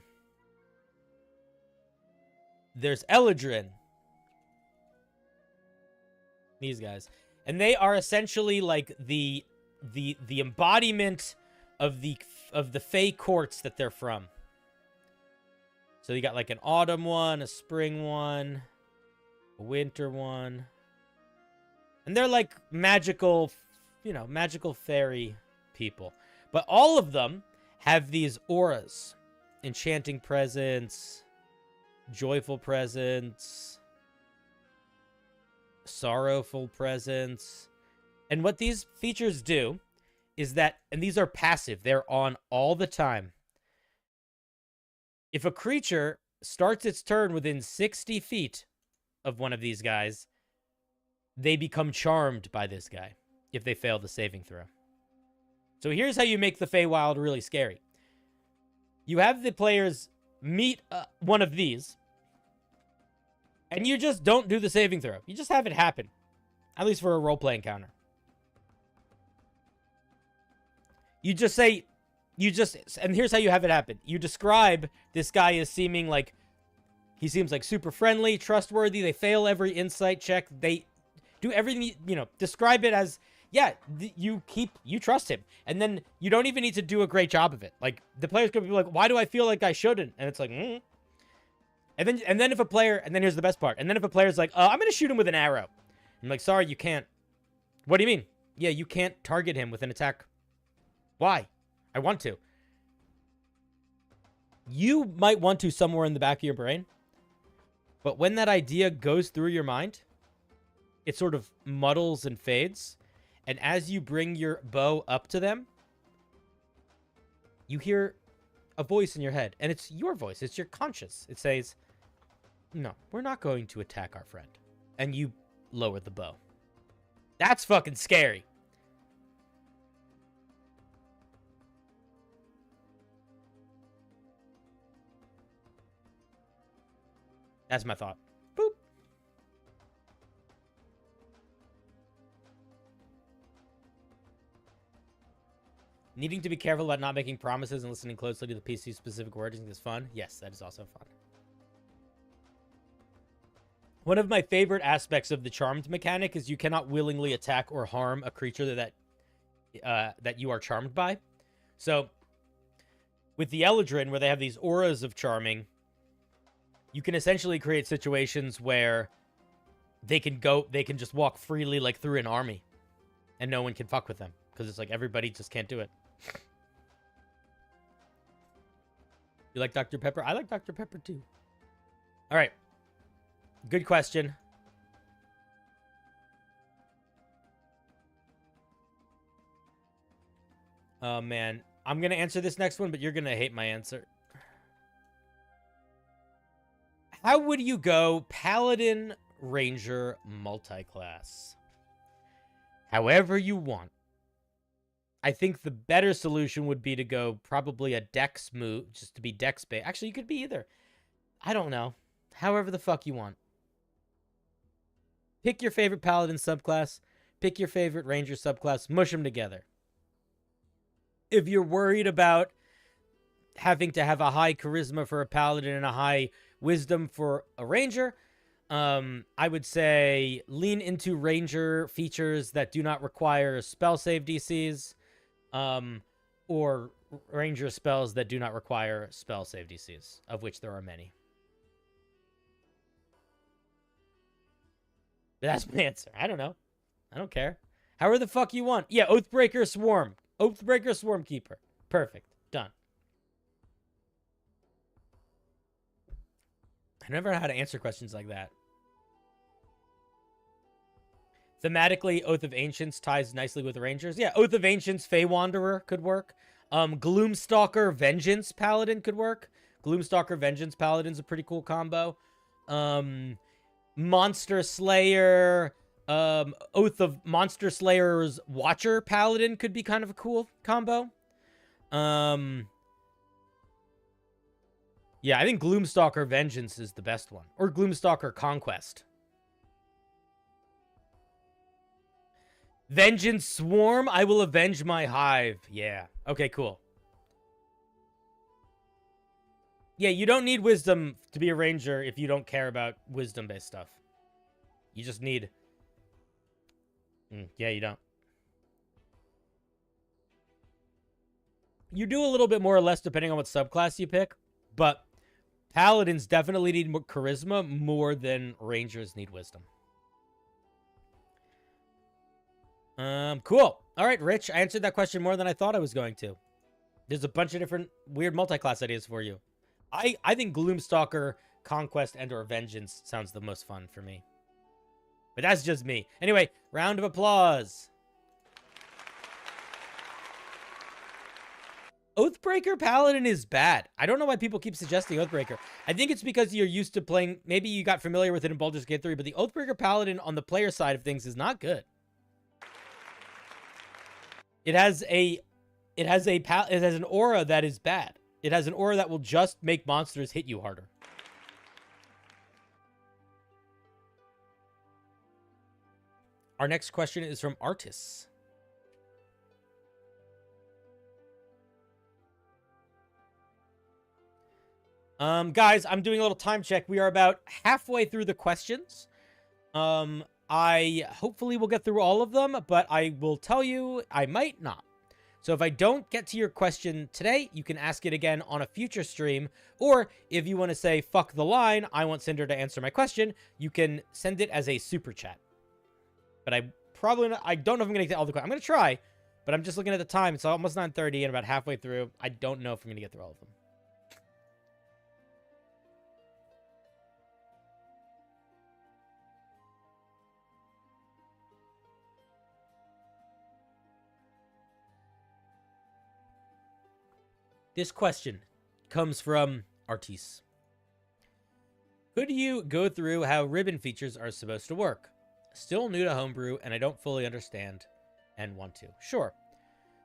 There's Eladrin. These guys. And they are essentially like the embodiment of the Fey courts that they're from. So you got like an autumn one, a spring one, a winter one. And they're like magical, you know, magical fairy people. But all of them have these auras. Enchanting presence, joyful presence, sorrowful presence. And what these features do is that, and these are passive, they're on all the time. If a creature starts its turn within 60 feet of one of these guys, they become charmed by this guy if they fail the saving throw. So here's how you make the Feywild really scary. You have the players meet one of these, and you just don't do the saving throw. You just have it happen, at least for a role-play encounter. You just say, and here's how you have it happen. You describe this guy as seeming like, he seems like super friendly, trustworthy. They fail every insight check. They do everything, you know, describe it as, yeah, you trust him. And then you don't even need to do a great job of it. Like, the player's going to be like, why do I feel like I shouldn't? And it's like, And then if a player, and then here's the best part. And then if a player's like, I'm going to shoot him with an arrow. I'm like, sorry, you can't. What do you mean? Yeah, you can't target him with an attack. Why? I want to. You might want to somewhere in the back of your brain. But when that idea goes through your mind, it sort of muddles and fades. And as you bring your bow up to them, you hear a voice in your head. And it's your voice. It's your conscience. It says, no, we're not going to attack our friend. And you lower the bow. That's fucking scary. That's my thought. Boop. Needing to be careful about not making promises and listening closely to the PC-specific wording is fun. Yes, that is also fun. One of my favorite aspects of the charmed mechanic is you cannot willingly attack or harm a creature that you are charmed by. So, with the Eladrin, where they have these auras of charming, you can essentially create situations where they can just walk freely like through an army and no one can fuck with them because it's like everybody just can't do it. You like Dr. Pepper? I like Dr. Pepper too. All right. Good question. Oh man, I'm going to answer this next one, but you're going to hate my answer. How would you go Paladin-Ranger multiclass? However you want. I think the better solution would be to go probably a dex move, just to be dex-based. Actually, you could be either. I don't know. However the fuck you want. Pick your favorite Paladin subclass. Pick your favorite Ranger subclass. Mush them together. If you're worried about having to have a high charisma for a Paladin and a high wisdom for a Ranger, I would say lean into Ranger features that do not require spell save DCs, or Ranger spells that do not require spell save DCs, of which there are many. But that's my answer. I don't know. I don't care. However the fuck you want. Yeah, Oathbreaker Swarm. Oathbreaker Swarmkeeper. Perfect. Done. I never know how to answer questions like that. Thematically, Oath of Ancients ties nicely with Rangers. Yeah, Oath of Ancients, Feywanderer could work. Gloomstalker, Vengeance Paladin could work. Gloomstalker, Vengeance Paladin's a pretty cool combo. Monster Slayer, Oath of Monster Slayer's Watcher Paladin could be kind of a cool combo. Yeah, I think Gloomstalker Vengeance is the best one. Or Gloomstalker Conquest. Vengeance Swarm, I will avenge my hive. Yeah. Okay, cool. Yeah, you don't need wisdom to be a ranger if you don't care about wisdom-based stuff. You just need... yeah, you don't. You do a little bit more or less depending on what subclass you pick, but paladins definitely need more charisma more than rangers need wisdom. Cool. All right, Rich, I answered that question more than I thought I was going to. There's a bunch of different weird multi-class ideas for you. I think Gloomstalker, Conquest, and/or Vengeance sounds the most fun for me. But that's just me. Anyway, round of applause. Oathbreaker Paladin is bad. I don't know why people keep suggesting Oathbreaker. I think it's because you're used to playing... Maybe you got familiar with it in Baldur's Gate 3, but the Oathbreaker Paladin on the player side of things is not good. It has an aura that is bad. It has an aura that will just make monsters hit you harder. Our next question is from Artis. Guys, I'm doing a little time check. We are about halfway through the questions. I hopefully will get through all of them, but I will tell you I might not. So if I don't get to your question today, you can ask it again on a future stream. Or if you want to say, fuck the line, I want Cinder to answer my question, you can send it as a super chat. But I don't know if I'm going to get all the questions. I'm going to try, but I'm just looking at the time. It's almost 9:30 and about halfway through. I don't know if I'm going to get through all of them. This question comes from Artis. Could you go through how ribbon features are supposed to work? Still new to Homebrew, and I don't fully understand and want to. Sure.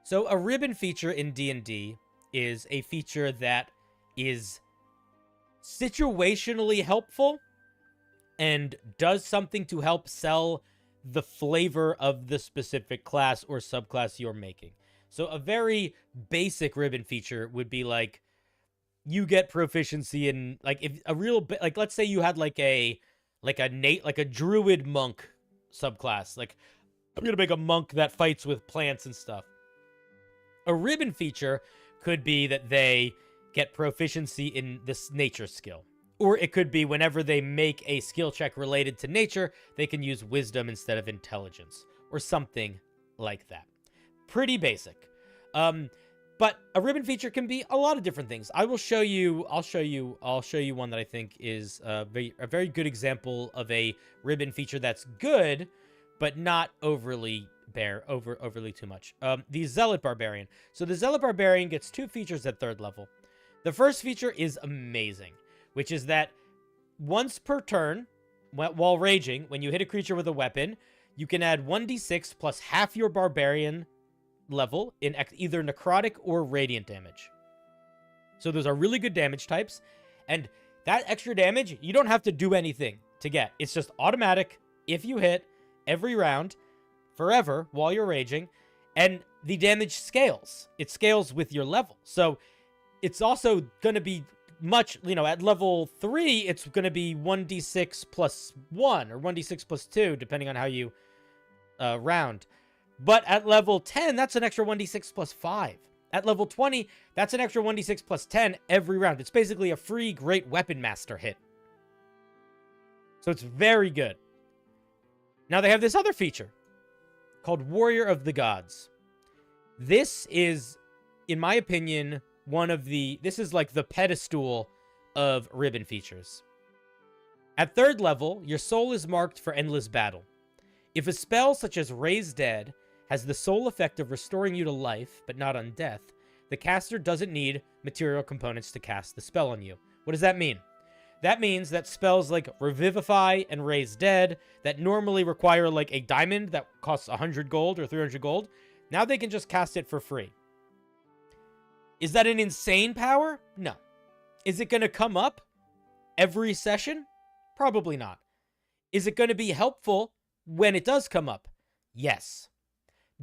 So a ribbon feature in D&D is a feature that is situationally helpful and does something to help sell the flavor of the specific class or subclass you're making. So a very basic ribbon feature would be like, you get proficiency in, like, if a real, like, let's say you had like a druid monk subclass. Like, I'm gonna make a monk that fights with plants and stuff. A ribbon feature could be that they get proficiency in this nature skill. Or it could be whenever they make a skill check related to nature, they can use wisdom instead of intelligence. Or something like that. Pretty basic. But a ribbon feature can be a lot of different things. I'll show you one that I think is a very good example of a ribbon feature that's good, but not overly too much. The Zealot Barbarian. So the Zealot Barbarian gets 2 features at 3rd level. The first feature is amazing, which is that once per turn, while raging, when you hit a creature with a weapon, you can add 1d6 plus half your barbarian level in either necrotic or radiant damage. So those are really good damage types, and that extra damage, you don't have to do anything to get. It's just automatic if you hit every round, forever, while you're raging, and the damage scales. It scales with your level. So it's also going to be much, at level 3, it's going to be 1d6 plus 1, or 1d6 plus 2, depending on how you round. But at level 10, that's an extra 1d6 plus 5. At level 20, that's an extra 1d6 plus 10 every round. It's basically a free Great Weapon Master hit. So it's very good. Now they have this other feature called Warrior of the Gods. This is, in my opinion, this is like the pedestal of ribbon features. At 3rd level, your soul is marked for endless battle. If a spell such as Raise Dead has the sole effect of restoring you to life, but not on death, the caster doesn't need material components to cast the spell on you. What does that mean? That means that spells like Revivify and Raise Dead that normally require like a diamond that costs 100 gold or 300 gold, now they can just cast it for free. Is that an insane power? No. Is it going to come up every session? Probably not. Is it going to be helpful when it does come up? Yes.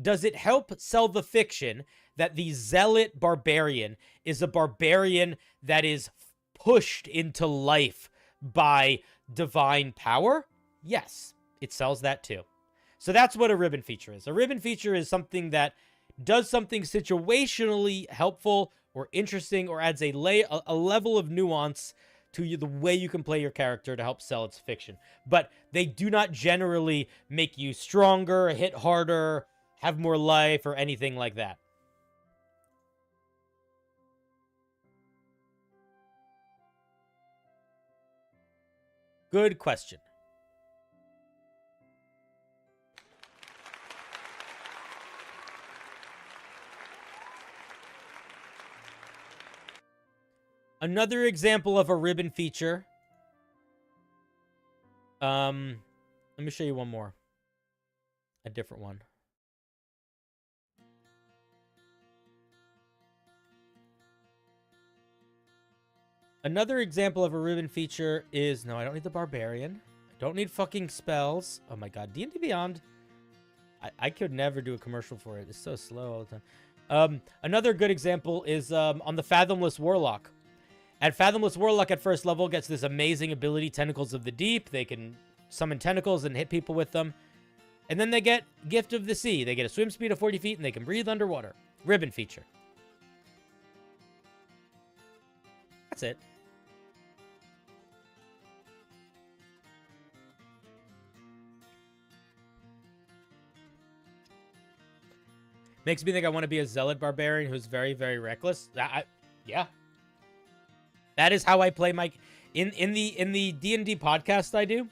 Does it help sell the fiction that the Zealot Barbarian is a barbarian that is pushed into life by divine power? Yes, it sells that too. So that's what a ribbon feature is. A ribbon feature is something that does something situationally helpful or interesting or adds a level of nuance to you, the way you can play your character to help sell its fiction. But they do not generally make you stronger, hit harder, have more life, or anything like that. Good question. Another example of a ribbon feature. Let me show you one more. A different one. Another example of a ribbon feature is... No, I don't need the Barbarian. I don't need fucking spells. Oh my god, D&D Beyond. I could never do a commercial for it. It's so slow all the time. Another good example is on the Fathomless Warlock. At Fathomless Warlock at first level gets this amazing ability, Tentacles of the Deep. They can summon tentacles and hit people with them. And then they get Gift of the Sea. They get a swim speed of 40 feet and they can breathe underwater. Ribbon feature. That's it. Makes me think I want to be a Zealot Barbarian who's very, very reckless. Yeah. That is how I play my... In the D&D podcast I do,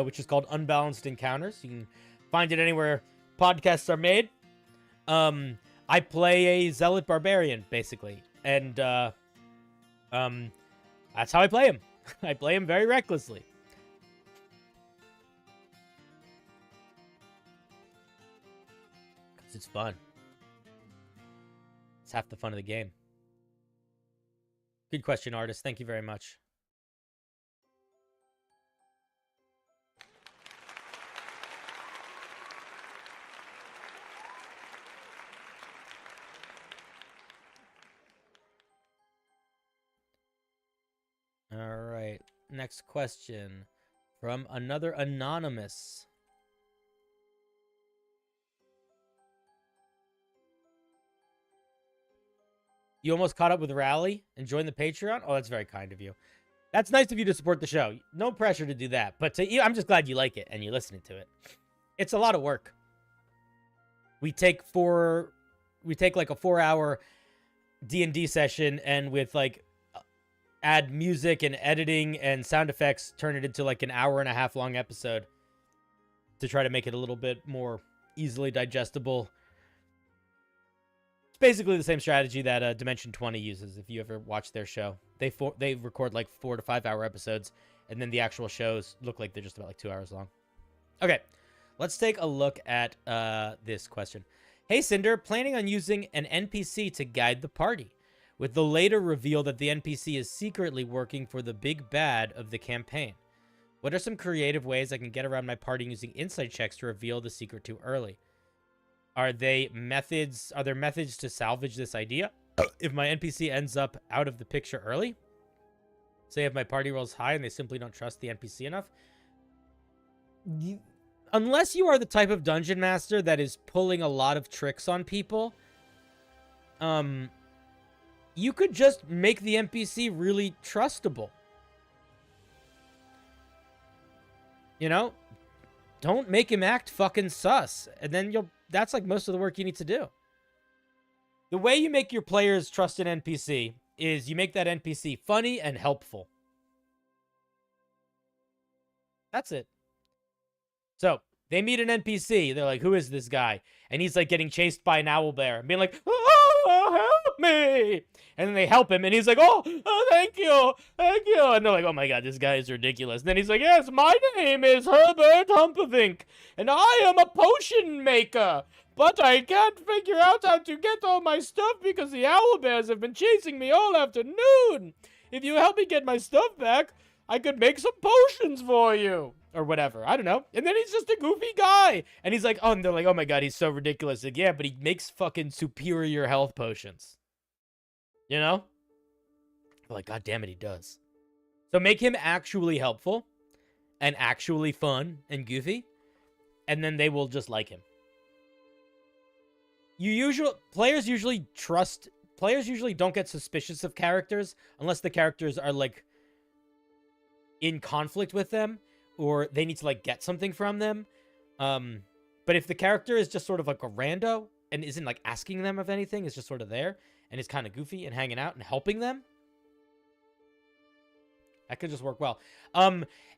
which is called Unbalanced Encounters. You can find it anywhere podcasts are made. I play a Zealot Barbarian, basically. And, that's how I play him. I play him very recklessly. Because it's fun. It's half the fun of the game. Good question, artist. Thank you very much. All right. Next question from another anonymous. You almost caught up with Rally and joined the Patreon? Oh, that's very kind of you. That's nice of you to support the show. No pressure to do that. But I'm just glad you like it and you're listening to it. It's a lot of work. We take like a 4-hour D&D session and with like add music and editing and sound effects, turn it into like an 1.5 hour long episode to try to make it a little bit more easily digestible. Basically the same strategy that Dimension 20 uses. If you ever watch their show, they record like 4 to 5 hour episodes, and then the actual shows look like they're just about like 2 hours long. Okay, let's take a look at this question. Hey Cinder, planning on using an NPC to guide the party, with the later reveal that the NPC is secretly working for the big bad of the campaign. What are some creative ways I can get around my party using insight checks to reveal the secret too early? Are there methods to salvage this idea? If my NPC ends up out of the picture early? Say if my party rolls high and they simply don't trust the NPC enough? Unless you are the type of dungeon master that is pulling a lot of tricks on people, you could just make the NPC really trustable. You know? Don't make him act fucking sus. And then that's like most of the work you need to do. The way you make your players trust an NPC is you make that NPC funny and helpful. That's it. So, They meet an NPC. They're like, who is this guy? And he's like getting chased by an owlbear and being like, oh, help me. And then they help him and he's like, oh, thank you. Thank you. And they're like, oh my God, this guy is ridiculous. And then he's like, yes, my name is Herbert Humpavink and I am a potion maker. But I can't figure out how to get all my stuff because the owlbears have been chasing me all afternoon. If you help me get my stuff back, I could make some potions for you. Or whatever. I don't know. And then he's just a goofy guy. And he's like, oh, and they're like, oh my God, he's so ridiculous. Like, yeah, but he makes fucking superior health potions. You know? They're like, God damn it, he does. So make him actually helpful and actually fun and goofy. And then they will just like him. Players usually don't get suspicious of characters unless the characters are like in conflict with them. Or they need to, like, get something from them. But if the character is just sort of like a rando and isn't, like, asking them of anything, is just sort of there and is kind of goofy and hanging out and helping them, that could just work well.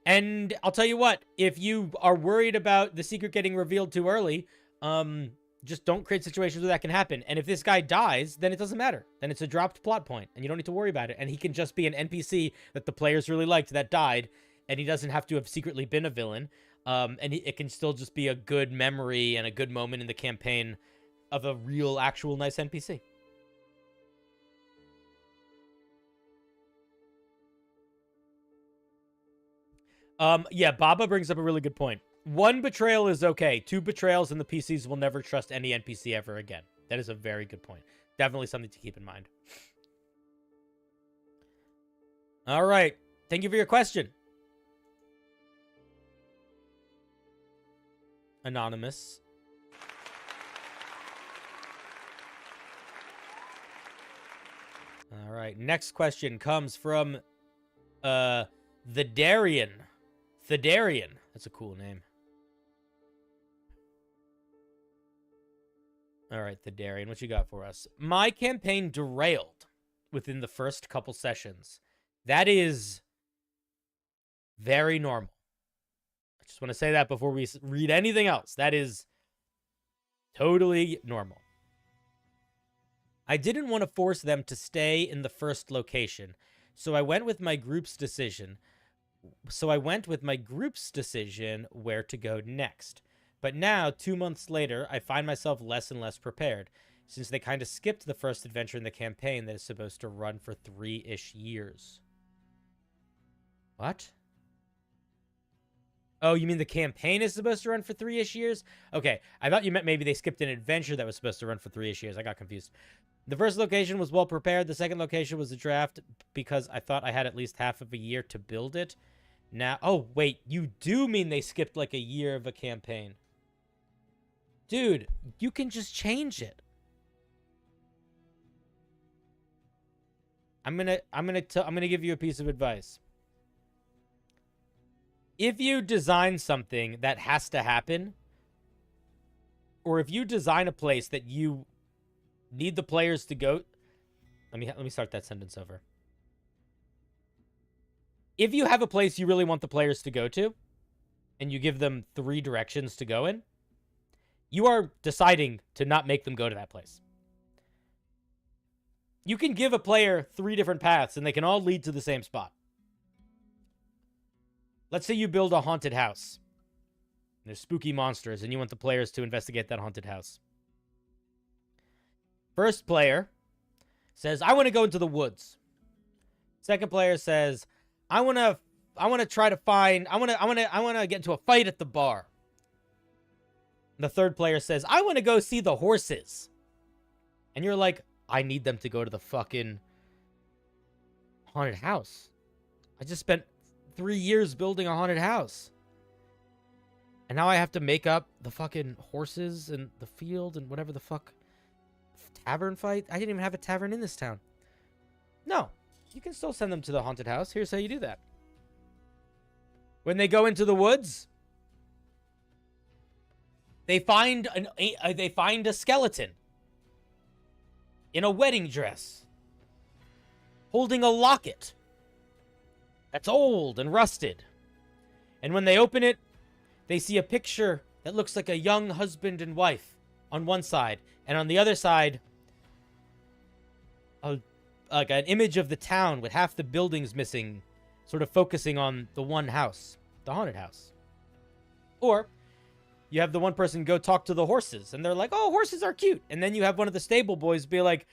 And I'll tell you what, if you are worried about the secret getting revealed too early, just don't create situations where that can happen. And if this guy dies, then it doesn't matter. Then it's a dropped plot point, and you don't need to worry about it. And he can just be an NPC that the players really liked that died, and he doesn't have to have secretly been a villain. It can still just be a good memory and a good moment in the campaign of a real, actual nice NPC. Yeah, Baba brings up a really good point. 1 betrayal is okay. 2 betrayals and the PCs will never trust any NPC ever again. That is a very good point. Definitely something to keep in mind. All right. Thank you for your question. Anonymous. All right. Next question comes from the Darian. Thedarian. That's a cool name. All right, Thedarian, what you got for us? My campaign derailed within the first couple sessions. That is very normal. I just want to say that before we read anything else. That is totally normal. I didn't want to force them to stay in the first location, so I went with my group's decision. Where to go next. But now, 2 months later, I find myself less and less prepared, since they kind of skipped the first adventure in the campaign that is supposed to run for 3-ish years. What? Oh, you mean the campaign is supposed to run for 3-ish years? Okay, I thought you meant maybe they skipped an adventure that was supposed to run for 3-ish years. I got confused. The first location was well prepared. The second location was a draft because I thought I had at least half of a year to build it. Now, oh, wait, you do mean they skipped like a year of a campaign. Dude, you can just change it. I'm gonna give you a piece of advice. If you design something that has to happen, or if you design a place that you need the players to go, let me start that sentence over. If you have a place you really want the players to go to, and you give them 3 directions to go in, you are deciding to not make them go to that place. You can give a player 3 different paths, and they can all lead to the same spot. Let's say you build a haunted house. There's spooky monsters, and you want the players to investigate that haunted house. First player says, I want to go into the woods. Second player says, I want to get into a fight at the bar. And the third player says, I want to go see the horses. And you're like, I need them to go to the fucking haunted house. I just spent 3 years building a haunted house. And now I have to make up the fucking horses and the field and whatever the fuck tavern fight. I didn't even have a tavern in this town. No, you can still send them to the haunted house. Here's how you do that. When they go into the woods, they find a skeleton in a wedding dress holding a locket that's old and rusted. And when they open it, they see a picture that looks like a young husband and wife on one side, and on the other side, like an image of the town with half the buildings missing, sort of focusing on the one house, the haunted house. Or you have the one person go talk to the horses, and they're like, oh, horses are cute. And then you have one of the stable boys be like,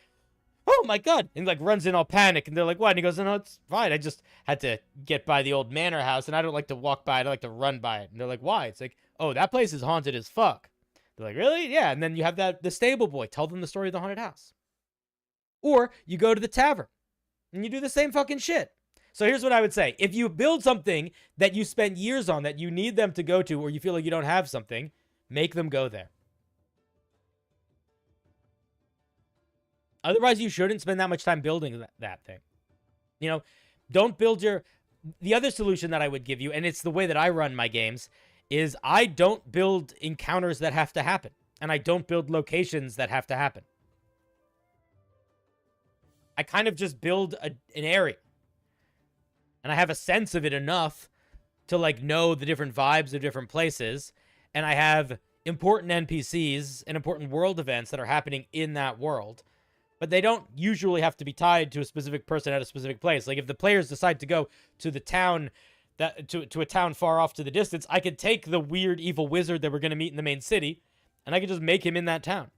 oh my God, and like runs in all panic, and they're like, what? And he goes, no, it's fine. I just had to get by the old manor house, and I don't like to walk by it. I like to run by it. And they're like, why? It's like, oh, that place is haunted as fuck. They're like, really? Yeah. And then you have the stable boy tell them the story of the haunted house. Or you go to the tavern and you do the same fucking shit. So here's what I would say. If you build something that you spend years on that you need them to go to, or you feel like you don't have something, make them go there. Otherwise, you shouldn't spend that much time building that thing. You know, don't build the other solution that I would give you, and it's the way that I run my games, is I don't build encounters that have to happen. And I don't build locations that have to happen. I kind of just build an area. And I have a sense of it enough to, like, know the different vibes of different places. And I have important NPCs and important world events that are happening in that world. But they don't usually have to be tied to a specific person at a specific place. Like, if the players decide to go to the town, to a town far off to the distance, I could take the weird evil wizard that we're going to meet in the main city, and I could just make him in that town.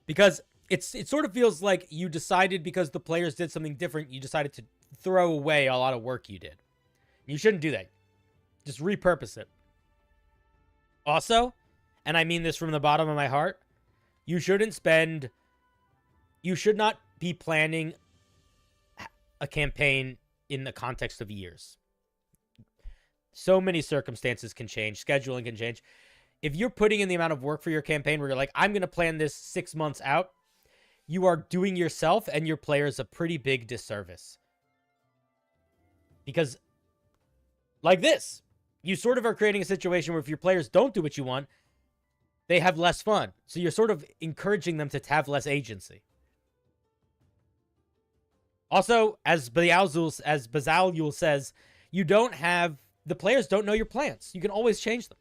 Because it sort of feels like you decided, because the players did something different, you decided to throw away a lot of work you did. You shouldn't do that. Just repurpose it. Also, and I mean this from the bottom of my heart, you should not be planning a campaign in the context of years. So many circumstances can change. Scheduling can change. If you're putting in the amount of work for your campaign where you're like, I'm going to plan this 6 months out, you are doing yourself and your players a pretty big disservice. Because, like this, you sort of are creating a situation where if your players don't do what you want, they have less fun. So you're sort of encouraging them to have less agency. Also, as Bazalul says, the players don't know your plans. You can always change them.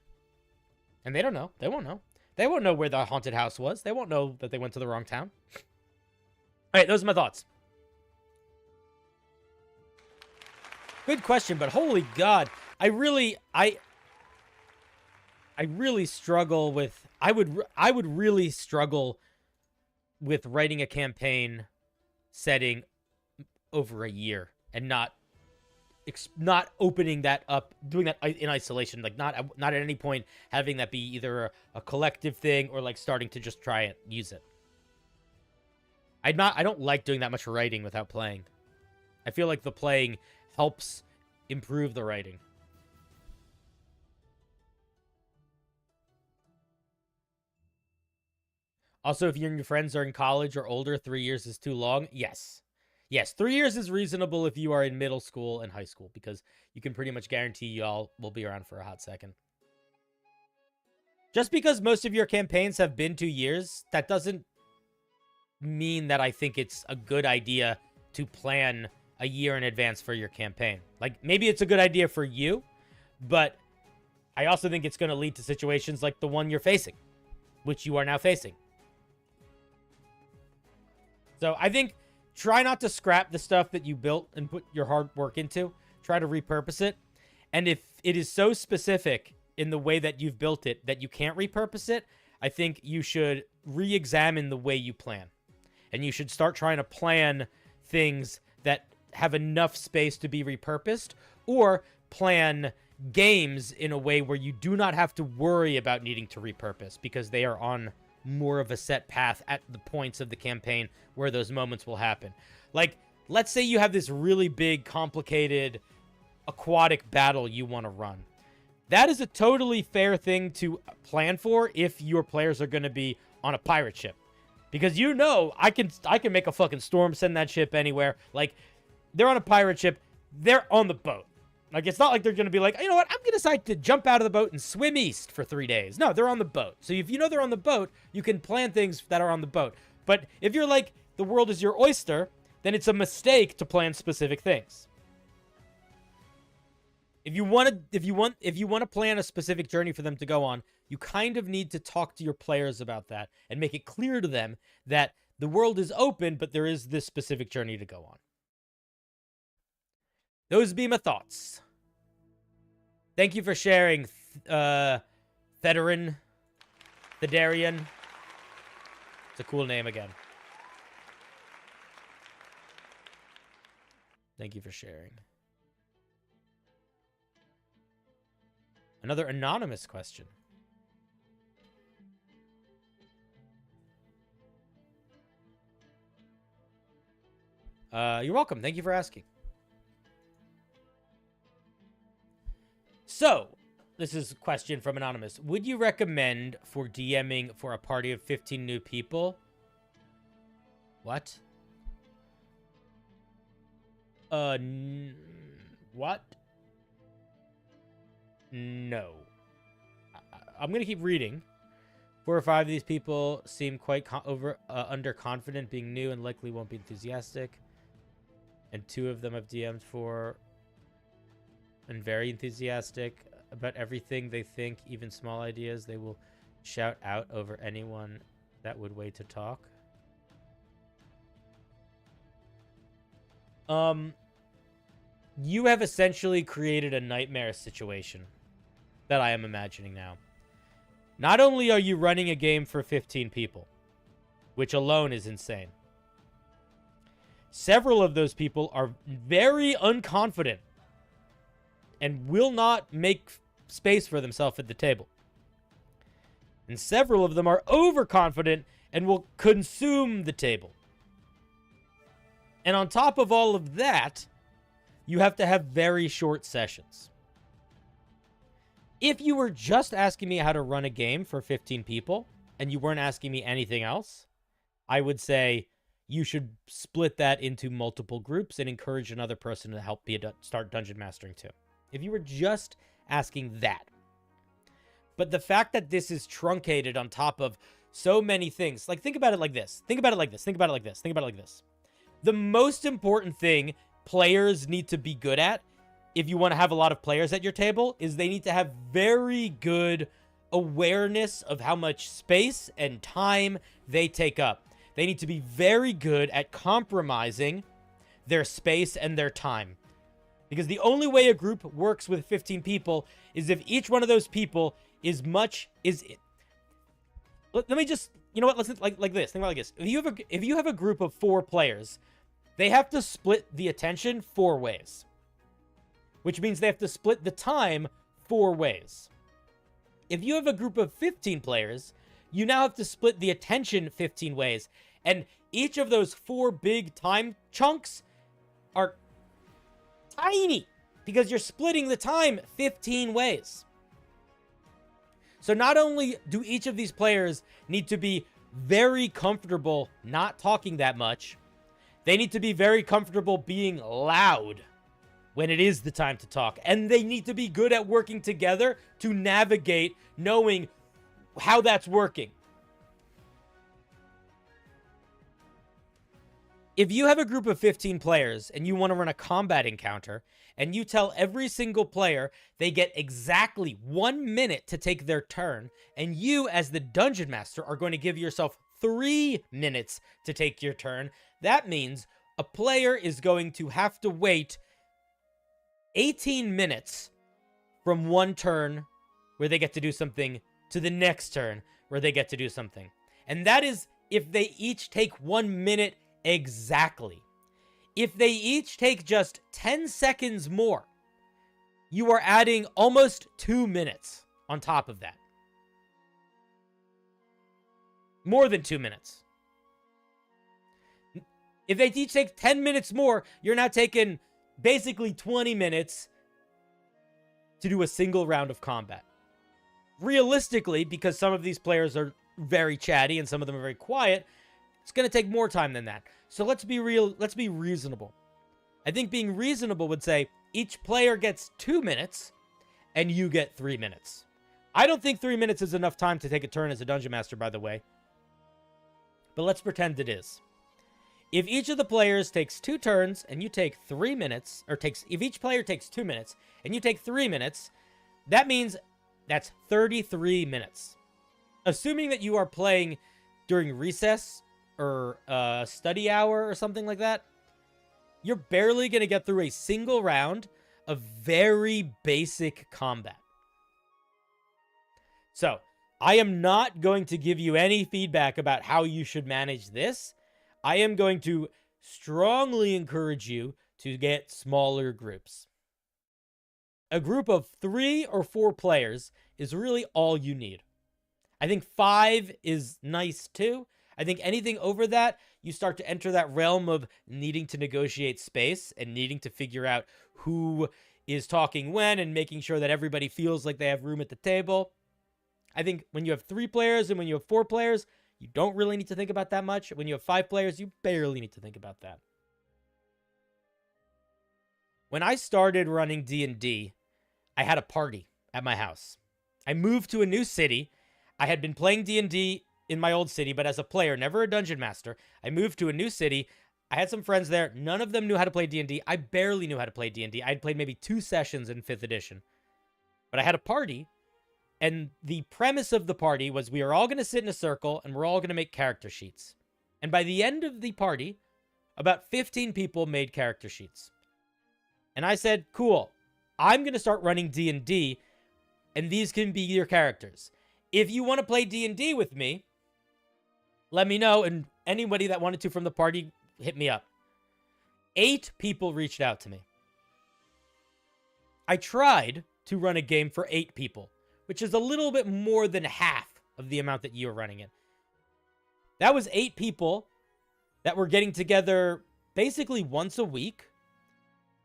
And they don't know. They won't know. They won't know where the haunted house was. They won't know that they went to the wrong town. All right, those are my thoughts. Good question, but holy God, I really struggle with. I would really struggle with writing a campaign setting over a year and not opening that up, doing that in isolation, like not at any point having that be either a collective thing or like starting to just try and use it. I don't like doing that much writing without playing. I feel like the playing helps improve the writing. Also, if you and your friends are in college or older, 3 years is too long. Yes. Yes, 3 years is reasonable if you are in middle school and high school, because you can pretty much guarantee y'all will be around for a hot second. Just because most of your campaigns have been 2 years, that doesn't mean that I think it's a good idea to plan a year in advance for your campaign. Like, maybe it's a good idea for you, but I also think it's going to lead to situations like the one you're facing, which you are now facing. So I think try not to scrap the stuff that you built and put your hard work into. Try to repurpose it. And if it is so specific in the way that you've built it that you can't repurpose it, I think you should re-examine the way you plan. And you should start trying to plan things that have enough space to be repurposed, or plan games in a way where you do not have to worry about needing to repurpose because they are on more of a set path at the points of the campaign where those moments will happen. Like, let's say you have this really big, complicated, aquatic battle you want to run. That is a totally fair thing to plan for if your players are going to be on a pirate ship. Because you know, I can make a fucking storm, send that ship anywhere. Like, they're on a pirate ship, they're on the boat. Like, it's not like they're going to be like, you know what, I'm going to decide to jump out of the boat and swim east for 3 days. No, they're on the boat. So if you know they're on the boat, you can plan things that are on the boat. But if you're like, the world is your oyster, then it's a mistake to plan specific things. If you want to plan a specific journey for them to go on, you kind of need to talk to your players about that and make it clear to them that the world is open, but there is this specific journey to go on. Those be my thoughts. Thank you for sharing, Thedarian. It's a cool name again. Thank you for sharing. Another anonymous question. You're welcome. Thank you for asking. So, this is a question from Anonymous. Would you recommend for DMing for a party of 15 new people? What? What? No. I'm going to keep reading. 4 or 5 of these people seem quite underconfident, being new and likely won't be enthusiastic. And 2 of them I've DM'd for and very enthusiastic about everything they think, even small ideas. They will shout out over anyone that would wait to talk. You have essentially created a nightmare situation that I am imagining now. Not only are you running a game for 15 people, which alone is insane, several of those people are very unconfident and will not make space for themselves at the table. And several of them are overconfident and will consume the table. And on top of all of that, you have to have very short sessions. If you were just asking me how to run a game for 15 people, and you weren't asking me anything else, I would say you should split that into multiple groups and encourage another person to help start dungeon mastering too. If you were just asking that. But the fact that this is truncated on top of so many things, like think about it like this. Think about it like this. Think about it like this. Think about it like this. The most important thing players need to be good at, if you want to have a lot of players at your table, is they need to have very good awareness of how much space and time they take up. They need to be very good at compromising their space and their time. Because the only way a group works with 15 people is if each one of those people let me just, you know what, let's like this. Think about it like this. If you have a group of 4 players, they have to split the attention 4 ways. Which means they have to split the time 4 ways. If you have a group of 15 players, you now have to split the attention 15 ways. And each of those 4 big time chunks are tiny because you're splitting the time 15 ways. So not only do each of these players need to be very comfortable not talking that much, they need to be very comfortable being loud when it is the time to talk. And they need to be good at working together to navigate knowing how that's working. If you have a group of 15 players and you want to run a combat encounter, and you tell every single player they get exactly 1 minute to take their turn, and you as the dungeon master are going to give yourself 3 minutes to take your turn, that means a player is going to have to wait 18 minutes from one turn where they get to do something to the next turn where they get to do something. And that is if they each take 1 minute exactly. If they each take just 10 seconds more, you are adding almost 2 minutes on top of that. More than 2 minutes. If they each take 10 minutes more, you're now taking basically 20 minutes to do a single round of combat. Realistically, because some of these players are very chatty and some of them are very quiet, it's going to take more time than that. So let's be reasonable. I think being reasonable would say each player gets 2 minutes and you get 3 minutes. I don't think 3 minutes is enough time to take a turn as a dungeon master, by the way. But let's pretend it is. If each of the players takes 2 turns and you take 3 minutes, if each player takes 2 minutes and you take 3 minutes, that means that's 33 minutes. Assuming that you are playing during recess or study hour or something like that, you're barely going to get through a single round of very basic combat. So, I am not going to give you any feedback about how you should manage this. I am going to strongly encourage you to get smaller groups. A group of 3 or 4 players is really all you need. I think 5 is nice too. I think anything over that, you start to enter that realm of needing to negotiate space and needing to figure out who is talking when and making sure that everybody feels like they have room at the table. I think when you have 3 players and when you have 4 players, you don't really need to think about that much. When you have 5 players, you barely need to think about that. When I started running D&D, I had a party at my house. I moved to a new city. I had been playing D&D in my old city, but as a player, never a dungeon master. I moved to a new city. I had some friends there. None of them knew how to play D&D. I barely knew how to play D&D. I'd played maybe 2 sessions in 5th edition. But I had a party, and the premise of the party was we were all going to sit in a circle, and we're all going to make character sheets. And by the end of the party, about 15 people made character sheets. And I said, cool, I'm going to start running D&D, and these can be your characters. If you want to play D&D with me, let me know, and anybody that wanted to from the party, hit me up. 8 people reached out to me. I tried to run a game for 8 people, which is a little bit more than half of the amount that you were running it. That was 8 people that were getting together basically once a week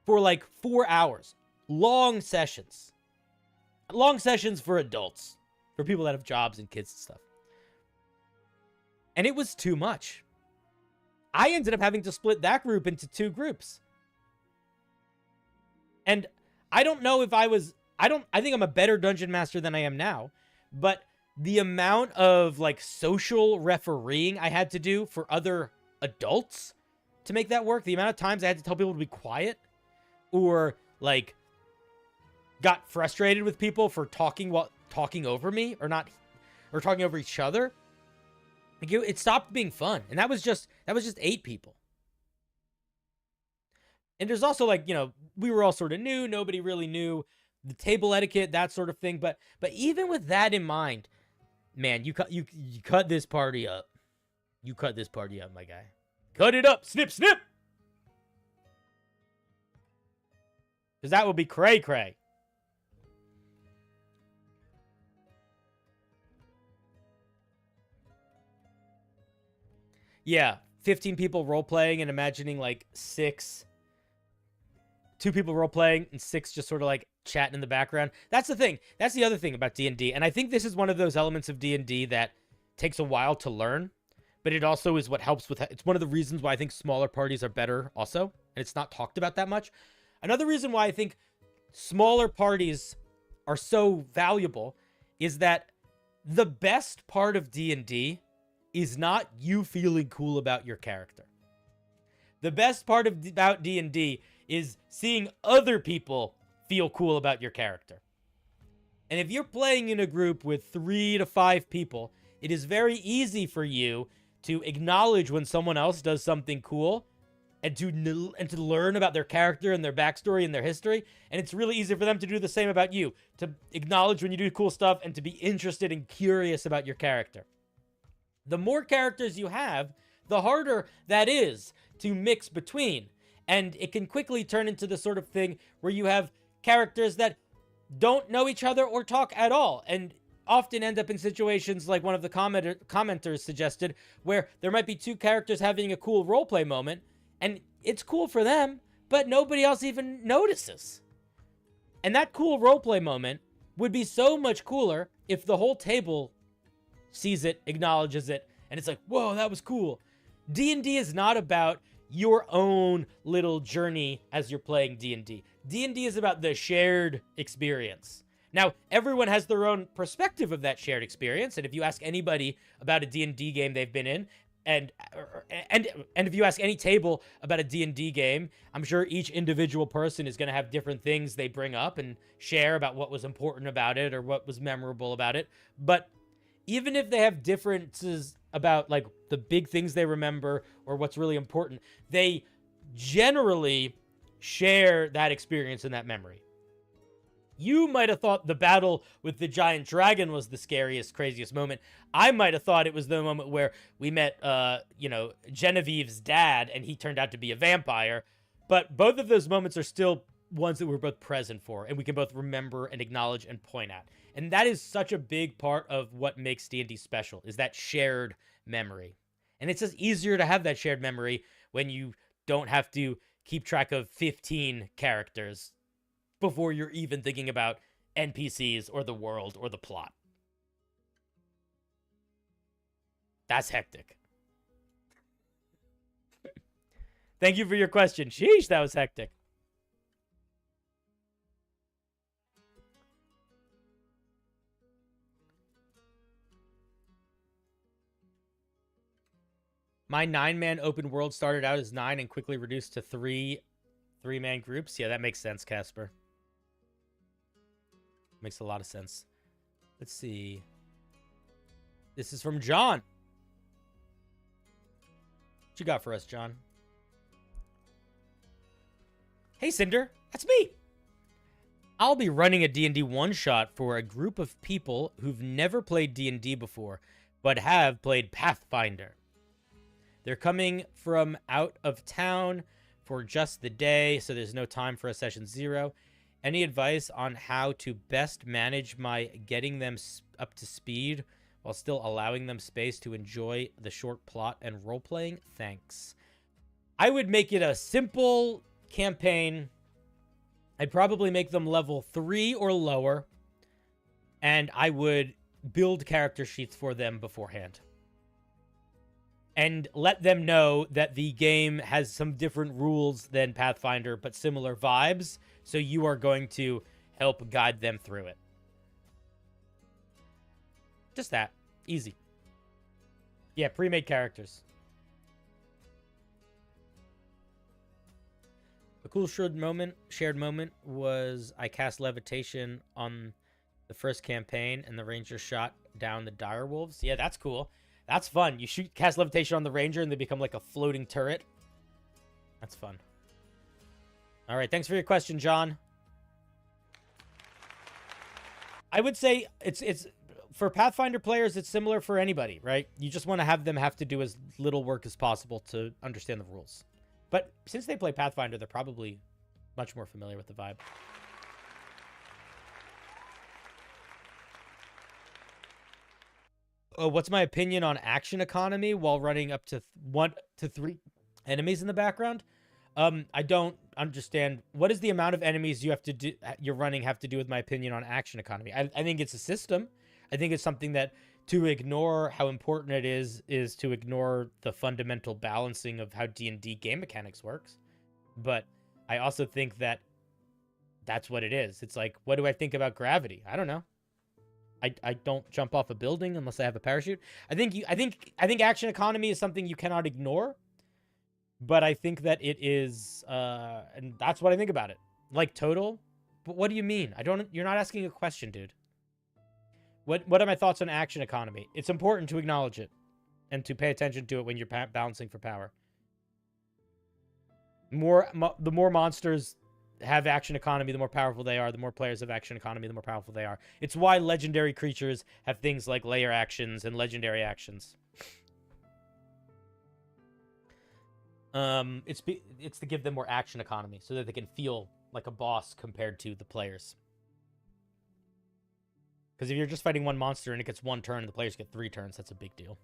for like 4 hours. Long sessions. Long sessions for adults. For people that have jobs and kids and stuff. And it was too much. I ended up having to split that group into 2 groups. And I don't know if I think I'm a better dungeon master than I am now, but the amount of like social refereeing I had to do for other adults to make that work, the amount of times I had to tell people to be quiet or like got frustrated with people for talking over me or talking over each other. Like it stopped being fun. And that was just 8 people. And there's also like, we were all sort of new. Nobody really knew the table etiquette, that sort of thing. But even with that in mind, man, you cut this party up. You cut this party up, my guy. Cut it up. Snip, snip. Because that would be cray cray. Yeah, 15 people role-playing and imagining like 2 people role-playing and 6 just sort of like chatting in the background. That's the thing. That's the other thing about D&D. And I think this is one of those elements of D&D that takes a while to learn, but it also is what helps with... It's one of the reasons why I think smaller parties are better also, and it's not talked about that much. Another reason why I think smaller parties are so valuable is that the best part of D&D is not you feeling cool about your character. The best part about D&D is seeing other people feel cool about your character. And if you're playing in a group with 3 to 5 people, it is very easy for you to acknowledge when someone else does something cool and to learn about their character and their backstory and their history. And it's really easy for them to do the same about you, to acknowledge when you do cool stuff and to be interested and curious about your character. The more characters you have, the harder that is to mix between. And it can quickly turn into the sort of thing where you have characters that don't know each other or talk at all, and often end up in situations like one of the commenters suggested, where there might be 2 characters having a cool roleplay moment, and it's cool for them, but nobody else even notices. And that cool roleplay moment would be so much cooler if the whole table sees it, acknowledges it, and it's like, whoa, that was cool. D&D is not about your own little journey as you're playing D&D. D&D is about the shared experience. Now, everyone has their own perspective of that shared experience, and if you ask anybody about a D&D game they've been in, And if you ask any table about a D&D game, I'm sure each individual person is going to have different things they bring up and share about what was important about it or what was memorable about it. But even if they have differences about like the big things they remember or what's really important, they generally share that experience and that memory. You might have thought the battle with the giant dragon was the scariest, craziest moment. I might have thought it was the moment where we met, Genevieve's dad, and he turned out to be a vampire. But both of those moments are still ones that we're both present for, and we can both remember and acknowledge and point at. And that is such a big part of what makes D&D special, is that shared memory. And it's just easier to have that shared memory when you don't have to keep track of 15 characters before you're even thinking about NPCs or the world or the plot. That's hectic. Thank you for your question. Sheesh, that was hectic. My 9-man open world started out as 9 and quickly reduced to 3-man groups. Yeah, that makes sense, Casper. Makes a lot of sense. Let's see. This is from John. What you got for us, John? Hey, Cinder. That's me. I'll be running a D&D one-shot for a group of people who've never played D&D before, but have played Pathfinder. They're coming from out of town for just the day, so there's no time for a session 0. Any advice on how to best manage my getting them up to speed while still allowing them space to enjoy the short plot and role-playing? Thanks. I would make it a simple campaign. I'd probably make them level 3 or lower, and I would build character sheets for them beforehand. And let them know that the game has some different rules than Pathfinder, but similar vibes. So you are going to help guide them through it. Just that. Easy. Yeah, pre-made characters. A cool shared moment was I cast levitation on the first campaign and the ranger shot down the direwolves. Yeah, that's cool. That's fun. You cast levitation on the ranger and they become like a floating turret. That's fun. All right, thanks for your question, John. I would say it's for Pathfinder players, it's similar for anybody, right? You just want to have them have to do as little work as possible to understand the rules. But since they play Pathfinder, they're probably much more familiar with the vibe. What's my opinion on action economy while running up to 1 to 3 enemies in the background? I don't understand. What is the amount of enemies you're running have to do with my opinion on action economy? I think it's a system. I think it's something that to ignore how important it is to ignore the fundamental balancing of how D&D game mechanics works. But I also think that that's what it is. It's like, what do I think about gravity? I don't know. I don't jump off a building unless I have a parachute. I think action economy is something you cannot ignore. But I think that it is, and that's what I think about it. Like total? But what do you mean? You're not asking a question, dude. What are my thoughts on action economy? It's important to acknowledge it and to pay attention to it when you're balancing for power. The more monsters have action economy, the more powerful they are. The more players have action economy, the more powerful they are. It's why legendary creatures have things like layer actions and legendary actions. It's to give them more action economy so that they can feel like a boss compared to the players. Because if you're just fighting one monster and it gets 1 turn and the players get 3 turns, that's a big deal.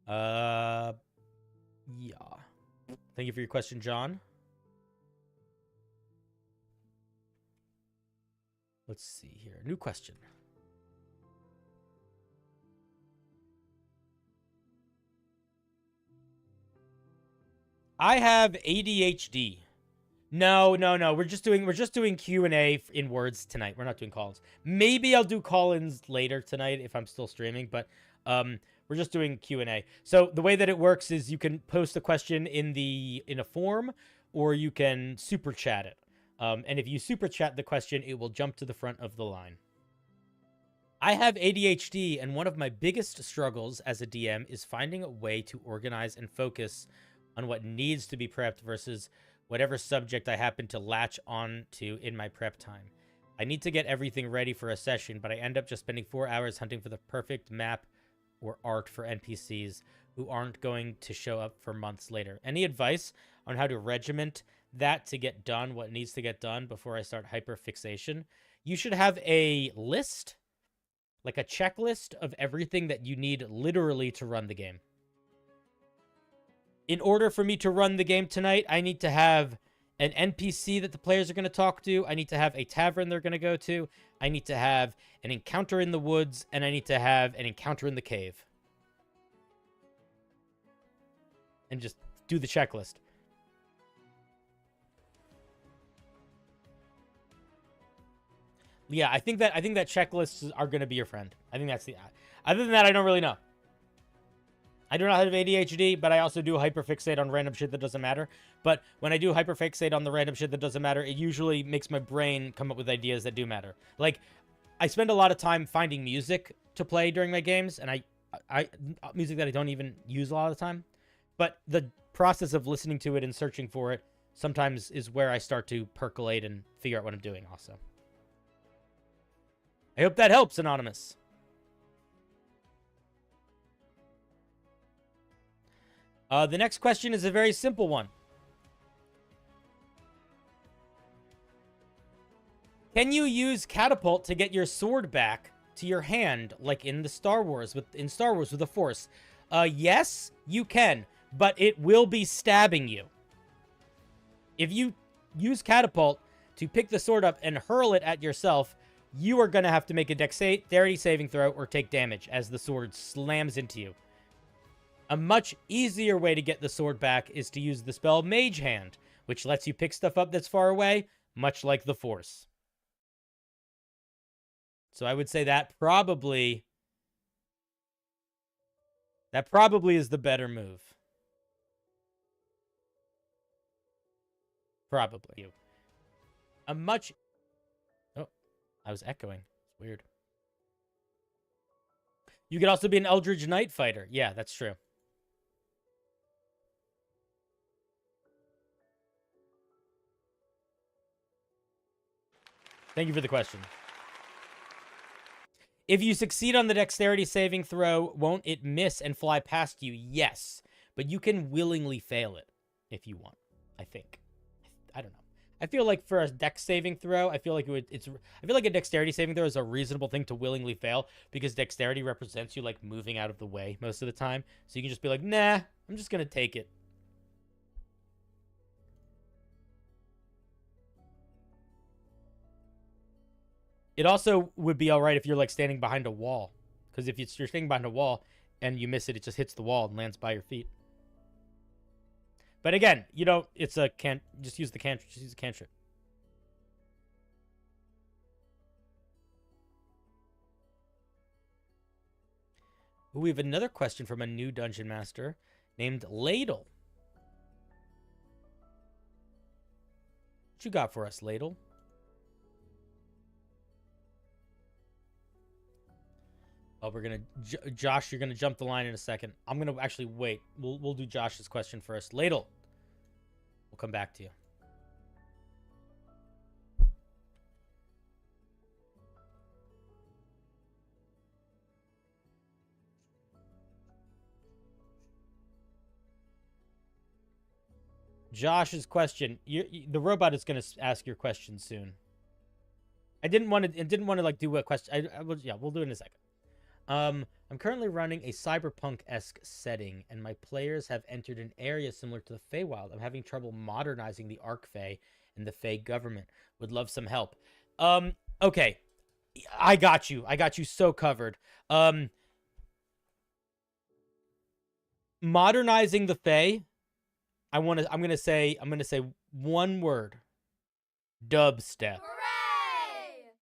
Yeah. Thank you for your question, John. Let's see here. New question. I have ADHD. No. We're just doing Q&A in words tonight. We're not doing call-ins. Maybe I'll do call-ins later tonight if I'm still streaming, but We're just doing Q&A. So the way that it works is you can post a question in a form, or you can super chat it. And if you super chat the question, it will jump to the front of the line. I have ADHD, and one of my biggest struggles as a DM is finding a way to organize and focus on what needs to be prepped versus whatever subject I happen to latch on to in my prep time. I need to get everything ready for a session, but I end up just spending 4 hours hunting for the perfect map or art for NPCs who aren't going to show up for months later. Any advice on how to regiment that to get done what needs to get done before I start hyperfixation? You should have a list, like a checklist of everything that you need literally to run the game. In order for me to run the game tonight, I need to have an NPC that the players are going to talk to. I need to have a tavern they're going to go to. I need to have an encounter in the woods, and I need to have an encounter in the cave. And just do the checklist. Yeah, I think that checklists are going to be your friend. I think that's the... Other than that, I don't really know. I do not have ADHD, but I also do hyperfixate on random shit that doesn't matter. But when I do hyperfixate on the random shit that doesn't matter, it usually makes my brain come up with ideas that do matter. Like, I spend a lot of time finding music to play during my games, and I music that I don't even use a lot of the time. But the process of listening to it and searching for it sometimes is where I start to percolate and figure out what I'm doing also. I hope that helps, Anonymous. The next question is a very simple one. Can you use catapult to get your sword back to your hand, like in the Star Wars with the Force? Yes, you can, but it will be stabbing you. If you use catapult to pick the sword up and hurl it at yourself, you are going to have to make a dexterity saving throw or take damage as the sword slams into you. A much easier way to get the sword back is to use the spell Mage Hand, which lets you pick stuff up that's far away, much like the Force. So I would say that probably is the better move. Probably. A much... Oh, I was echoing. It's weird. You could also be an Eldritch Knight fighter. Yeah, that's true. Thank you for the question. If you succeed on the dexterity saving throw, won't it miss and fly past you? Yes. But you can willingly fail it if you want, I think. I don't know. I feel like for a dex saving throw, I feel like a dexterity saving throw is a reasonable thing to willingly fail because dexterity represents you like moving out of the way most of the time. So you can just be like, nah, I'm just going to take it. It also would be all right if you're like standing behind a wall, because if you're standing behind a wall and you miss it, it just hits the wall and lands by your feet. But again, you know, it's a just use the cantrip. Just use the cantrip. Ooh, we have another question from a new dungeon master named Ladle. What you got for us, Ladle? Oh, we're gonna Josh. You're gonna jump the line in a second. I'm gonna actually wait. We'll do Josh's question first. Ladle, we'll come back to you. Josh's question. The robot is gonna ask your question soon. I didn't want to like do a question. Yeah, we'll do it in a second. I'm currently running a cyberpunk-esque setting, and my players have entered an area similar to the Feywild. I'm having trouble modernizing the Archfey and the Fey government. Would love some help. Okay. I got you. I got you so covered. Modernizing the Fey, I'm gonna say one word. Dubstep. Hooray!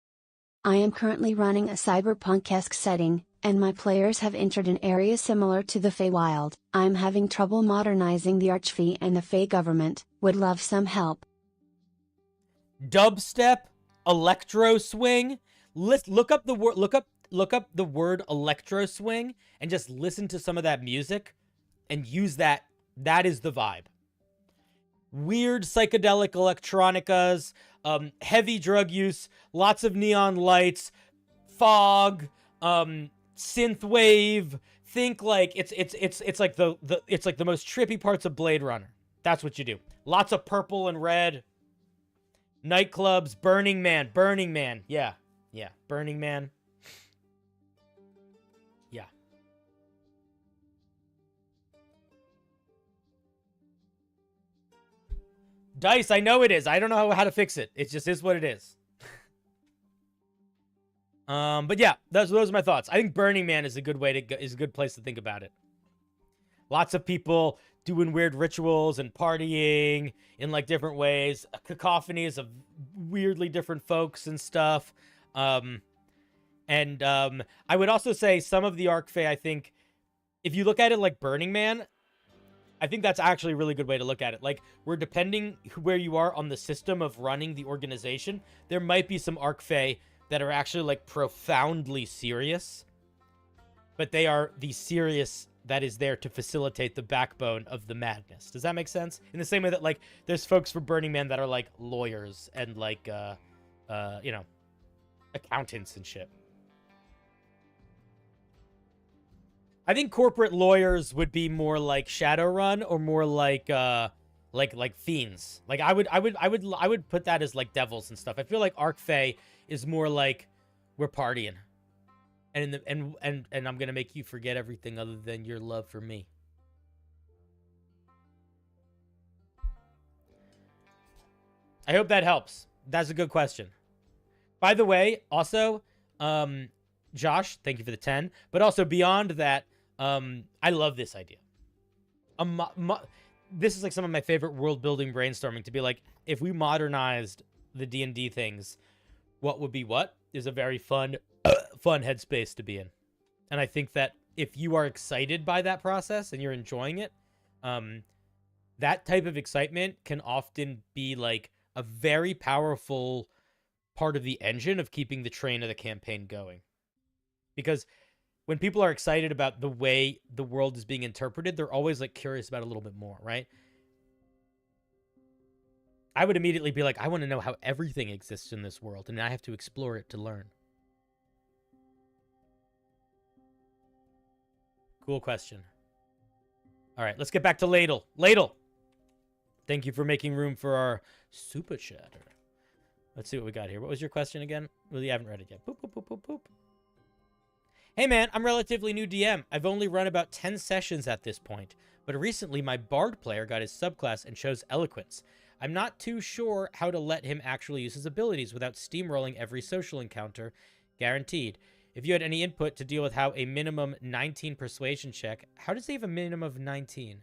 I am currently running a cyberpunk-esque setting, and my players have entered an area similar to the Feywild. I'm having trouble modernizing the Archfey and the Fey government, would love some help. Dubstep, electro swing. Look up the word. Look up the word electro swing and just listen to some of that music, and use that. That is the vibe. Weird psychedelic electronicas, heavy drug use, lots of neon lights, fog, synth wave. Think like it's like it's like the most trippy parts of Blade Runner. That's what you do. Lots of purple and red. Nightclubs, Burning Man. Yeah. Burning Man. Yeah. Dice, I know it is. I don't know how to fix it. It just is what it is. But yeah, those are my thoughts. I think Burning Man is a good way to go, is a good place to think about it. Lots of people doing weird rituals and partying in like different ways. Cacophonies of weirdly different folks and stuff. I would also say some of the Archfey, I think, if you look at it like Burning Man, I think that's actually a really good way to look at it. Like, we're depending where you are on the system of running the organization. There might be some Archfey that are actually like profoundly serious, but they are the serious that is there to facilitate the backbone of the madness. Does that make sense? In the same way that like there's folks for Burning Man that are like lawyers and like you know, accountants and shit. I think corporate lawyers would be more like Shadowrun or more like fiends. Like I would put that as like devils and stuff. I feel like Archfey is more like we're partying. And I'm gonna make you forget everything other than your love for me. I hope that helps. That's a good question. By the way, also, Josh, thank you for the 10. But also beyond that, I love this idea. This is like some of my favorite world building brainstorming, to be like, if we modernized the D&D things, what would be what is a very fun headspace to be in. And I think that if you are excited by that process and you're enjoying it, that type of excitement can often be like a very powerful part of the engine of keeping the train of the campaign going. Because when people are excited about the way the world is being interpreted, they're always like curious about it a little bit more, right? I would immediately be like, I want to know how everything exists in this world, and I have to explore it to learn. Cool question. All right, let's get back to Ladle. Ladle! Thank you for making room for our super chatter. Let's see what we got here. What was your question again? Well, you haven't read it yet. Boop, boop, boop, boop, boop. Hey man, I'm relatively new DM. I've only run about 10 sessions at this point, but recently my Bard player got his subclass and chose Eloquence. I'm not too sure how to let him actually use his abilities without steamrolling every social encounter, guaranteed. If you had any input to deal with how a minimum 19 persuasion check, how does he have a minimum of 19?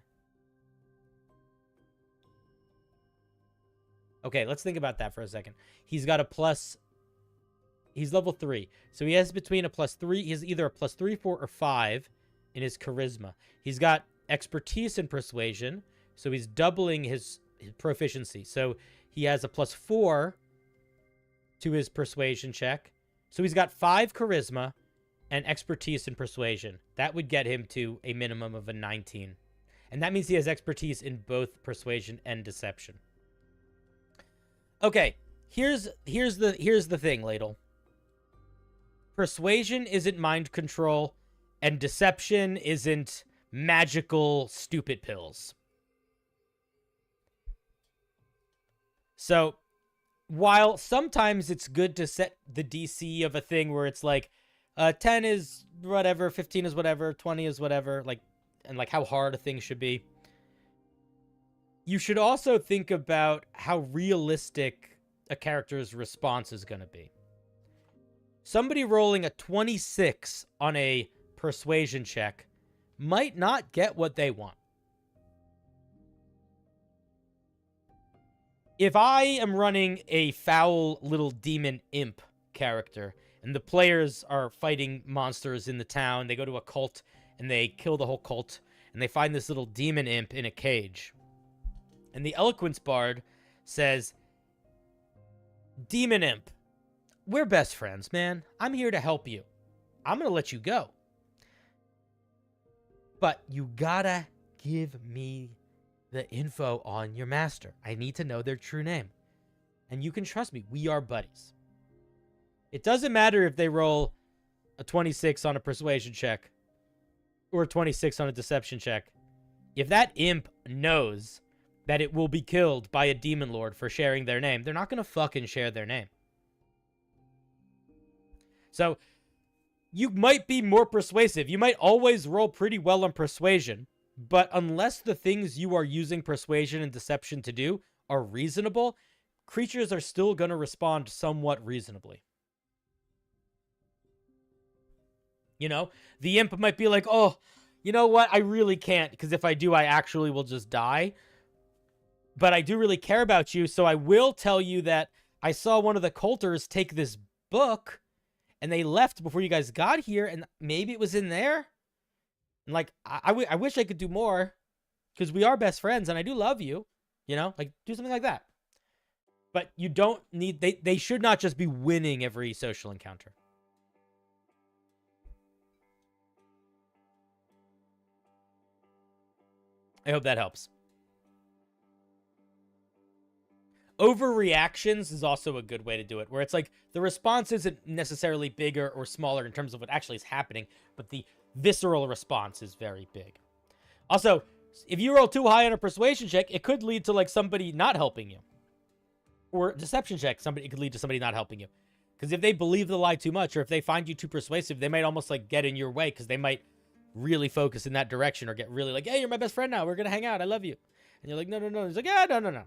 Okay, let's think about that for a second. He's got a plus... He's level 3. So he has between a +3... He has either a +3, 4, or 5 in his charisma. He's got expertise in persuasion, so he's doubling his proficiency. So he has a +4 to his persuasion check. So he's got 5 charisma and expertise in persuasion. That would get him to a minimum of a 19. And that means he has expertise in both persuasion and deception. Okay, here's the thing, Ladle. Persuasion isn't mind control, and deception isn't magical stupid pills. So, while sometimes it's good to set the DC of a thing where it's like, 10 is whatever, 15 is whatever, 20 is whatever, like, and like how hard a thing should be, you should also think about how realistic a character's response is going to be. Somebody rolling a 26 on a persuasion check might not get what they want. If I am running a foul little demon imp character And the players are fighting monsters in the town. They go to a cult, and they kill the whole cult. And they find this little demon imp in a cage. And the Eloquence Bard says, Demon imp, we're best friends, man. I'm here to help you. I'm going to let you go. But you gotta give me the info on your master. I need to know their true name. And you can trust me. We are buddies. It doesn't matter if they roll a 26 on a persuasion check or a 26 on a deception check. If that imp knows that it will be killed by a demon lord for sharing their name, they're not going to fucking share their name. So you might be more persuasive. You might always roll pretty well on persuasion, but unless the things you are using persuasion and deception to do are reasonable, creatures are still going to respond somewhat reasonably. You know, the imp might be like, oh, you know what? I really can't, because if I do, I actually will just die. But I do really care about you, so I will tell you that I saw one of the culters take this book, and they left before you guys got here, and maybe it was in there. And, like, I wish I could do more, because we are best friends, and I do love you. You know? Like, do something like that. But you don't need... They should not just be winning every social encounter. I hope that helps. Overreactions is also a good way to do it, where it's like the response isn't necessarily bigger or smaller in terms of what actually is happening, but the visceral response is very big. Also, if you roll too high on a persuasion check, it could lead to like somebody not helping you. Or deception check, it could lead to somebody not helping you. Because if they believe the lie too much, or if they find you too persuasive, they might almost like get in your way, because they might really focus in that direction, or get really like, hey, you're my best friend now, we're gonna hang out, I love you. And you're like, no, no, no. He's like, yeah, no, no, no.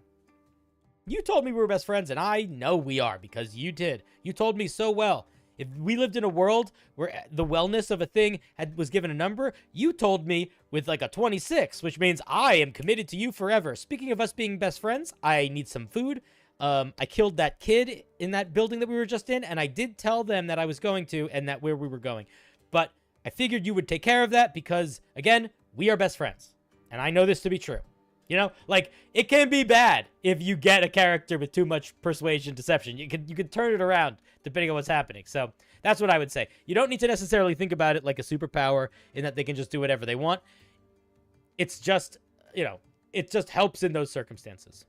You told me we were best friends, and I know we are, because you did. You told me so well. If we lived in a world where the wellness of a thing was given a number, you told me with like a 26, which means I am committed to you forever. Speaking of us being best friends, I need some food. I killed that kid in that building that we were just in, and I did tell them that I was going to, and that where we were going. But I figured you would take care of that because, again, we are best friends. And I know this to be true. You know, like, it can be bad if you get a character with too much persuasion, deception. You can turn it around depending on what's happening. So that's what I would say. You don't need to necessarily think about it like a superpower in that they can just do whatever they want. It's just, you know, it just helps in those circumstances.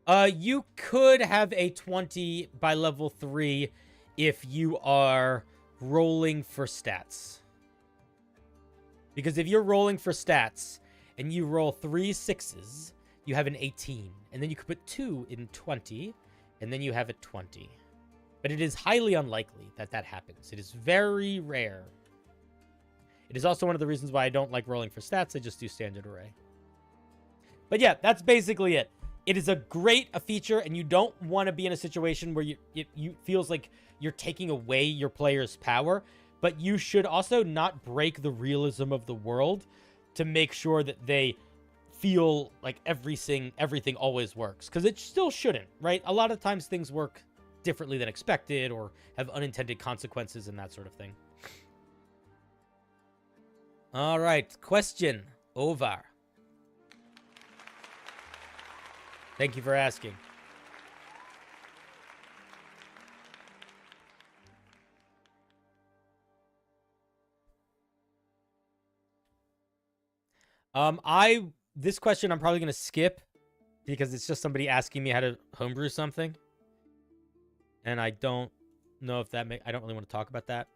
You could have a 20 by level 3 if you are rolling for stats. Because if you're rolling for stats and you roll 3 6s, you have an 18. And then you could put 2 in 20, and then you have a 20. But it is highly unlikely that that happens. It is very rare. It is also one of the reasons why I don't like rolling for stats. I just do standard array. But yeah, that's basically it. It is a great feature, and you don't want to be in a situation where you feels like you're taking away your player's power. But you should also not break the realism of the world to make sure that they feel like everything always works. Because it still shouldn't, right? A lot of times things work differently than expected or have unintended consequences and that sort of thing. All right, question over. Thank you for asking. This question I'm probably going to skip because it's just somebody asking me how to homebrew something. And I don't know if I don't really want to talk about that.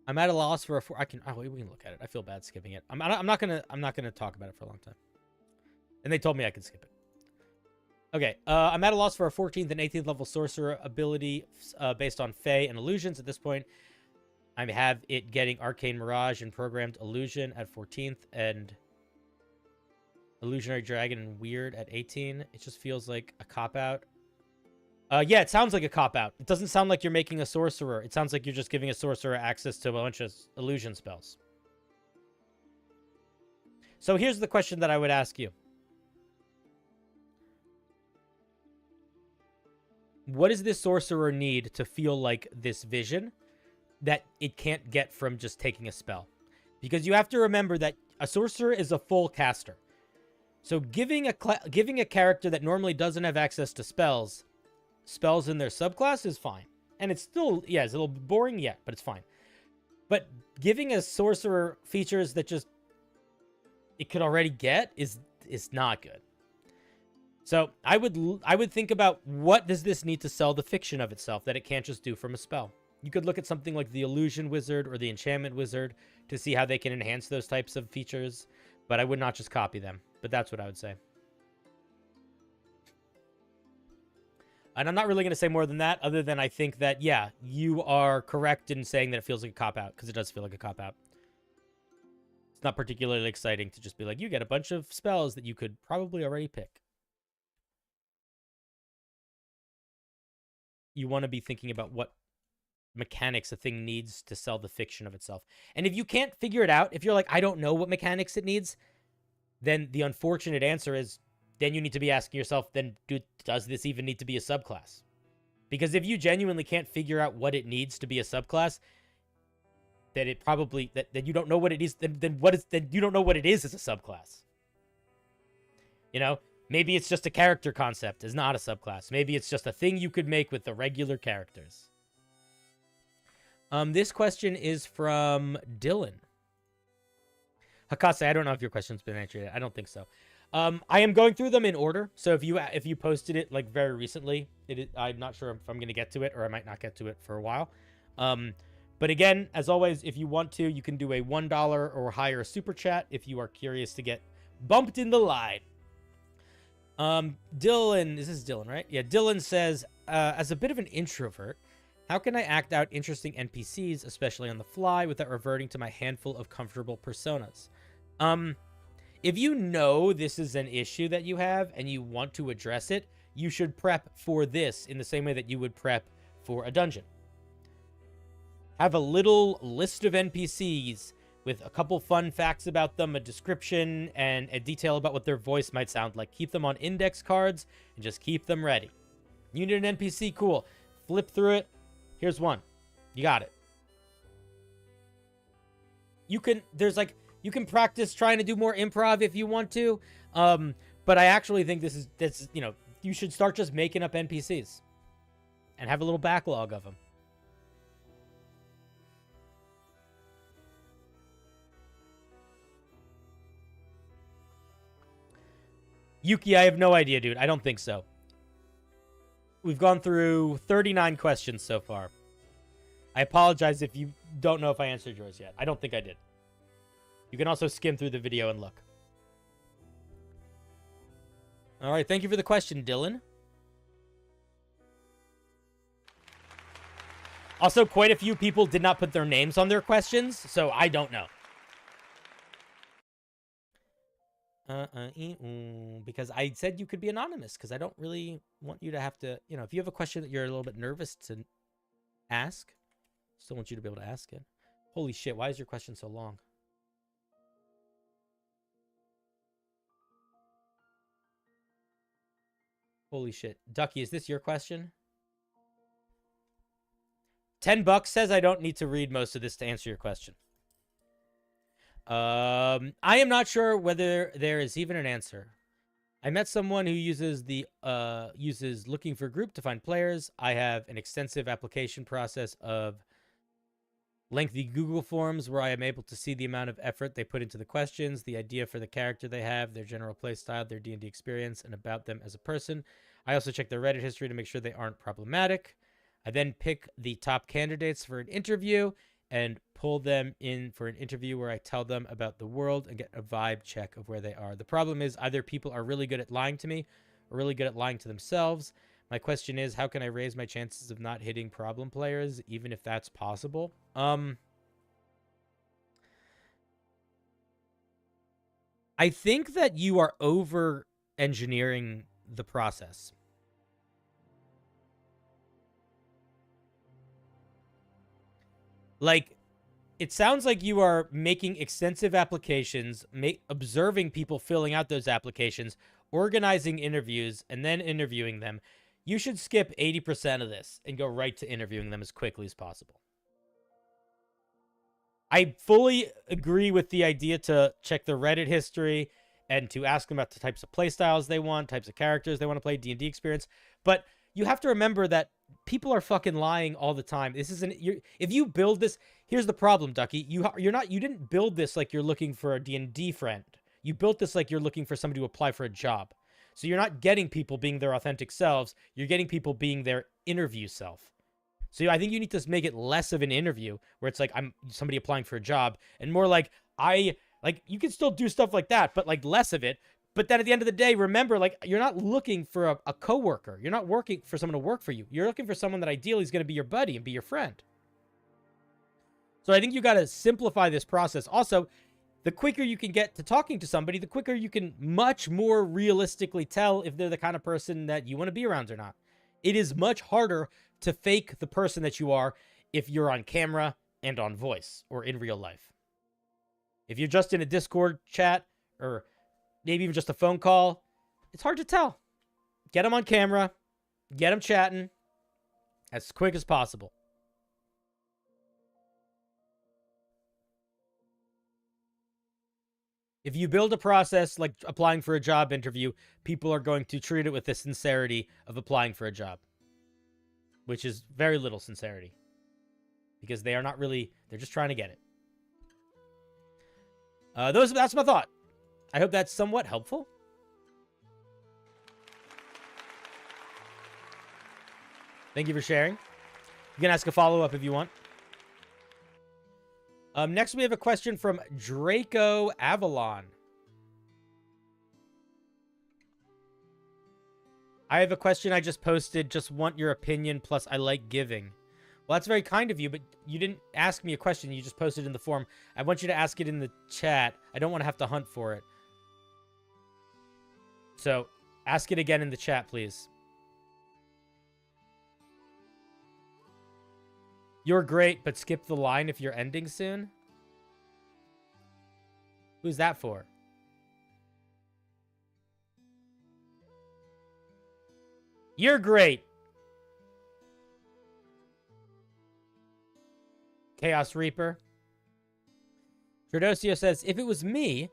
I'm at a loss for we can look at it. I feel bad skipping it. I'm not going to talk about it for a long time. And they told me I could skip it. Okay, I'm at a loss for a 14th and 18th level sorcerer ability based on Fey and illusions at this point. I have it getting Arcane Mirage and Programmed Illusion at 14th and Illusionary Dragon and Weird at 18. It just feels like a cop-out. Yeah, it sounds like a cop-out. It doesn't sound like you're making a sorcerer. It sounds like you're just giving a sorcerer access to a bunch of illusion spells. So here's the question that I would ask you. what does this sorcerer need to feel like this vision that it can't get from just taking a spell? Because you have to remember that a sorcerer is a full caster. So giving a character that normally doesn't have access to spells in their subclass is fine. And it's still, yeah, it's a little boring, yeah, but it's fine. But giving a sorcerer features that just it could already get is not good. So I would think about, what does this need to sell the fiction of itself that it can't just do from a spell? You could look at something like the Illusion Wizard or the Enchantment Wizard to see how they can enhance those types of features, but I would not just copy them. But that's what I would say. And I'm not really going to say more than that, other than I think that, yeah, you are correct in saying that it feels like a cop-out, because it does feel like a cop-out. It's not particularly exciting to just be like, you get a bunch of spells that you could probably already pick. You want to be thinking about what mechanics a thing needs to sell the fiction of itself. And if you can't figure it out, if you're like, I don't know what mechanics it needs, then the unfortunate answer is, then you need to be asking yourself, then does this even need to be a subclass? Because if you genuinely can't figure out what it needs to be a subclass, then it probably, that you don't know what it is, then you don't know what it is as a subclass. You know? Maybe it's just a character concept, is not a subclass. Maybe it's just a thing you could make with the regular characters. This question is from Dylan. Hakase, I don't know if your question's been answered yet. I don't think so. I am going through them in order. So if you posted it like very recently, I'm not sure if I'm going to get to it, or I might not get to it for a while. But again, as always, if you want to, you can do a $1 or higher super chat if you are curious to get bumped in the line. Dylan, this is Dylan, right? Yeah, Dylan says, as a bit of an introvert, how can I act out interesting NPCs, especially on the fly, without reverting to my handful of comfortable personas? If you know this is an issue that you have and you want to address it, you should prep for this in the same way that you would prep for a dungeon. Have a little list of NPCs with a couple fun facts about them, a description, and a detail about what their voice might sound like. Keep them on index cards and just keep them ready. You need an NPC? Cool. Flip through it. Here's one. You got it. You can practice trying to do more improv if you want to. But I actually think this is, you know, you should start just making up NPCs and have a little backlog of them. Yuki, I have no idea, dude. I don't think so. We've gone through 39 questions so far. I apologize if you don't know if I answered yours yet. I don't think I did. You can also skim through the video and look. All right, thank you for the question, Dylan. Also, quite a few people did not put their names on their questions, so I don't know. Because I said you could be anonymous, because I don't really want you to have to, you know, if you have a question that you're a little bit nervous to ask, still want you to be able to ask it. Holy shit, why is your question so long? Holy shit. Ducky, is this your question? $10 says I don't need to read most of this to answer your question. I am not sure whether there is even an answer. I met someone who uses looking for group to find players. I have an extensive application process of lengthy Google forms where I am able to see the amount of effort they put into the questions, the idea for the character they have, their general play style, their D&D experience, and about them as a person. I also check their Reddit history to make sure they aren't problematic. I then pick the top candidates for an interview and pull them in for an interview where I tell them about the world and get a vibe check of where they are. The problem is either people are really good at lying to me or really good at lying to themselves. My question is, how can I raise my chances of not hitting problem players, even if that's possible? I think that you are over-engineering the process. Like, it sounds like you are making extensive applications, observing people filling out those applications, organizing interviews, and then interviewing them. you should skip 80% of this and go right to interviewing them as quickly as possible. I fully agree with the idea to check their Reddit history and to ask them about the types of play styles they want, types of characters they want to play, D&D experience. But you have to remember that people are fucking lying all the time. This isn't, if you build this, here's the problem, Ducky. You didn't build this like you're looking for a D&D friend. You built this like you're looking for somebody to apply for a job. So you're not getting people being their authentic selves. You're getting people being their interview self. So I think you need to make it less of an interview where it's like I'm somebody applying for a job and more like you can still do stuff like that, but like less of it. But then at the end of the day, remember, like, you're not looking for a coworker. You're not working for someone to work for you. You're looking for someone that ideally is going to be your buddy and be your friend. So I think you got to simplify this process. Also, the quicker you can get to talking to somebody, the quicker you can much more realistically tell if they're the kind of person that you want to be around or not. It is much harder to fake the person that you are if you're on camera and on voice or in real life. If you're just in a Discord chat or maybe even just a phone call, it's hard to tell. Get them on camera, get them chatting as quick as possible. If you build a process like applying for a job interview, people are going to treat it with the sincerity of applying for a job, which is very little sincerity because they are not really, they're just trying to get it. That's my thought. I hope that's somewhat helpful. Thank you for sharing. You can ask a follow-up if you want. Next, we have a question from Draco Avalon. I have a question I just posted. Just want your opinion, plus I like giving. Well, that's very kind of you, but you didn't ask me a question. You just posted it in the forum. I want you to ask it in the chat. I don't want to have to hunt for it. So, ask it again in the chat, please. You're great, but skip the line if you're ending soon. Who's that for? You're great. Chaos Reaper. Tradosio says, if it was me,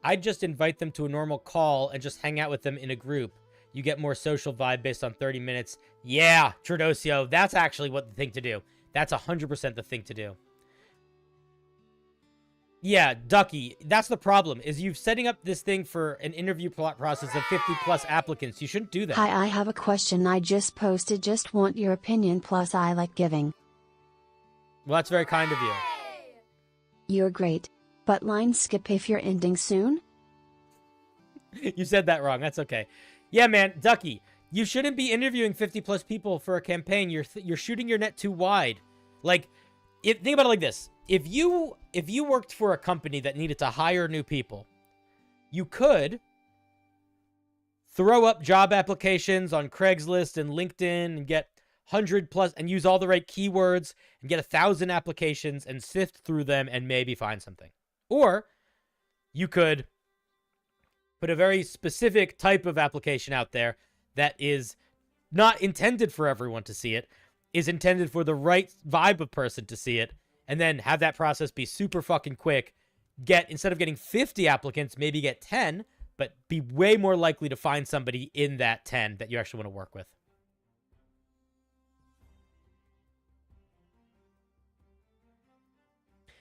I'd just invite them to a normal call and just hang out with them in a group. You get more social vibe based on 30 minutes. Yeah, Tradosio, that's actually what the thing to do. That's 100% the thing to do. Yeah, Ducky, that's the problem, is you're setting up this thing for an interview process of 50 plus applicants. You shouldn't do that. Hi, I have a question I just posted. Just want your opinion, plus I like giving. Well, that's very kind of you. You're great. But line skip if you're ending soon? You said that wrong. That's okay. Yeah, man, Ducky, you shouldn't be interviewing 50 plus people for a campaign. You're shooting your net too wide. Like, think about it like this. If you worked for a company that needed to hire new people, you could throw up job applications on Craigslist and LinkedIn and get 100 plus and use all the right keywords and get 1,000 applications and sift through them and maybe find something. Or you could put a very specific type of application out there that is not intended for everyone to see it, is intended for the right vibe of person to see it, and then have that process be super fucking quick. Instead of getting 50 applicants, maybe get 10, but be way more likely to find somebody in that 10 that you actually want to work with.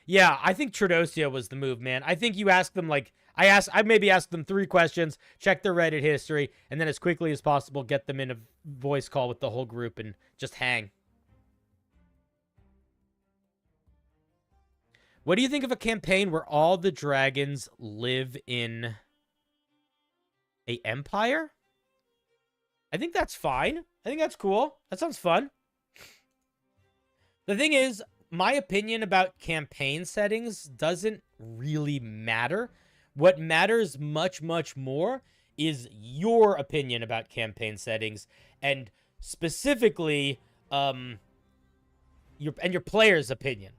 Yeah, I think Tradosio was the move, man. I think you ask them, like, I maybe ask them 3 questions, check their Reddit history, and then as quickly as possible, get them in a voice call with the whole group and just hang. What do you think of a campaign where all the dragons live in a empire? I think that's fine. I think that's cool. That sounds fun. The thing is, my opinion about campaign settings doesn't really matter. What matters much, much more is your opinion about campaign settings, and specifically, your player's opinion.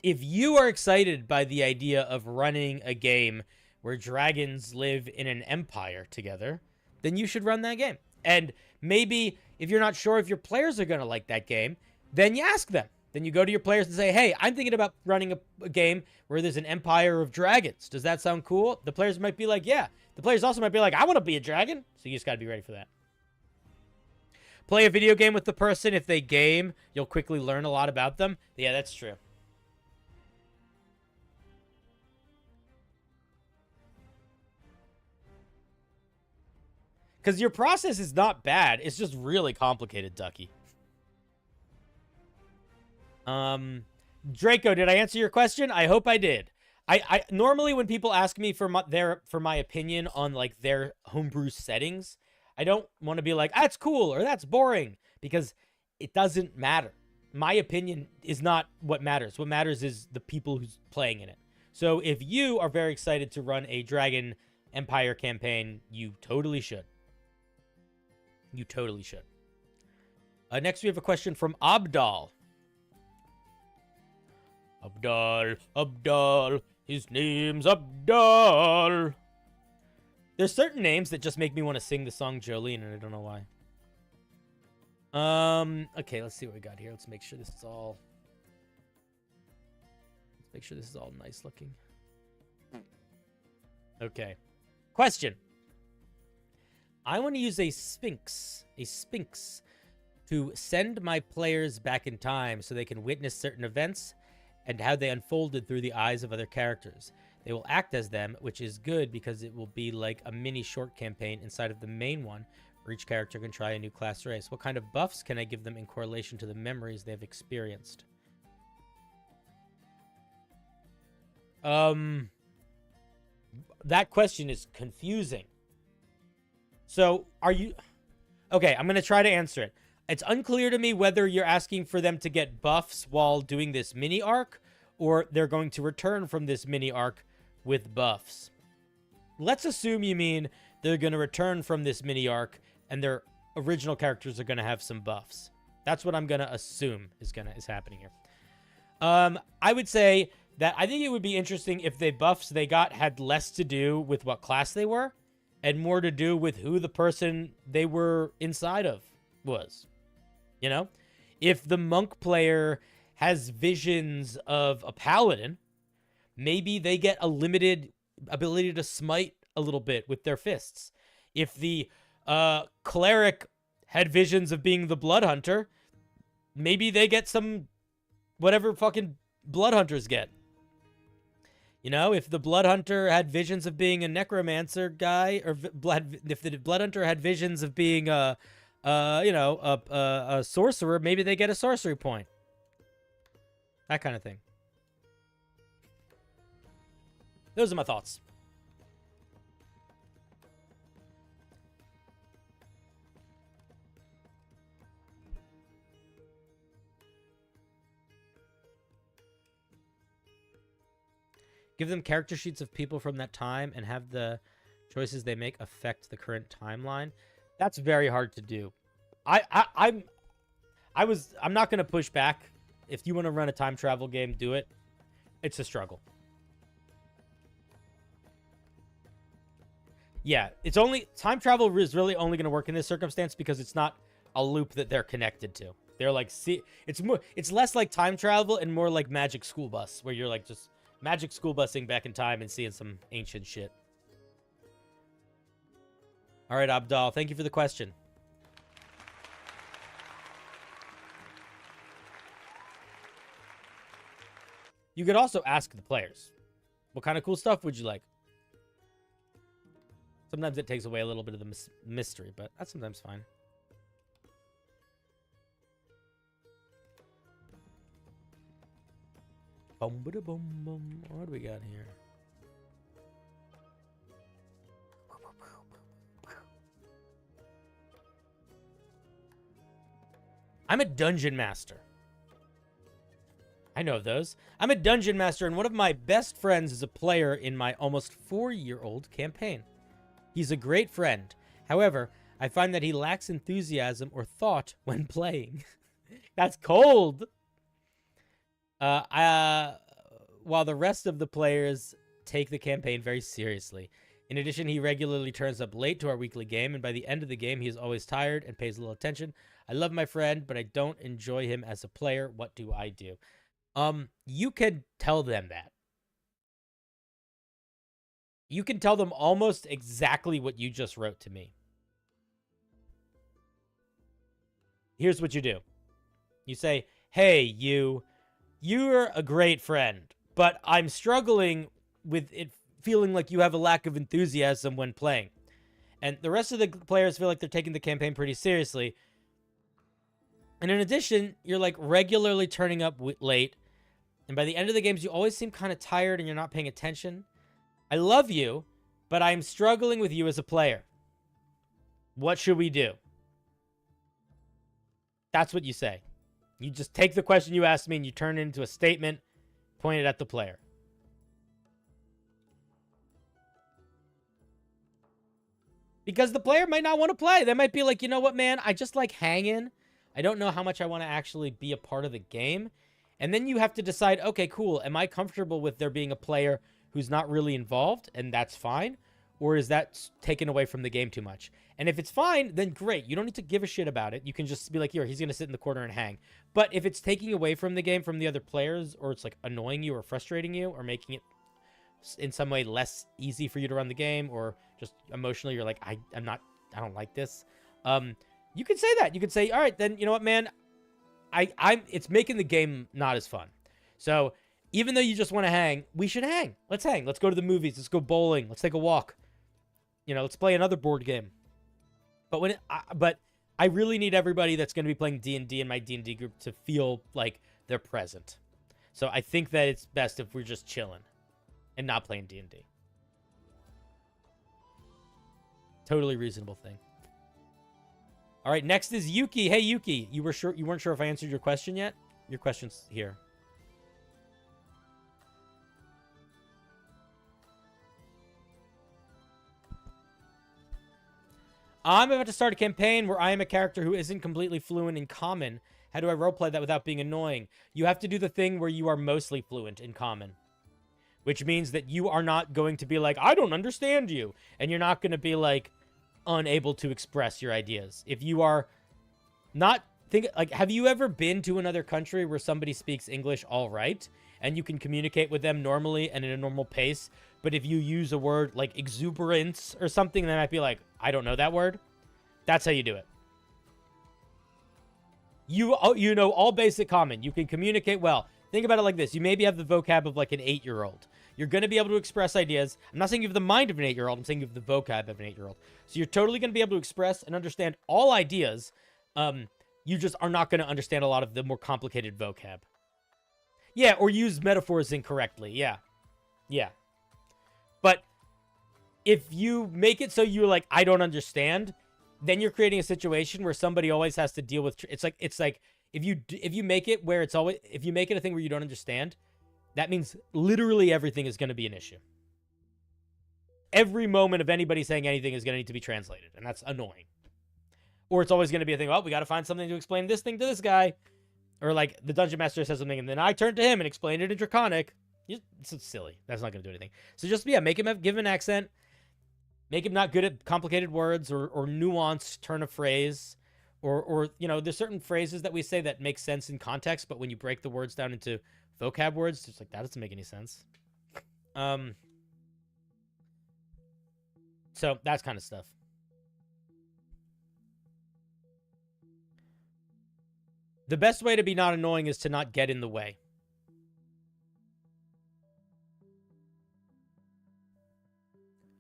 If you are excited by the idea of running a game where dragons live in an empire together, then you should run that game. And maybe if you're not sure if your players are going to like that game, then you ask them. Then you go to your players and say, hey, I'm thinking about running a game where there's an empire of dragons. Does that sound cool? The players might be like, yeah. The players also might be like, I want to be a dragon. So you just got to be ready for that. Play a video game with the person. If they game, you'll quickly learn a lot about them. Yeah, that's true. Because your process is not bad. It's just really complicated, Ducky. Draco, did I answer your question? I hope I did. I normally when people ask me for my opinion on like their homebrew settings, I don't want to be like, that's cool or that's boring, because it doesn't matter. My opinion is not what matters. What matters is the people who's playing in it. So if you are very excited to run a Dragon Empire campaign, you totally should. You totally should. Next, we have a question from Abdal. Abdal, his name's Abdal. There's certain names that just make me want to sing the song Jolene, and I don't know why. Okay, let's see what we got here. Let's make sure this is all... Let's make sure this is all nice looking. Okay. Question. I want to use a sphinx to send my players back in time so they can witness certain events and how they unfolded through the eyes of other characters. They will act as them, which is good because it will be like a mini short campaign inside of the main one, where each character can try a new class race. What kind of buffs can I give them in correlation to the memories they've experienced? That question is confusing. So, are you... Okay, I'm going to try to answer it. It's unclear to me whether you're asking for them to get buffs while doing this mini arc, or they're going to return from this mini arc with buffs. Let's assume you mean they're going to return from this mini arc and their original characters are going to have some buffs. That's what I'm going to assume is happening here. I would say that I think it would be interesting if the buffs they got had less to do with what class they were and more to do with who the person they were inside of was. You know? If the monk player has visions of a paladin, maybe they get a limited ability to smite a little bit with their fists. If the cleric had visions of being the blood hunter, maybe they get some whatever fucking blood hunters get. You know, if the blood hunter had visions of being a necromancer guy, or if the blood hunter had visions of being a sorcerer, maybe they get a sorcery point. That kind of thing. Those are my thoughts. Give them character sheets of people from that time and have the choices they make affect the current timeline. That's very hard to do. I'm not going to push back. If you want to run a time travel game, do it. It's a struggle. Yeah, it's only... Time travel is really only going to work in this circumstance because it's not a loop that they're connected to. They're like... It's less like time travel and more like Magic School Bus, where you're like just Magic School Busing back in time and seeing some ancient shit. All right, Abdal, thank you for the question. You could also ask the players, what kind of cool stuff would you like? Sometimes it takes away a little bit of the mystery, but that's sometimes fine. Boom, ba boom, boom. What do we got here? I'm a dungeon master. I know those. I'm a dungeon master, and one of my best friends is a player in my almost 4-year-old campaign. He's a great friend. However, I find that he lacks enthusiasm or thought when playing. That's cold. While the rest of the players take the campaign very seriously. In addition, he regularly turns up late to our weekly game, and by the end of the game, he is always tired and pays little attention. I love my friend, but I don't enjoy him as a player. What do I do? You can tell them that. You can tell them almost exactly what you just wrote to me. Here's what you do. You say, hey, you're a great friend, but I'm struggling with it feeling like you have a lack of enthusiasm when playing. And the rest of the players feel like they're taking the campaign pretty seriously. And in addition, you're like regularly turning up late. And by the end of the games, you always seem kind of tired and you're not paying attention. I love you, but I'm struggling with you as a player. What should we do? That's what you say. You just take the question you asked me and you turn it into a statement pointed at the player. Because the player might not want to play. They might be like, you know what, man? I just like hanging. I don't know how much I want to actually be a part of the game. And then you have to decide, okay, cool. Am I comfortable with there being a player who's not really involved? And that's fine. Or is that taken away from the game too much? And if it's fine, then great. You don't need to give a shit about it. You can just be like, here, he's going to sit in the corner and hang. But if it's taking away from the game from the other players, or it's like annoying you or frustrating you or making it in some way less easy for you to run the game, or just emotionally you're like, I don't like this. You could say that. You could say, all right, then you know what, man? It's making the game not as fun. So even though you just want to hang, we should hang. Let's hang. Let's go to the movies. Let's go bowling. Let's take a walk. Let's play another board game. But I really need everybody that's going to be playing D&D in my D&D group to feel like they're present. So I think that it's best if we're just chilling and not playing D&D. Totally reasonable thing. All right, next is Yuki. Hey, Yuki, you weren't sure if I answered your question yet? Your question's here. I'm about to start a campaign where I am a character who isn't completely fluent in Common. How do I roleplay that without being annoying? You have to do the thing where you are mostly fluent in Common. Which means that you are not going to be like, I don't understand you. And you're not going to be like unable to express your ideas. If you are not have you ever been to another country where somebody speaks English all right and you can communicate with them normally and in a normal pace, but if you use a word like exuberance or something, they might be like, I don't know that word. That's how you do it. You know all basic Common. You can communicate well. Think about it like this. You maybe have the vocab of like an 8-year-old. You're going to be able to express ideas. I'm not saying you have the mind of an 8-year-old. I'm saying you have the vocab of an 8-year-old. So you're totally going to be able to express and understand all ideas. You just are not going to understand a lot of the more complicated vocab. Yeah, or use metaphors incorrectly. Yeah. Yeah. But if you make it so you're like, I don't understand, then you're creating a situation where somebody always has to deal with... It's like if you make it where it's always... If you make it a thing where you don't understand, that means literally everything is going to be an issue. Every moment of anybody saying anything is going to need to be translated, and that's annoying. Or it's always going to be a thing, well, we got to find something to explain this thing to this guy. Or like the Dungeon Master says something, and then I turn to him and explain it in Draconic. It's silly. That's not going to do anything. So just, yeah, give him an accent. Make him not good at complicated words or nuanced turn of phrase. Or there's certain phrases that we say that make sense in context, but when you break the words down into vocab words, it's like, that doesn't make any sense. So that's kind of stuff. The best way to be not annoying is to not get in the way.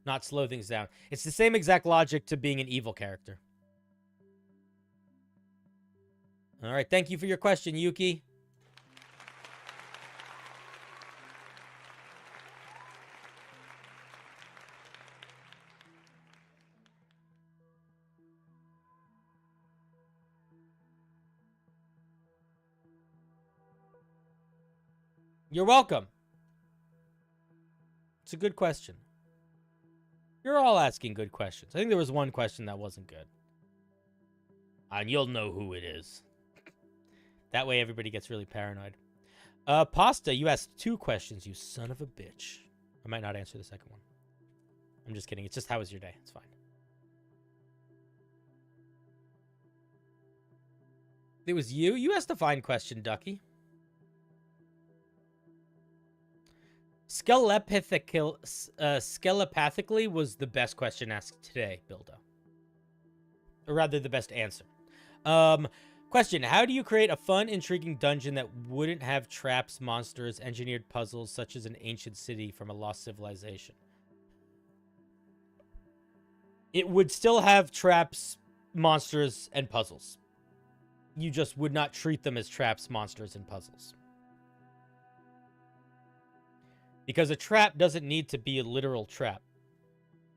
Not slow things down. It's the same exact logic to being an evil character. All right, thank you for your question, Yuki. You're welcome. It's a good question. You're all asking good questions. I think there was one question that wasn't good. And you'll know who it is. That way everybody gets really paranoid. Pasta, you asked 2 questions, you son of a bitch. I might not answer the second one. I'm just kidding. It's just how was your day? It's fine. It was you? You asked a fine question, Ducky. Skelepathically was the best question asked today, Bildo. Or rather, the best answer. Question, how do you create a fun, intriguing dungeon that wouldn't have traps, monsters, engineered puzzles, such as an ancient city from a lost civilization? It would still have traps, monsters, and puzzles. You just would not treat them as traps, monsters, and puzzles. Because a trap doesn't need to be a literal trap.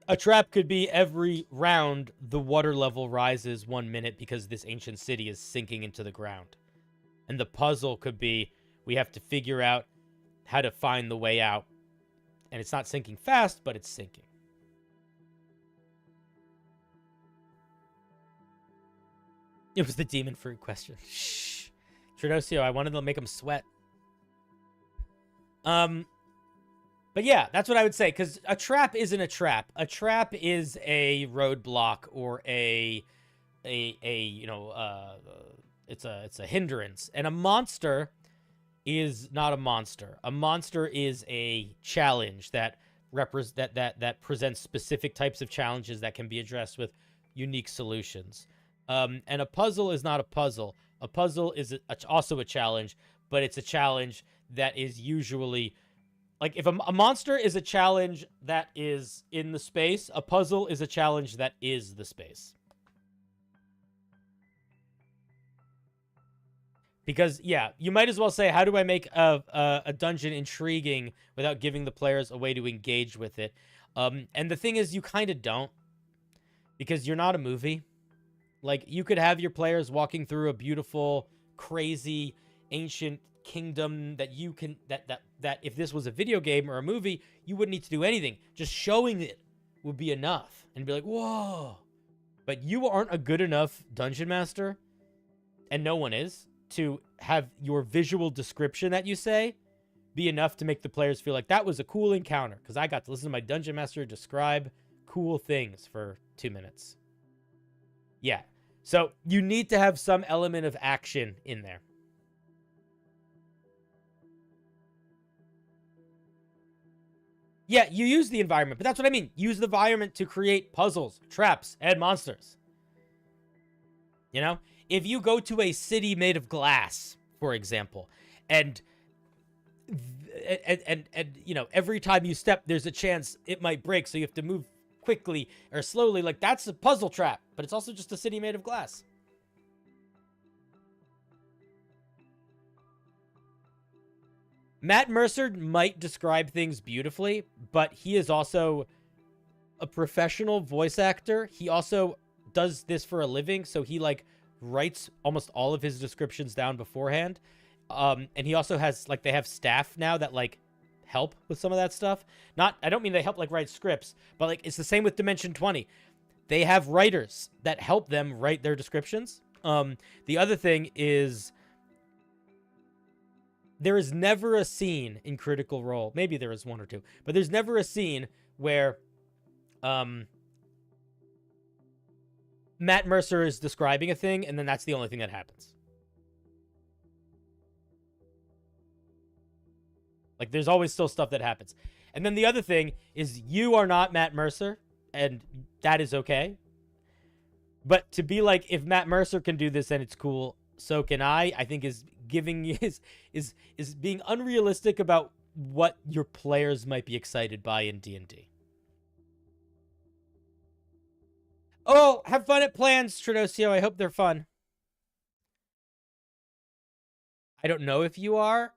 A trap could be every round the water level rises 1 minute because this ancient city is sinking into the ground. And the puzzle could be we have to figure out how to find the way out. And it's not sinking fast, but it's sinking. It was the demon fruit question. Shh. Tradosio, I wanted to make him sweat. But yeah, that's what I would say, because a trap isn't a trap. A trap is a roadblock or it's a hindrance. And a monster is not a monster. A monster is a challenge that presents specific types of challenges that can be addressed with unique solutions. And a puzzle is not a puzzle. A puzzle is also a challenge, but it's a challenge that is usually... Like, if a monster is a challenge that is in the space, a puzzle is a challenge that is the space. Because, yeah, you might as well say, how do I make a dungeon intriguing without giving the players a way to engage with it? And the thing is, you kind of don't. Because you're not a movie. Like, you could have your players walking through a beautiful, crazy, ancient kingdom that you can that if this was a video game or a movie, you wouldn't need to do anything. Just showing it would be enough and be like, whoa. But you aren't a good enough dungeon master, and no one is, to have your visual description that you say be enough to make the players feel like that was a cool encounter because I got to listen to my dungeon master describe cool things for 2 minutes. Yeah. So you need to have some element of action in there. Yeah, you use the environment, but that's what I mean. Use the environment to create puzzles, traps, and monsters. You know? If you go to a city made of glass, for example, and you know, every time you step, there's a chance it might break, so you have to move quickly or slowly, like that's a puzzle trap, but it's also just a city made of glass. Matt Mercer might describe things beautifully, but he is also a professional voice actor. He also does this for a living, so he like writes almost all of his descriptions down beforehand. And he also has like, they have staff now that like help with some of that stuff. I don't mean they help like write scripts, but like it's the same with Dimension 20. They have writers that help them write their descriptions. The other thing is, there is never a scene in Critical Role. Maybe there is one or two, but there's never a scene where Matt Mercer is describing a thing, and then that's the only thing that happens. Like, there's always still stuff that happens. And then the other thing is you are not Matt Mercer, and that is okay. But to be like, if Matt Mercer can do this and it's cool, so can I think is being unrealistic about what your players might be excited by in D&D. Oh, have fun at plans, Tradosio. I hope they're fun. I don't know if you are.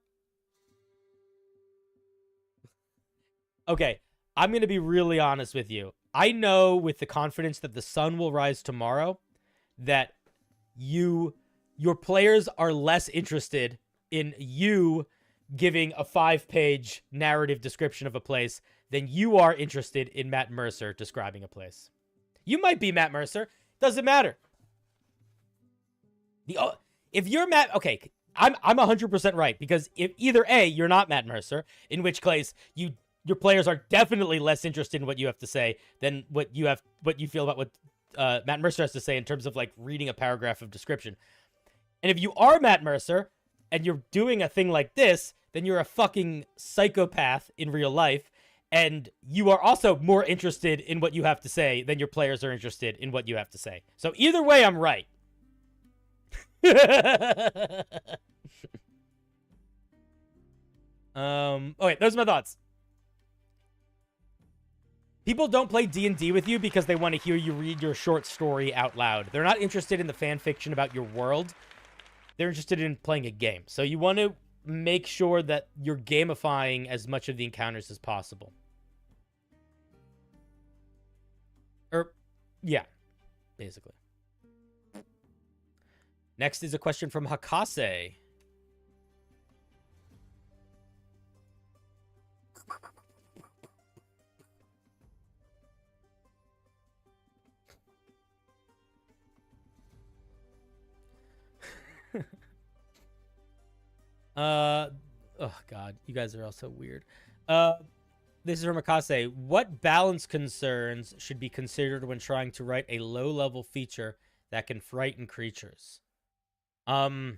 Okay, I'm going to be really honest with you. I know with the confidence that the sun will rise tomorrow that your players are less interested in you giving a 5-page narrative description of a place than you are interested in Matt Mercer describing a place. You might be Matt Mercer. Doesn't matter. If you're Matt... Okay, I'm 100% right, because if either A, you're not Matt Mercer, in which case you your players are definitely less interested in what you have to say than what you feel about what Matt Mercer has to say in terms of like reading a paragraph of description. And if you are Matt Mercer and you're doing a thing like this, then you're a fucking psychopath in real life, and you are also more interested in what you have to say than your players are interested in what you have to say. So either way, I'm right. Okay, those are my thoughts. People don't play D&D with you because they want to hear you read your short story out loud. They're not interested in the fan fiction about your world. They're interested in playing a game. So you want to make sure that you're gamifying as much of the encounters as possible. Yeah, basically. Next is a question from Hakase. Oh god, you guys are all so weird. This is from Akase. What balance concerns should be considered when trying to write a low-level feature that can frighten creatures? There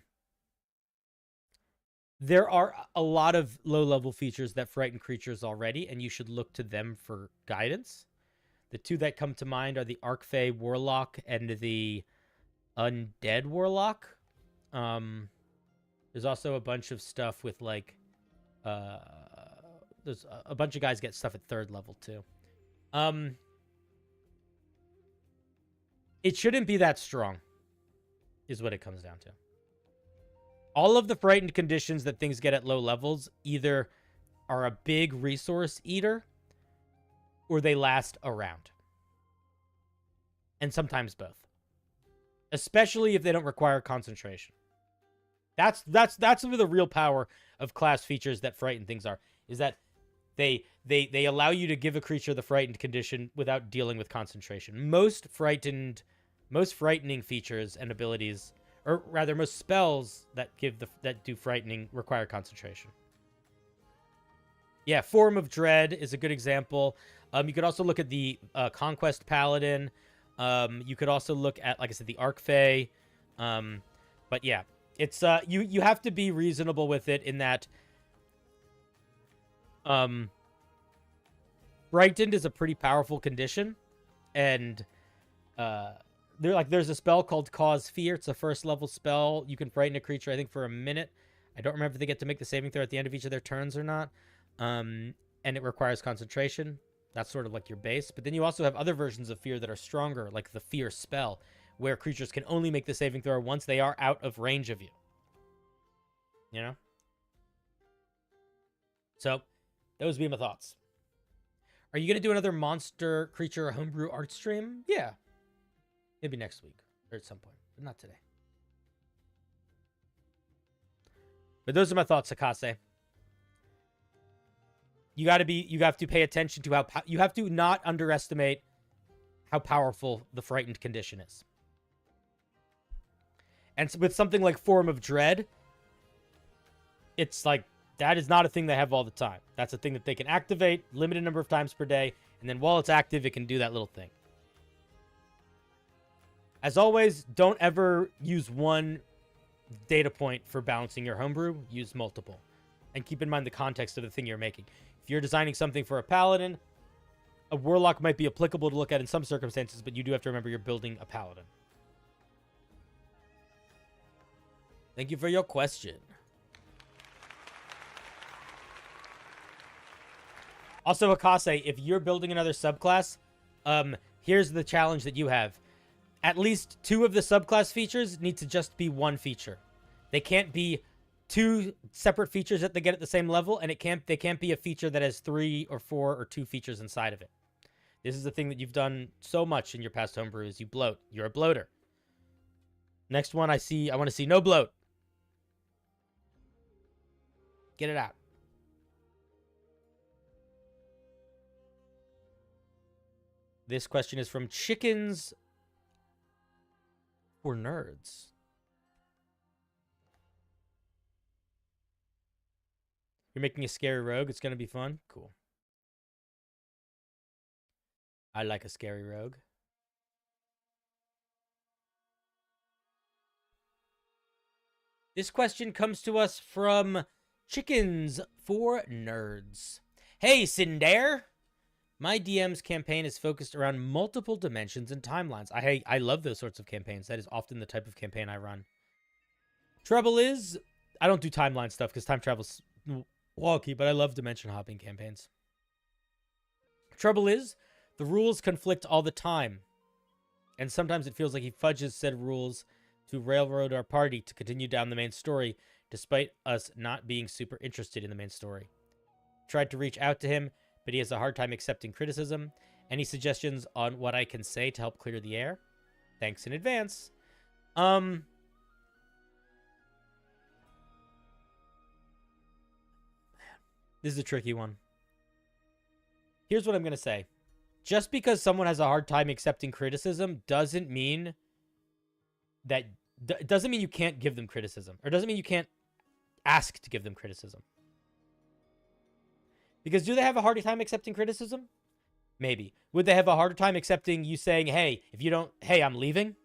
are a lot of low-level features that frighten creatures already, and you should look to them for guidance. The two that come to mind are the Archfey Warlock and the Undead Warlock. There's also a bunch of stuff with, like, there's a bunch of guys get stuff at 3rd level, too. It shouldn't be that strong, is what it comes down to. All of the frightened conditions that things get at low levels either are a big resource eater or they last a round. And sometimes both. Especially if they don't require concentration. That's where the real power of class features that frighten things are, is that they allow you to give a creature the frightened condition without dealing with concentration. Most frightening features and abilities, or rather most spells that do frightening require concentration. Yeah, Form of Dread is a good example. You could also look at the Conquest Paladin. You could also look at, like I said, the Archfey. But yeah, it's you have to be reasonable with it in that frightened is a pretty powerful condition, and there's a spell called Cause Fear. It's a 1st level spell. You can frighten a creature, I think, for a minute. I don't remember if they get to make the saving throw at the end of each of their turns or not. And it requires concentration. That's sort of like your base. But then you also have other versions of Fear that are stronger, like the Fear spell, where creatures can only make the saving throw once they are out of range of you. You know? So, those would be my thoughts. Are you going to do another monster, creature, or homebrew art stream? Yeah. Maybe next week, or at some point, but not today. But those are my thoughts, Sakase. You have to pay attention to you have to not underestimate how powerful the frightened condition is. And with something like Form of Dread, it's like, that is not a thing they have all the time. That's a thing that they can activate limited number of times per day, and then while it's active, it can do that little thing. As always, don't ever use one data point for balancing your homebrew. Use multiple. And keep in mind the context of the thing you're making. If you're designing something for a paladin, a warlock might be applicable to look at in some circumstances, but you do have to remember you're building a paladin. Thank you for your question. Also, Akase, if you're building another subclass, here's the challenge that you have. At least 2 of the subclass features need to just be 1 feature. They can't be 2 separate features that they get at the same level, and they can't be a feature that has 3 or 4 or 2 features inside of it. This is the thing that you've done so much in your past homebrew is you bloat. You're a bloater. Next one I want to see no bloat. Get it out. This question is from Chickens for Nerds. You're making a scary rogue. It's going to be fun. Cool. I like a scary rogue. This question comes to us from Chickens for Nerds. Hey, Cinder! My DM's campaign is focused around multiple dimensions and timelines. I love those sorts of campaigns. That is often the type of campaign I run. Trouble is, I don't do timeline stuff because time travel's wonky, but I love dimension hopping campaigns. Trouble is, the rules conflict all the time. And sometimes it feels like he fudges said rules to railroad our party to continue down the main story, despite us not being super interested in the main story. Tried to reach out to him, but he has a hard time accepting criticism. Any suggestions on what I can say to help clear the air? Thanks in advance. This is a tricky one. Here's what I'm going to say. Just because someone has a hard time accepting criticism doesn't mean that... doesn't mean you can't give them criticism. Or doesn't mean you can't ask to give them criticism. Because do they have a harder time accepting criticism? Maybe. Would they have a harder time accepting you saying, hey, if you don't... hey, I'm leaving?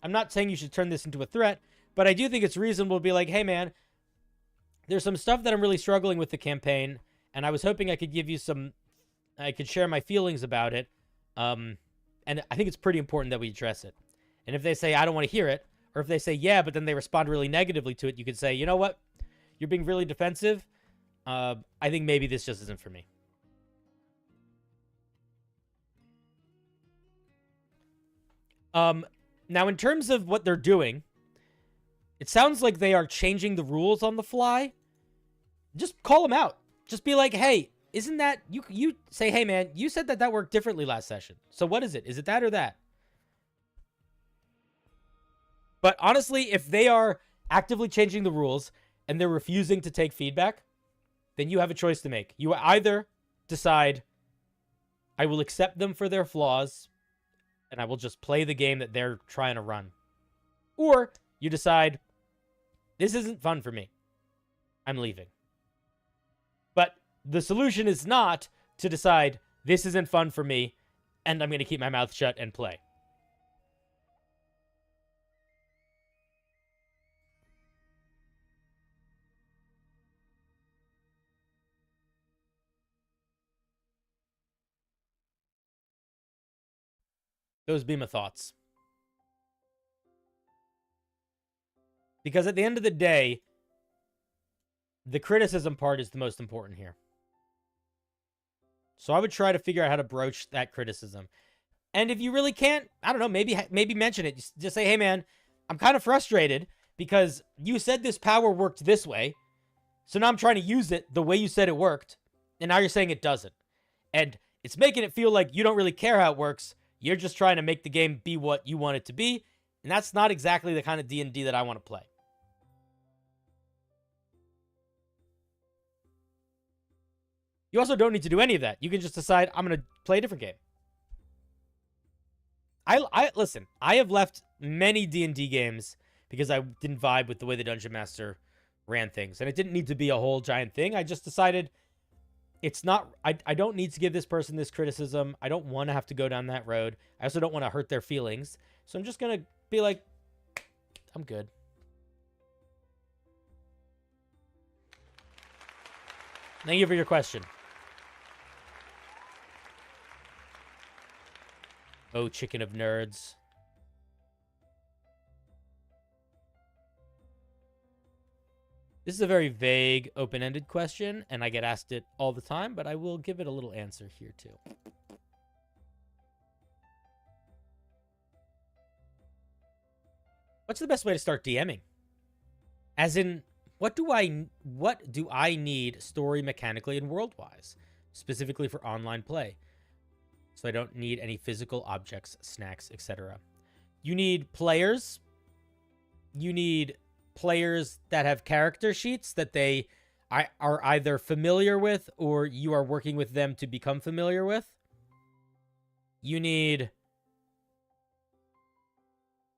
I'm not saying you should turn this into a threat, but I do think it's reasonable to be like, hey, man, there's some stuff that I'm really struggling with the campaign, and I was hoping I could give you some... I could share my feelings about it. And I think it's pretty important that we address it. And if they say, I don't want to hear it, or if they say, yeah, but then they respond really negatively to it, you could say, you know what? You're being really defensive. I think maybe this just isn't for me. Now, in terms of what they're doing, it sounds like they are changing the rules on the fly. Just call them out. Just be like, hey, isn't that... You say, hey, man, you said that worked differently last session. So what is it? Is it that or that? But honestly, if they are actively changing the rules and they're refusing to take feedback, then you have a choice to make. You either decide, I will accept them for their flaws, and I will just play the game that they're trying to run. Or you decide, this isn't fun for me. I'm leaving. But the solution is not to decide, this isn't fun for me, and I'm going to keep my mouth shut and play. Those be my thoughts. Because at the end of the day, the criticism part is the most important here. So I would try to figure out how to broach that criticism. And if you really can't, I don't know, maybe mention it. Just say, hey, man, I'm kind of frustrated because you said this power worked this way. So now I'm trying to use it the way you said it worked. And now you're saying it doesn't. And it's making it feel like you don't really care how it works. You're just trying to make the game be what you want it to be. And that's not exactly the kind of D&D that I want to play. You also don't need to do any of that. You can just decide, I'm going to play a different game. Listen, I have left many D&D games because I didn't vibe with the way the Dungeon Master ran things. And it didn't need to be a whole giant thing. I just decided it's not... I don't need to give this person this criticism. I don't want to have to go down that road. I also don't want to hurt their feelings. So I'm just going to be like, I'm good. Thank you for your question. Oh, chicken of nerds. This is a very vague, open-ended question, and I get asked it all the time, but I will give it a little answer here, too. What's the best way to start DMing? As in, what do I need story mechanically and world-wise, specifically for online play? So I don't need any physical objects, snacks, etc. You need players. You need players that have character sheets that they are either familiar with or you are working with them to become familiar with. You need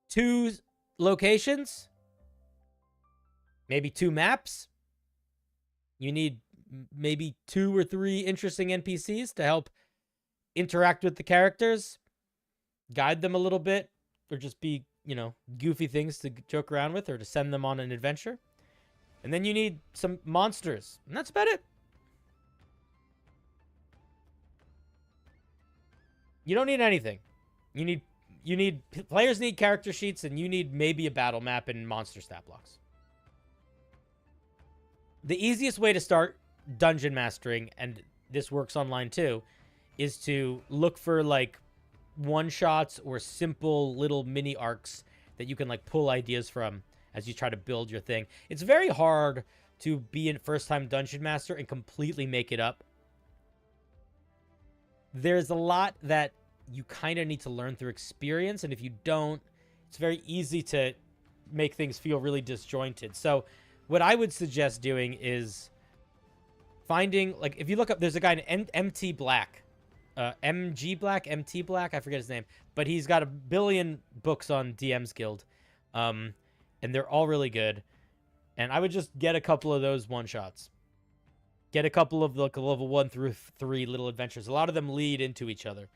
2 locations. Maybe 2 maps. You need maybe 2 or 3 interesting NPCs to help interact with the characters, guide them a little bit, or just be, goofy things to joke around with or to send them on an adventure. And then you need some monsters, and that's about it. You don't need anything. Players need character sheets, and you need maybe a battle map and monster stat blocks. The easiest way to start dungeon mastering, and this works online too, is to look for like one-shots or simple little mini arcs that you can like pull ideas from as you try to build your thing. It's very hard to be a first-time dungeon master and completely make it up. There's a lot that you kind of need to learn through experience, and if you don't, it's very easy to make things feel really disjointed. So what I would suggest doing is finding, like, if you look up, there's a guy named MT Black, MG Black, MT Black, I forget his name, but he's got a billion books on DM's Guild, and they're all really good. And I would just get a couple of those one-shots. Get a couple of the level 1 through 3 little adventures. A lot of them lead into each other.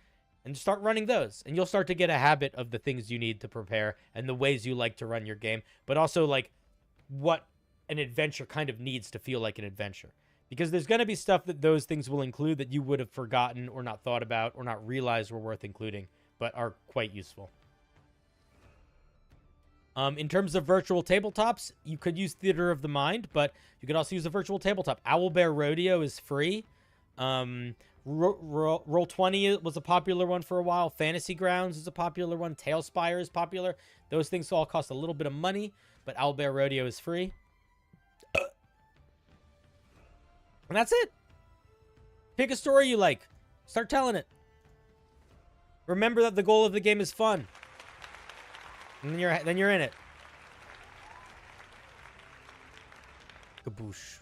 And start running those. And you'll start to get a habit of the things you need to prepare and the ways you like to run your game. But also, like, what an adventure kind of needs to feel like an adventure. Because there's going to be stuff that those things will include that you would have forgotten or not thought about or not realized were worth including, but are quite useful. In terms of virtual tabletops, you could use Theater of the Mind, but you could also use a virtual tabletop. Owlbear Rodeo is free. Roll20 was a popular one for a while. Fantasy Grounds is a popular one. Tailspire is popular. Those things all cost a little bit of money, but Owlbear Rodeo is free. And that's it. Pick a story you like. Start telling it. Remember that the goal of the game is fun. And then you're in it. Kaboosh.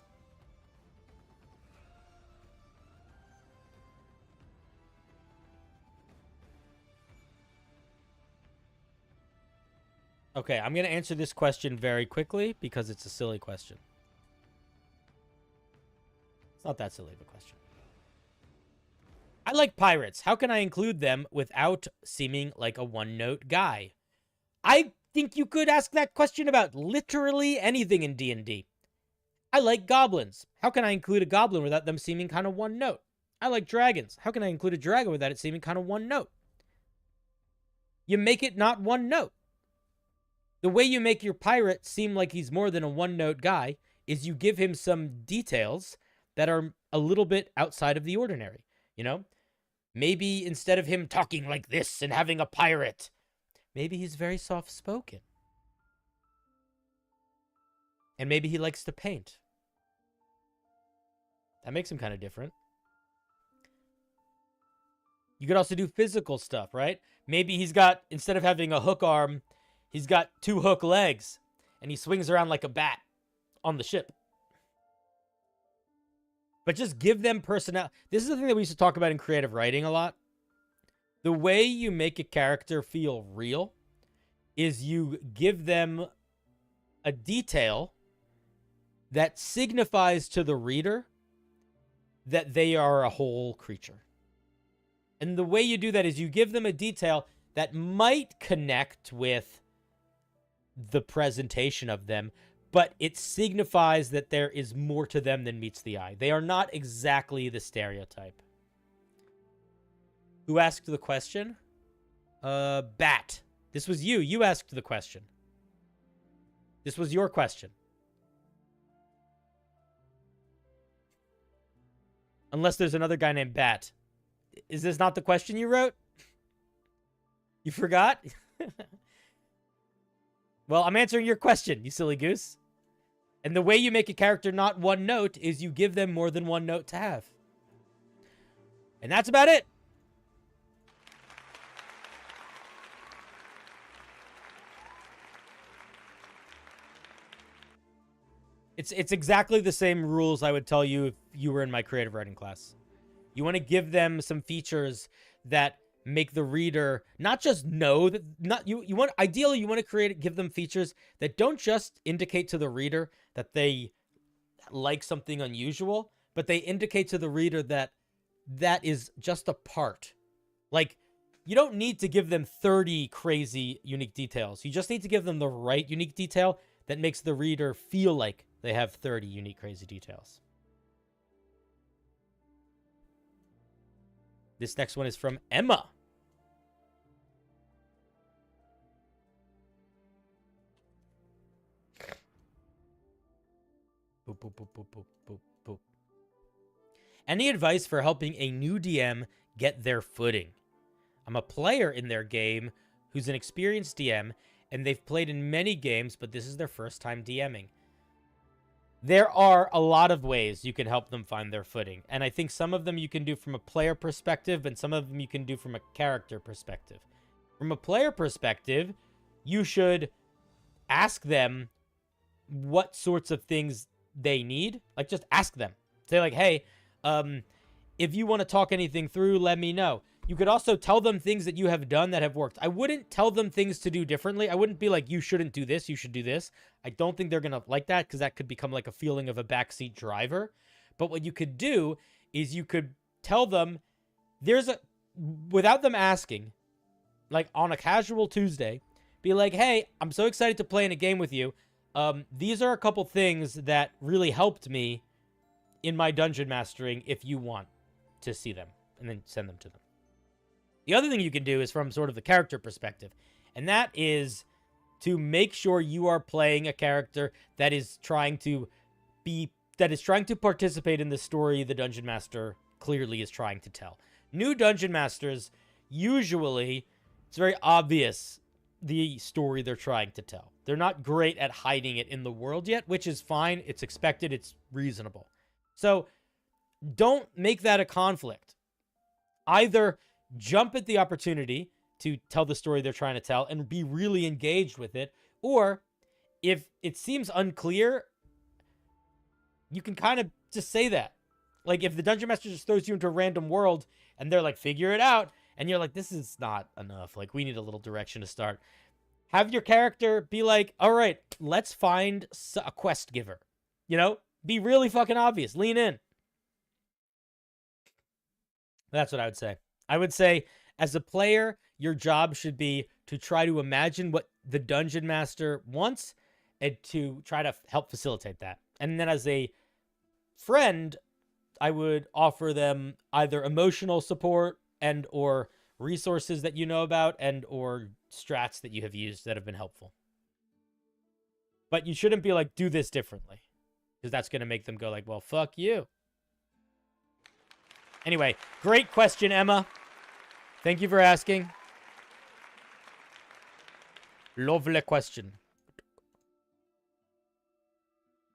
Okay, I'm going to answer this question very quickly because it's a silly question. It's not that silly of a question. I like pirates. How can I include them without seeming like a one-note guy? I think you could ask that question about literally anything in D&D. I like goblins. How can I include a goblin without them seeming kind of one note? I like dragons. How can I include a dragon without it seeming kind of one note? You make it not one note. The way you make your pirate seem like he's more than a one-note guy is you give him some details that are a little bit outside of the ordinary, you know? Maybe instead of him talking like this and having a pirate, maybe he's very soft-spoken. And maybe he likes to paint. That makes him kind of different. You could also do physical stuff, right? Maybe he's got, instead of having a hook arm, he's got 2 hook legs, and he swings around like a bat on the ship. But just give them personality. This is the thing that we used to talk about in creative writing a lot. The way you make a character feel real is you give them a detail that signifies to the reader that they are a whole creature. And the way you do that is you give them a detail that might connect with the presentation of them, but it signifies that there is more to them than meets the eye. They are not exactly the stereotype. Who asked the question? Bat. This was you. You asked the question. This was your question. Unless there's another guy named Bat. Is this not the question you wrote? You forgot? Well, I'm answering your question, you silly goose. And the way you make a character not one note is you give them more than one note to have. And that's about it. It's exactly the same rules I would tell you if you were in my creative writing class. You want to give them some features that make the reader not just know that, ideally you want to give them features that don't just indicate to the reader that they like something unusual, but they indicate to the reader that that is just a part. Like, you don't need to give them 30 crazy unique details. You just need to give them the right unique detail that makes the reader feel like they have 30 unique crazy details. This next one is from Emma. Boop, boop, boop, boop, boop, boop, boop. Any advice for helping a new DM get their footing? I'm a player in their game who's an experienced DM, and they've played in many games, but this is their first time DMing. There are a lot of ways you can help them find their footing, and I think some of them you can do from a player perspective, and some of them you can do from a character perspective. From a player perspective, you should ask them what sorts of things they need. Like, just ask them. Say, like, hey, if you want to talk anything through, let me know. You could also tell them things that you have done that have worked. I wouldn't tell them things to do differently. I wouldn't be like, you shouldn't do this, you should do this. I don't think they're going to like that, because that could become like a feeling of a backseat driver. But what you could do is you could tell them, without them asking, like on a casual Tuesday, be like, hey, I'm so excited to play in a game with you. These are a couple things that really helped me in my dungeon mastering, if you want to see them, and then send them to them. The other thing you can do is from sort of the character perspective, and that is to make sure you are playing a character that is trying to participate in the story the dungeon master clearly is trying to tell. New dungeon masters, usually, it's very obvious the story they're trying to tell. They're not great at hiding it in the world yet, which is fine. It's expected. It's reasonable. So don't make that a conflict. Either jump at the opportunity to tell the story they're trying to tell and be really engaged with it, or if it seems unclear, you can kind of just say that. Like, if the dungeon master just throws you into a random world and they're like, figure it out, and you're like, this is not enough, like, we need a little direction to start, have your character be like, all right, let's find a quest giver. You know, be really fucking obvious, lean in. That's what I would say. I would say, as a player, your job should be to try to imagine what the dungeon master wants and to try to help facilitate that. And then as a friend, I would offer them either emotional support and or resources that you know about and or strats that you have used that have been helpful. But you shouldn't be like, do this differently, because that's going to make them go like, well, fuck you. Anyway, great question, Emma. Thank you for asking. Lovely question.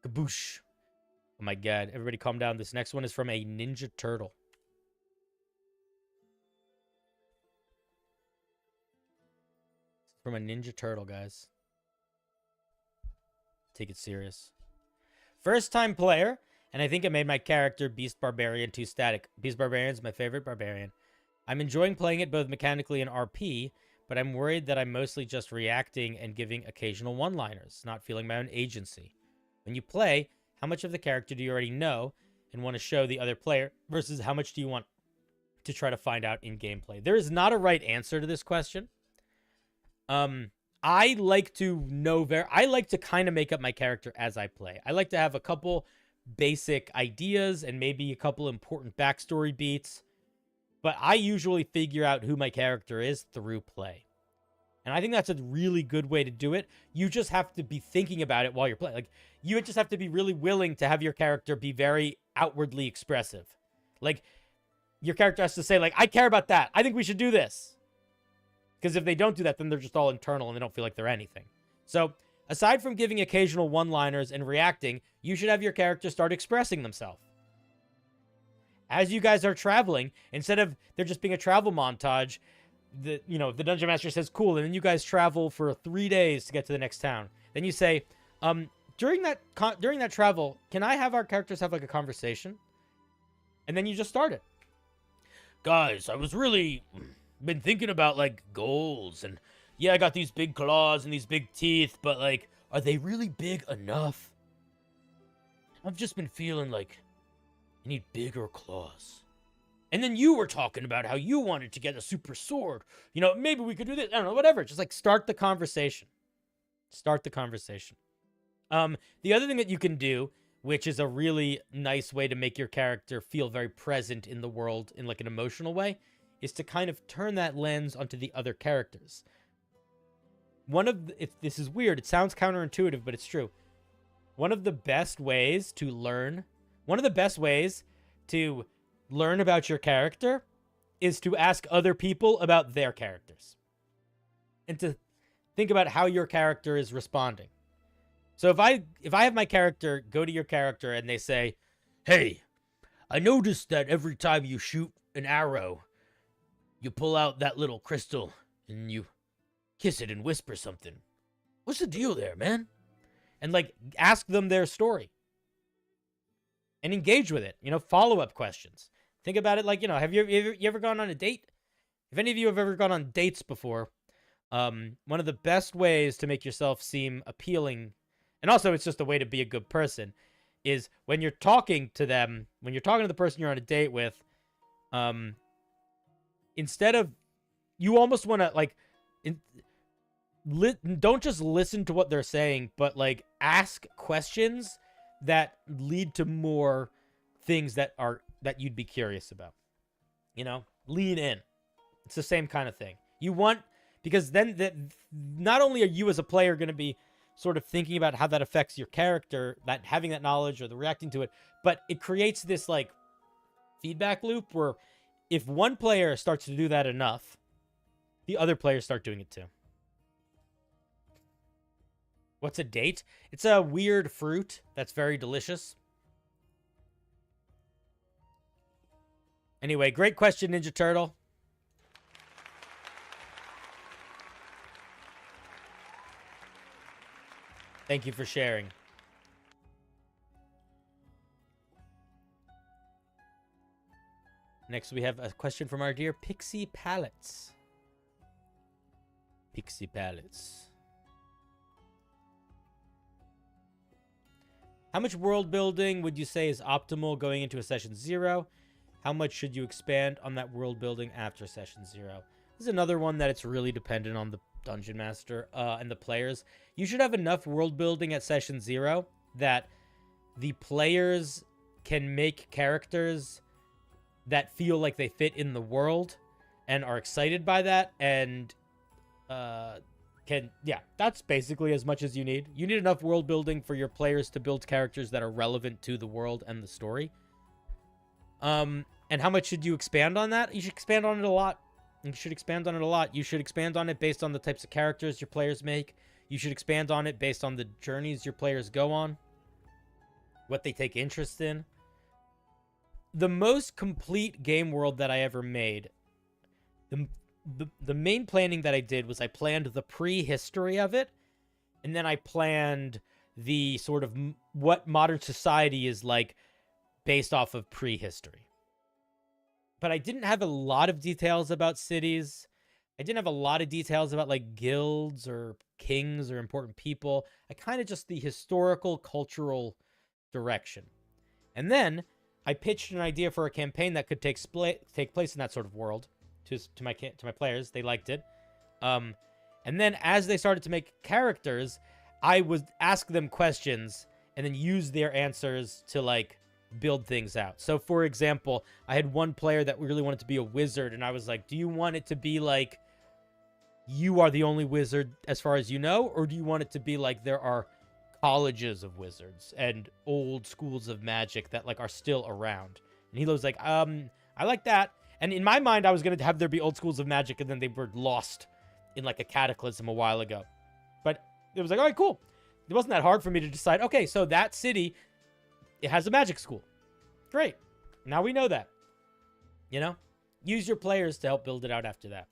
Kaboosh. Oh my god. Everybody calm down. This next one is from a Ninja Turtle. From a Ninja Turtle, guys. Take it serious. First time player, and I think I made my character Beast Barbarian too static. Beast Barbarian is my favorite barbarian. I'm enjoying playing it both mechanically and RP, but I'm worried that I'm mostly just reacting and giving occasional one-liners, not feeling my own agency. When you play, how much of the character do you already know and want to show the other player versus how much do you want to try to find out in gameplay? There is not a right answer to this question. I like to kind of make up my character as I play. I like to have a couple basic ideas and maybe a couple important backstory beats. But I usually figure out who my character is through play. And I think that's a really good way to do it. You just have to be thinking about it while you're playing. Like, you just have to be really willing to have your character be very outwardly expressive. Like, your character has to say, like, I care about that. I think we should do this. Because if they don't do that, then they're just all internal and they don't feel like they're anything. So, aside from giving occasional one-liners and reacting, you should have your character start expressing themselves. As you guys are traveling, instead of there just being a travel montage, the Dungeon Master says, cool, and then you guys travel for 3 days to get to the next town. Then you say, during that travel, can I have our characters have like a conversation? And then you just start it. Guys, I was really been thinking about like goals, and yeah, I got these big claws and these big teeth, but like, are they really big enough? I've just been feeling like You need bigger claws. And then you were talking about how you wanted to get a super sword. You know, maybe we could do this. I don't know, whatever. Just like start the conversation. Start the conversation. The other thing that you can do, which is a really nice way to make your character feel very present in the world in like an emotional way, is to kind of turn that lens onto the other characters. This is weird. It sounds counterintuitive, but it's true. One of the best ways to learn about your character is to ask other people about their characters and to think about how your character is responding. So if I have my character go to your character and they say, "Hey, I noticed that every time you shoot an arrow, you pull out that little crystal and you kiss it and whisper something. What's the deal there, man?" And like ask them their story and engage with it. You know, follow-up questions. Think about it like, you know, have you ever gone on a date? If any of you have ever gone on dates before, one of the best ways to make yourself seem appealing, and also it's just a way to be a good person, is when you're talking to them, when you're talking to the person you're on a date with, instead of, you almost want to like, don't just listen to what they're saying, but like ask questions that lead to more things that you'd be curious about. You know, lean in. It's the same kind of thing. Because then not only are you as a player going to be sort of thinking about how that affects your character, that having that knowledge or the reacting to it, but it creates this like feedback loop where if one player starts to do that enough, the other players start doing it too. What's a date? It's a weird fruit that's very delicious. Anyway, great question, Ninja Turtle. Thank you for sharing. Next, we have a question from our dear Pixie Palettes. Pixie Palettes. How much world building would you say is optimal going into a session 0? How much should you expand on that world building after session 0? This is another one that it's really dependent on the dungeon master and the players. You should have enough world building at session 0 that the players can make characters that feel like they fit in the world and are excited by that, and that's basically as much as you need. You need enough world building for your players to build characters that are relevant to the world and the story. And how much should you expand on that? You should expand on it a lot. You should expand on it based on the types of characters your players make. You should expand on it based on the journeys your players go on, what they take interest in. The most complete game world that I ever made, the main planning that I did was I planned the prehistory of it, and then I planned the sort of what modern society is like based off of prehistory. But I didn't have a lot of details about cities. I didn't have a lot of details about like guilds or kings or important people. I kind of just the historical, cultural direction. And then I pitched an idea for a campaign that could take place in that sort of world to my players. They liked it. And then as they started to make characters, I would ask them questions and then use their answers to like build things out. So for example, I had one player that really wanted to be a wizard, and I was like, do you want it to be like you are the only wizard as far as you know, or do you want it to be like there are colleges of wizards and old schools of magic that like are still around? And he was like, I like that. And in my mind, I was going to have there be old schools of magic, and then they were lost in like a cataclysm a while ago. But it was like, all right, cool. It wasn't that hard for me to decide, okay, so that city, it has a magic school. Great. Now we know that. You know? Use your players to help build it out after that.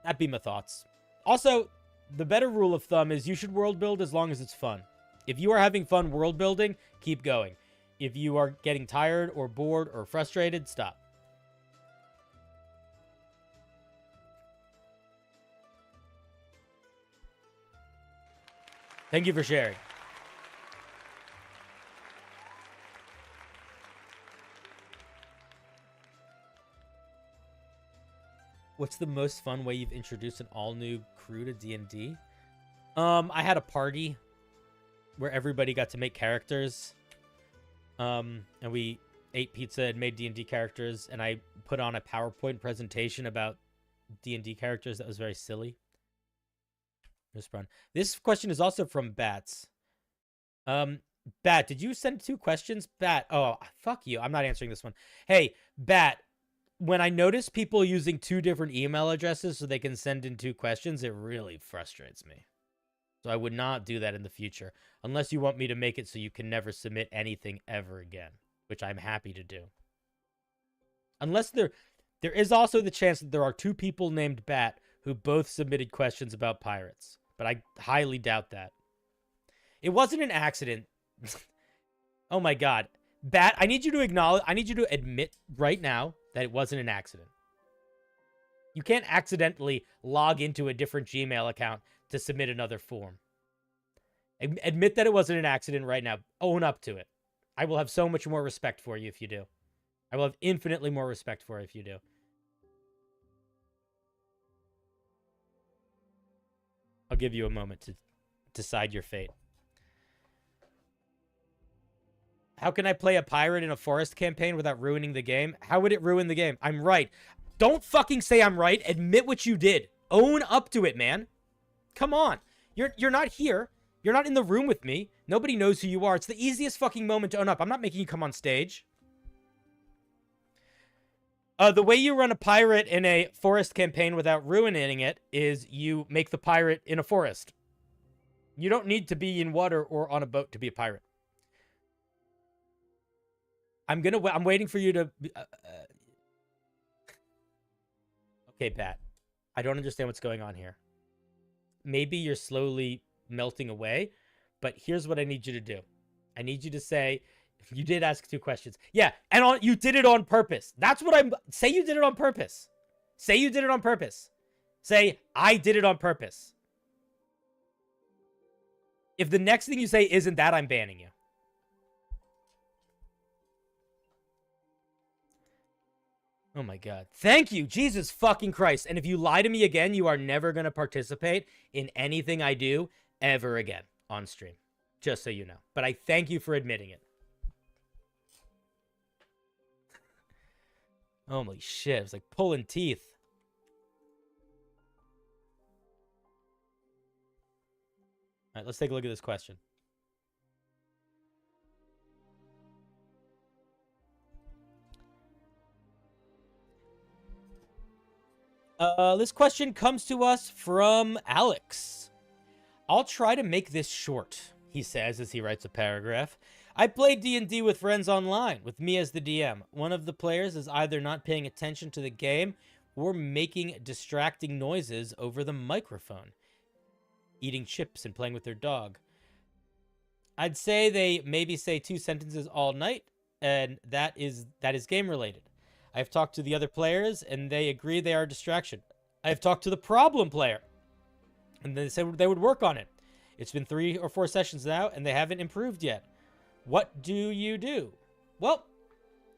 That'd be my thoughts. Also, the better rule of thumb is you should world build as long as it's fun. If you are having fun world building, keep going. If you are getting tired or bored or frustrated, stop. Thank you for sharing. What's the most fun way you've introduced an all-new crew to D&D? I had a party where everybody got to make characters. And we ate pizza and made D&D characters, and I put on a PowerPoint presentation about D&D characters that was very silly. This question is also from Bats. Bat, did you send 2 questions? Bat, oh, fuck you. I'm not answering this one. Hey, Bat, when I notice people using 2 different email addresses so they can send in 2 questions, it really frustrates me. So I would not do that in the future, unless you want me to make it so you can never submit anything ever again, which I'm happy to do. Unless there is also the chance that there are 2 people named Bat who both submitted questions about pirates, but I highly doubt that. It wasn't an accident. Oh my God. Bat, I need you to admit right now that it wasn't an accident. You can't accidentally log into a different Gmail account to submit another form. Admit that it wasn't an accident right now. Own up to it. I will have so much more respect for you if you do. I will have infinitely more respect for you if you do. I'll give you a moment to decide your fate. How can I play a pirate in a forest campaign without ruining the game? How would it ruin the game? I'm right. Don't fucking say I'm right. Admit what you did. Own up to it, man. Come on. You're not here. You're not in the room with me. Nobody knows who you are. It's the easiest fucking moment to own up. I'm not making you come on stage. The way you run a pirate in a forest campaign without ruining it is you make the pirate in a forest. You don't need to be in water or on a boat to be a pirate. I'm waiting for you to... Okay, Pat. I don't understand what's going on here. Maybe you're slowly melting away, but here's what I need you to do. I need you to say... You did ask 2 questions. Yeah, and you did it on purpose. That's what I'm... Say you did it on purpose. Say you did it on purpose. Say, I did it on purpose. If the next thing you say isn't that, I'm banning you. Oh my God. Thank you, Jesus fucking Christ. And if you lie to me again, you are never going to participate in anything I do ever again on stream. Just so you know. But I thank you for admitting it. Holy shit. It was like pulling teeth. All right, let's take a look at this question. This question comes to us from Alex. I'll try to make this short, he says as he writes a paragraph. I play D&D with friends online, with me as the DM. One of the players is either not paying attention to the game or making distracting noises over the microphone, eating chips and playing with their dog. I'd say they maybe say 2 sentences all night, and that is game related. I've talked to the other players, and they agree they are a distraction. I've talked to the problem player, and they said they would work on it. It's been 3 or 4 sessions now, and they haven't improved yet. What do you do? Well,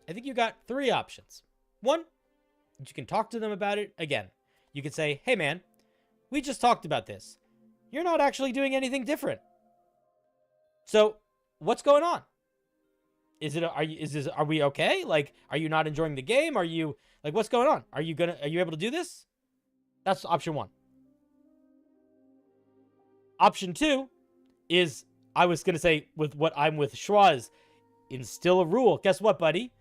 I think you got 3 options. 1, you can talk to them about it again. You could say, hey man, we just talked about this. You're not actually doing anything different. So, what's going on? Are we okay? Like, are you not enjoying the game? Are you, like, what's going on? Are you able to do this? That's option 1. Option 2 is, I was going to say, with what I'm with Schwaz, instill a rule. Guess what, buddy?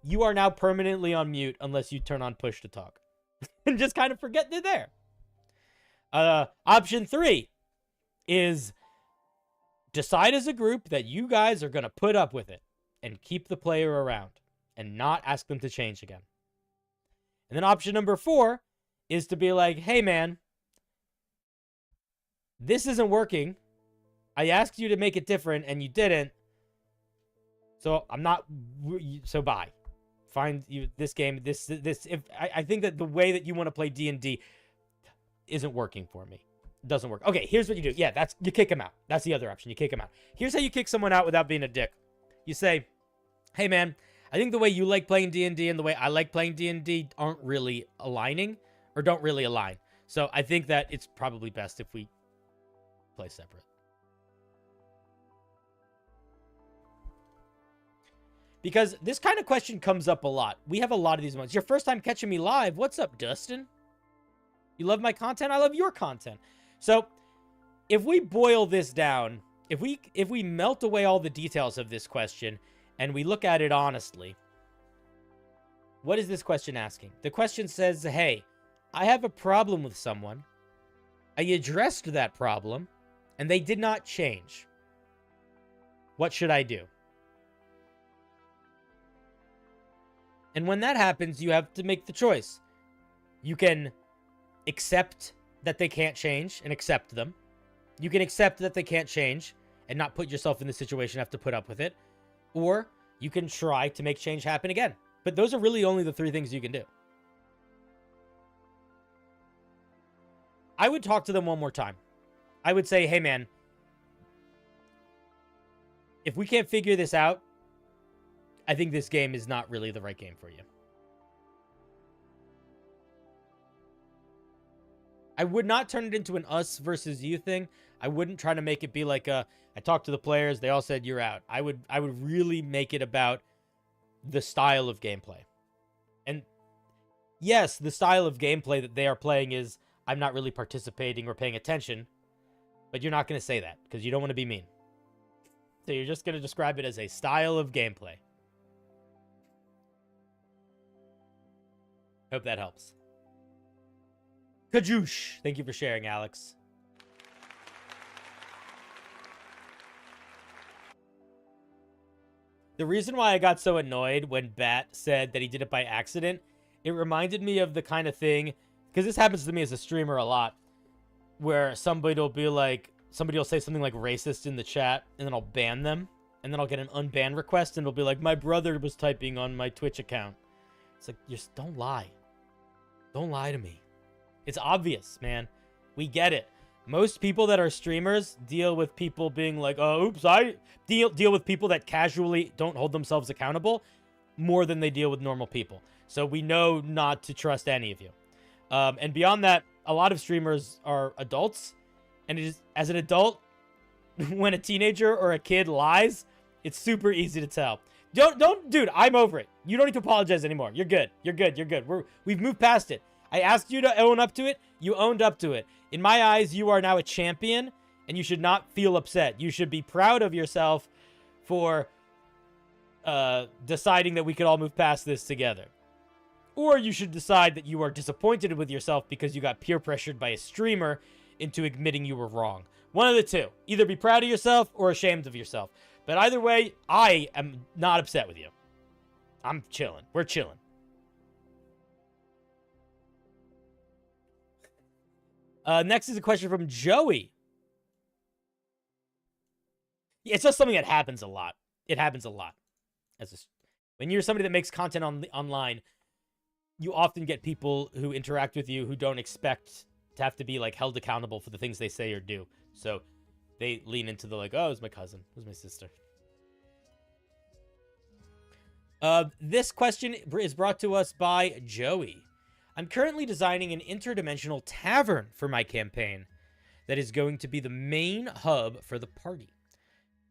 You are now permanently on mute unless you turn on push to talk. And just kind of forget they're there. Option 3 is decide as a group that you guys are going to put up with it and keep the player around and not ask them to change again. And then option number 4 is to be like, hey man, this isn't working. I asked you to make it different and you didn't. So so bye. Find you this game. I think that the way that you want to play D&D isn't working for me. It doesn't work. Okay, here's what you do. Yeah, you kick him out. That's the other option. You kick him out. Here's how you kick someone out without being a dick. You say, hey man, I think the way you like playing D&D and the way I like playing D&D aren't really aligning. or don't really align. So I think that it's probably best if we play separate. Because this kind of question comes up a lot. We have a lot of these ones. Your first time catching me live. What's up, Dustin? You love my content? I love your content. So if we boil this down, if we melt away all the details of this question and we look at it honestly, what is this question asking? The question says, hey, I have a problem with someone. I addressed that problem and they did not change. What should I do? And when that happens, you have to make the choice. You can accept that they can't change and accept them. You can accept that they can't change and not put yourself in the situation, have to put up with it. Or you can try to make change happen again. But those are really only the three things you can do. I would talk to them one more time. I would say, hey man, if we can't figure this out, I think this game is not really the right game for you. I would not turn it into an us versus you thing. I wouldn't try to make it be like I talked to the players, they all said you're out. I would really make it about the style of gameplay. And yes, the style of gameplay that they are playing is I'm not really participating or paying attention, but you're not going to say that because you don't want to be mean. So you're just going to describe it as a style of gameplay. Hope that helps. Kajoosh. Thank you for sharing, Alex. The reason why I got so annoyed when Bat said that he did it by accident, it reminded me of the kind of thing, because this happens to me as a streamer a lot, where somebody will be like, somebody will say something like racist in the chat, and then I'll ban them, and then I'll get an unban request, and it'll be like, my brother was typing on my Twitch account. It's like, just don't lie. Don't lie to me. It's obvious, man. We get it. Most people that are streamers deal with people being like, oh, oops, I deal with people that casually don't hold themselves accountable more than they deal with normal people. So we know not to trust any of you. And beyond that, a lot of streamers are adults. And it is, as an adult, when a teenager or a kid lies, it's super easy to tell. Dude, I'm over it. You don't need to apologize anymore. You're good. You're good. You're good. We've moved past it. I asked you to own up to it. You owned up to it. In my eyes, you are now a champion, and you should not feel upset. You should be proud of yourself for deciding that we could all move past this together. Or you should decide that you are disappointed with yourself because you got peer pressured by a streamer into admitting you were wrong. One of the two. Either be proud of yourself or ashamed of yourself. But either way, I am not upset with you. I'm chilling. We're chilling. Next is a question from Joey. It's just something that happens a lot. It happens a lot. When you're somebody that makes content online, you often get people who interact with you who don't expect to have to be like held accountable for the things they say or do. So they lean into the like, oh, it was my cousin, it was my sister. This question is brought to us by Joey. I'm currently designing an interdimensional tavern for my campaign that is going to be the main hub for the party.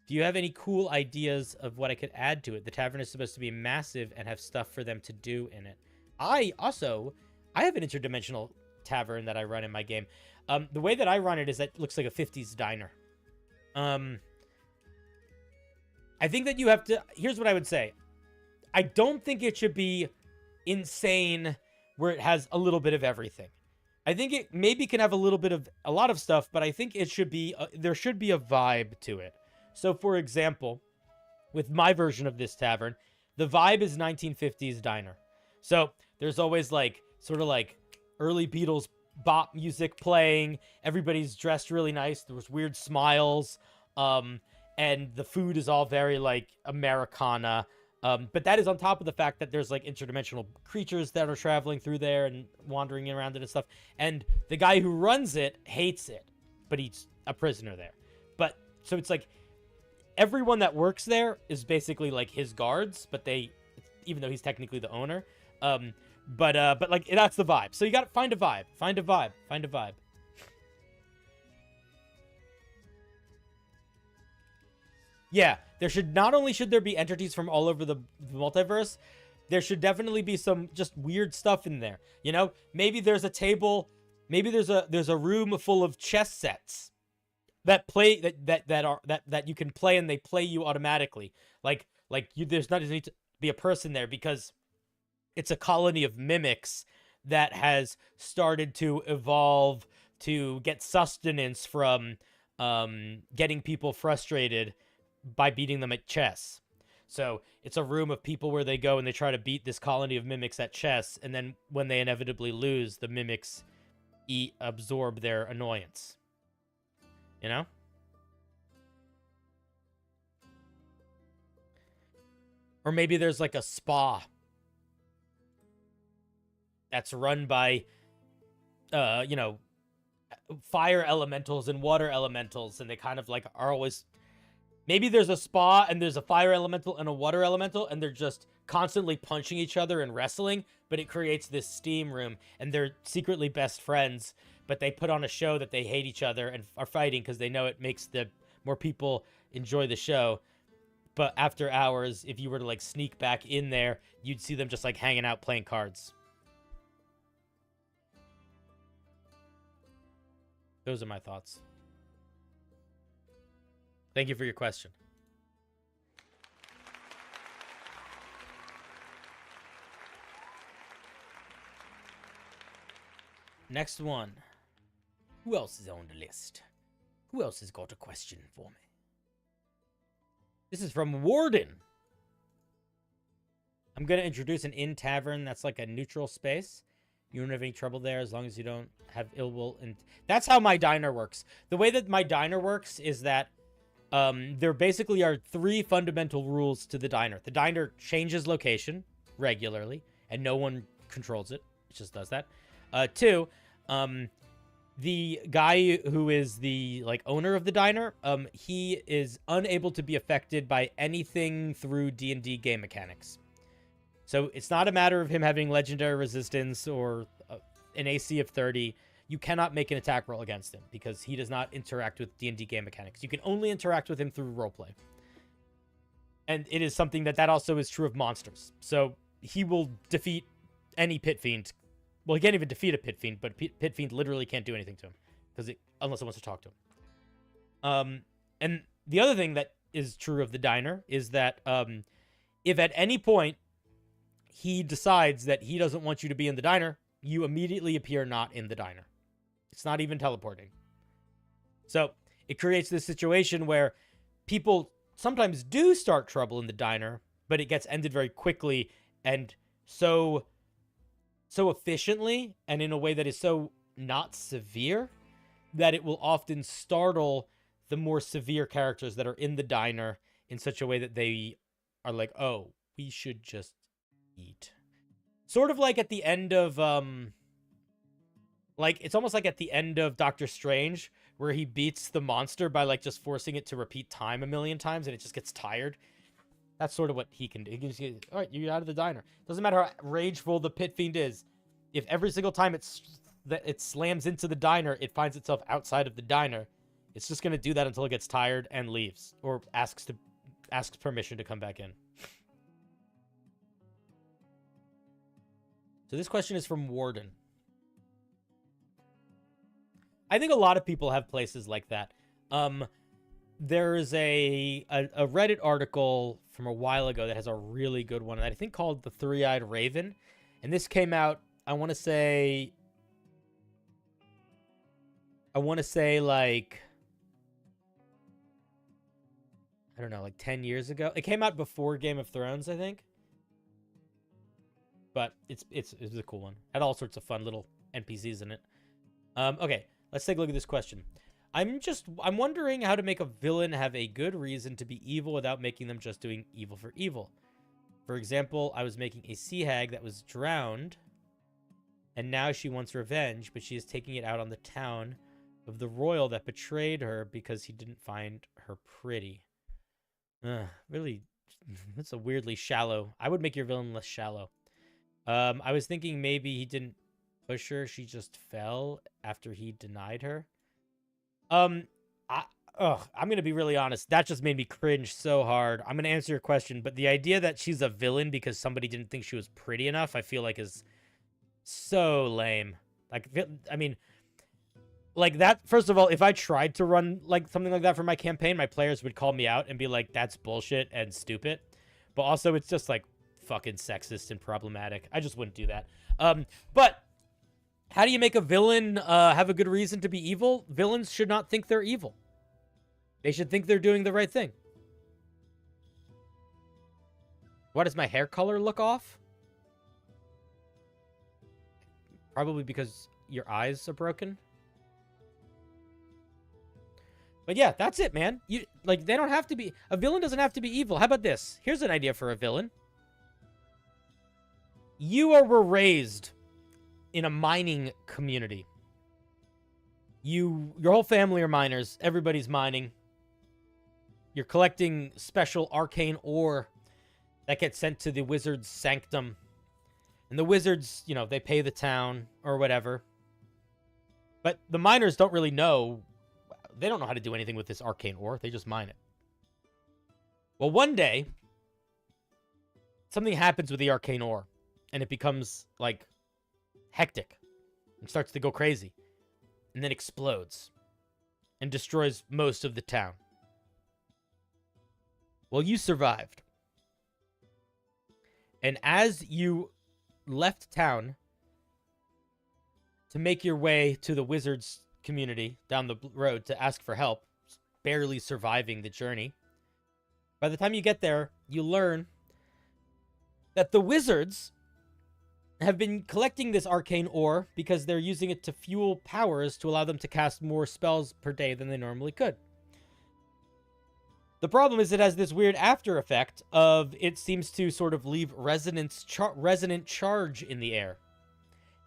Do you have any cool ideas of what I could add to it? The tavern is supposed to be massive and have stuff for them to do in it. I have an interdimensional tavern that I run in my game. The way that I run it is that it looks like a 50s diner. I think that you have to... Here's what I would say. I don't think it should be insane where it has a little bit of everything. I think it maybe can have a lot of stuff, but I think it should be... there should be a vibe to it. So, for example, with my version of this tavern, the vibe is 1950s diner. So, there's always like, sort of like early Beatles bop music playing. Everybody's dressed really nice. There's weird smiles. And the food is all very like Americana. But that is on top of the fact that there's like interdimensional creatures that are traveling through there and wandering around it and stuff. And the guy who runs it hates it, but he's a prisoner there. But so it's like everyone that works there is basically like his guards, but even though he's technically the owner, But like that's the vibe. So you got to find a vibe. Find a vibe. Find a vibe. Yeah, there should not only should there be entities from all over the multiverse, there should definitely be some just weird stuff in there. You know, maybe there's a table, maybe there's a room full of chess sets that play that you can play and they play you automatically. There's not need to be a person there because it's a colony of mimics that has started to evolve to get sustenance from getting people frustrated by beating them at chess. So it's a room of people where they go and they try to beat this colony of mimics at chess, and then when they inevitably lose, the mimics absorb their annoyance. You know? Or maybe there's like a spa that's run by, fire elementals and water elementals, and they kind of like are always... Maybe there's a spa and there's a fire elemental and a water elemental, and they're just constantly punching each other and wrestling, but it creates this steam room, and they're secretly best friends, but they put on a show that they hate each other and are fighting because they know it makes the more people enjoy the show. But after hours, if you were to like sneak back in there, you'd see them just like hanging out playing cards. Those are my thoughts. Thank you for your question. Next one. Who else is on the list? Who else has got a question for me? This is from Warden. I'm going to introduce an inn tavern that's like a neutral space. You don't have any trouble there as long as you don't have ill will. And that's how my diner works. The way that my diner works is that there basically are 3 fundamental rules to the diner. The diner changes location regularly, and no one controls it. It just does that. 2, the guy who is the like owner of the diner, he is unable to be affected by anything through D&D game mechanics. So it's not a matter of him having legendary resistance or an AC of 30. You cannot make an attack roll against him because he does not interact with D&D game mechanics. You can only interact with him through roleplay. And it is something that also is true of monsters. So he will defeat any pit fiend. Well, he can't even defeat a pit fiend, but pit fiend literally can't do anything to him unless it wants to talk to him. And the other thing that is true of the diner is that if at any point he decides that he doesn't want you to be in the diner, you immediately appear not in the diner. It's not even teleporting. So it creates this situation where people sometimes do start trouble in the diner, but it gets ended very quickly and so efficiently and in a way that is so not severe that it will often startle the more severe characters that are in the diner in such a way that they are like, oh, we should just eat. Sort of like at the end of it's almost like at the end of Doctor Strange where he beats the monster by like just forcing it to repeat time a million times and it just gets tired. That's sort of what he can do. He can just get, all right, you're out of the diner. Doesn't matter how rageful the pit fiend is. If every single time it slams into the diner, it finds itself outside of the diner, it's just going to do that until it gets tired and leaves or asks permission to come back in. So this question is from Warden. I think a lot of people have places like that. There's a Reddit article from a while ago that has a really good one that I think called The Three-Eyed Raven. And this came out, I want to say like, I don't know, like 10 years ago. It came out before Game of Thrones, I think. But it was a cool one. Had all sorts of fun little NPCs in it. Okay, let's take a look at this question. I'm wondering how to make a villain have a good reason to be evil without making them just doing evil for evil. For example, I was making a sea hag that was drowned, and now she wants revenge, but she is taking it out on the town of the royal that betrayed her because he didn't find her pretty. Really, that's a weirdly shallow. I would make your villain less shallow. I was thinking maybe he didn't push her. She just fell after he denied her. I'm going to be really honest. That just made me cringe so hard. I'm going to answer your question, but the idea that she's a villain because somebody didn't think she was pretty enough, I feel like is so lame. Like, I mean, like that, first of all, if I tried to run like something like that for my campaign, my players would call me out and be like, that's bullshit and stupid. But also it's just like fucking sexist and problematic. I just wouldn't do that. But how do you make a villain have a good reason to be evil? Villains should not think they're evil. They should think they're doing the right thing. Why does my hair color look off? Probably because your eyes are broken. But yeah, that's it, man. You like they don't have to be a villain doesn't have to be evil. How about this? Here's an idea for a villain. You were raised in a mining community. Your whole family are miners. Everybody's mining. You're collecting special arcane ore that gets sent to the wizard's sanctum. And the wizards, you know, they pay the town or whatever. But the miners don't really know. They don't know how to do anything with this arcane ore. They just mine it. Well, one day, something happens with the arcane ore. And it becomes, like, hectic. And starts to go crazy. And then explodes. And destroys most of the town. Well, you survived. And as you left town to make your way to the wizard's community down the road to ask for help, barely surviving the journey, by the time you get there, you learn that the wizards have been collecting this arcane ore because they're using it to fuel powers to allow them to cast more spells per day than they normally could. The problem is it has this weird after effect of it seems to sort of leave resonant charge in the air.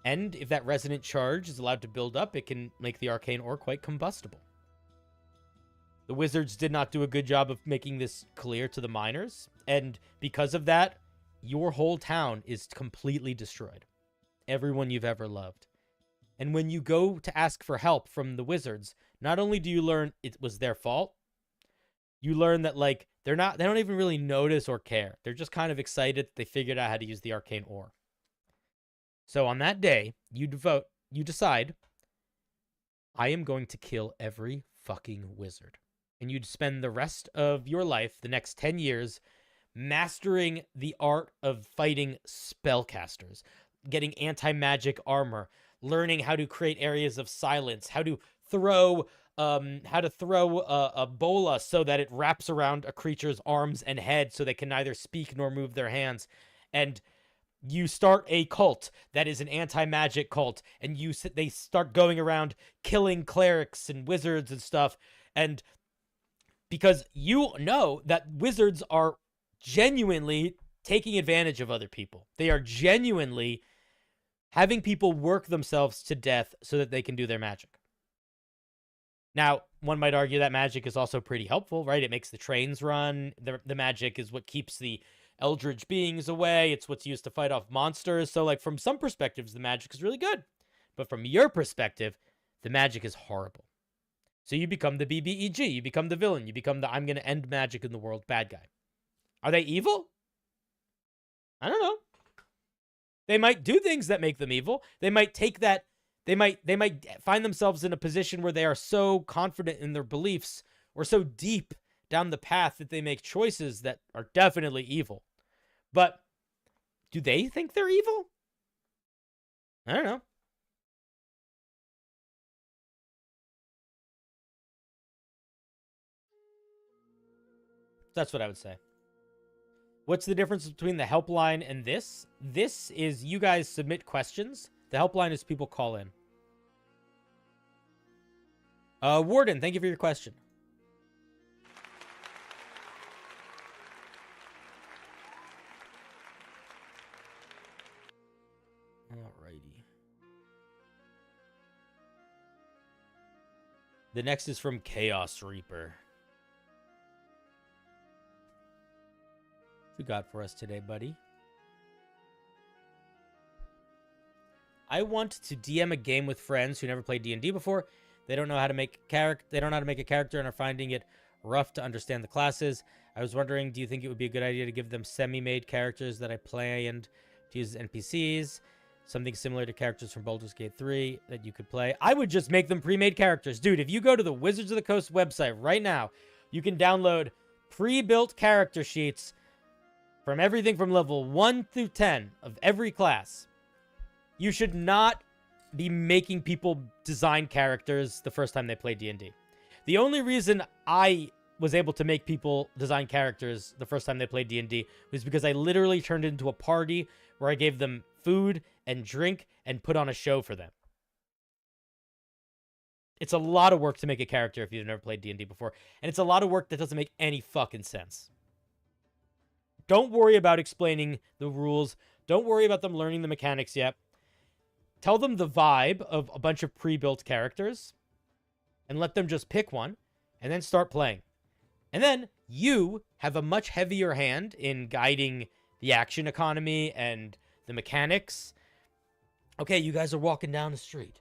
And if that resonant charge is allowed to build up, it can make the arcane ore quite combustible. The wizards did not do a good job of making this clear to the miners, and because of that, your whole town is completely destroyed. Everyone you've ever loved. And when you go to ask for help from the wizards, not only do you learn it was their fault, you learn that, like, they don't even really notice or care. They're just kind of excited that they figured out how to use the arcane ore. So on that day, you decide, I am going to kill every fucking wizard. And you'd spend the rest of your life, the next 10 years, mastering the art of fighting spellcasters, getting anti-magic armor, learning how to create areas of silence, how to throw a bola so that it wraps around a creature's arms and head so they can neither speak nor move their hands. And you start a cult that is an anti-magic cult, and they start going around killing clerics and wizards and stuff. And because you know that wizards are genuinely taking advantage of other people. They are genuinely having people work themselves to death so that they can do their magic. Now, one might argue that magic is also pretty helpful, right? It makes the trains run. The magic is what keeps the eldritch beings away. It's what's used to fight off monsters. So, like, from some perspectives, the magic is really good. But from your perspective, the magic is horrible. So you become the BBEG. You become the villain. You become the I'm going to end magic in the world bad guy. Are they evil? I don't know. They might do things that make them evil. They might take that. They might find themselves in a position where they are so confident in their beliefs or so deep down the path that they make choices that are definitely evil. But do they think they're evil? I don't know. That's what I would say. What's the difference between the helpline and this? This is you guys submit questions. The helpline is people call in. Warden, thank you for your question. Alrighty. The next is from Chaos Reaper. What you got for us today, buddy? I want to DM a game with friends who never played D&D before. They don't know how to make They don't know how to make a character and are finding it rough to understand the classes. I was wondering, do you think it would be a good idea to give them semi-made characters that I play and to use as NPCs? Something similar to characters from Baldur's Gate 3 that you could play. I would just make them pre-made characters. Dude, if you go to the Wizards of the Coast website right now, you can download pre-built character sheets from everything from level 1 through 10 of every class. You should not be making people design characters the first time they play D&D. The only reason I was able to make people design characters the first time they played D&D was because I literally turned it into a party where I gave them food and drink and put on a show for them. It's a lot of work to make a character if you've never played D&D before, and it's a lot of work that doesn't make any fucking sense. Don't worry about explaining the rules. Don't worry about them learning the mechanics yet. Tell them the vibe of a bunch of pre-built characters and let them just pick one and then start playing. And then you have a much heavier hand in guiding the action economy and the mechanics. Okay, you guys are walking down the street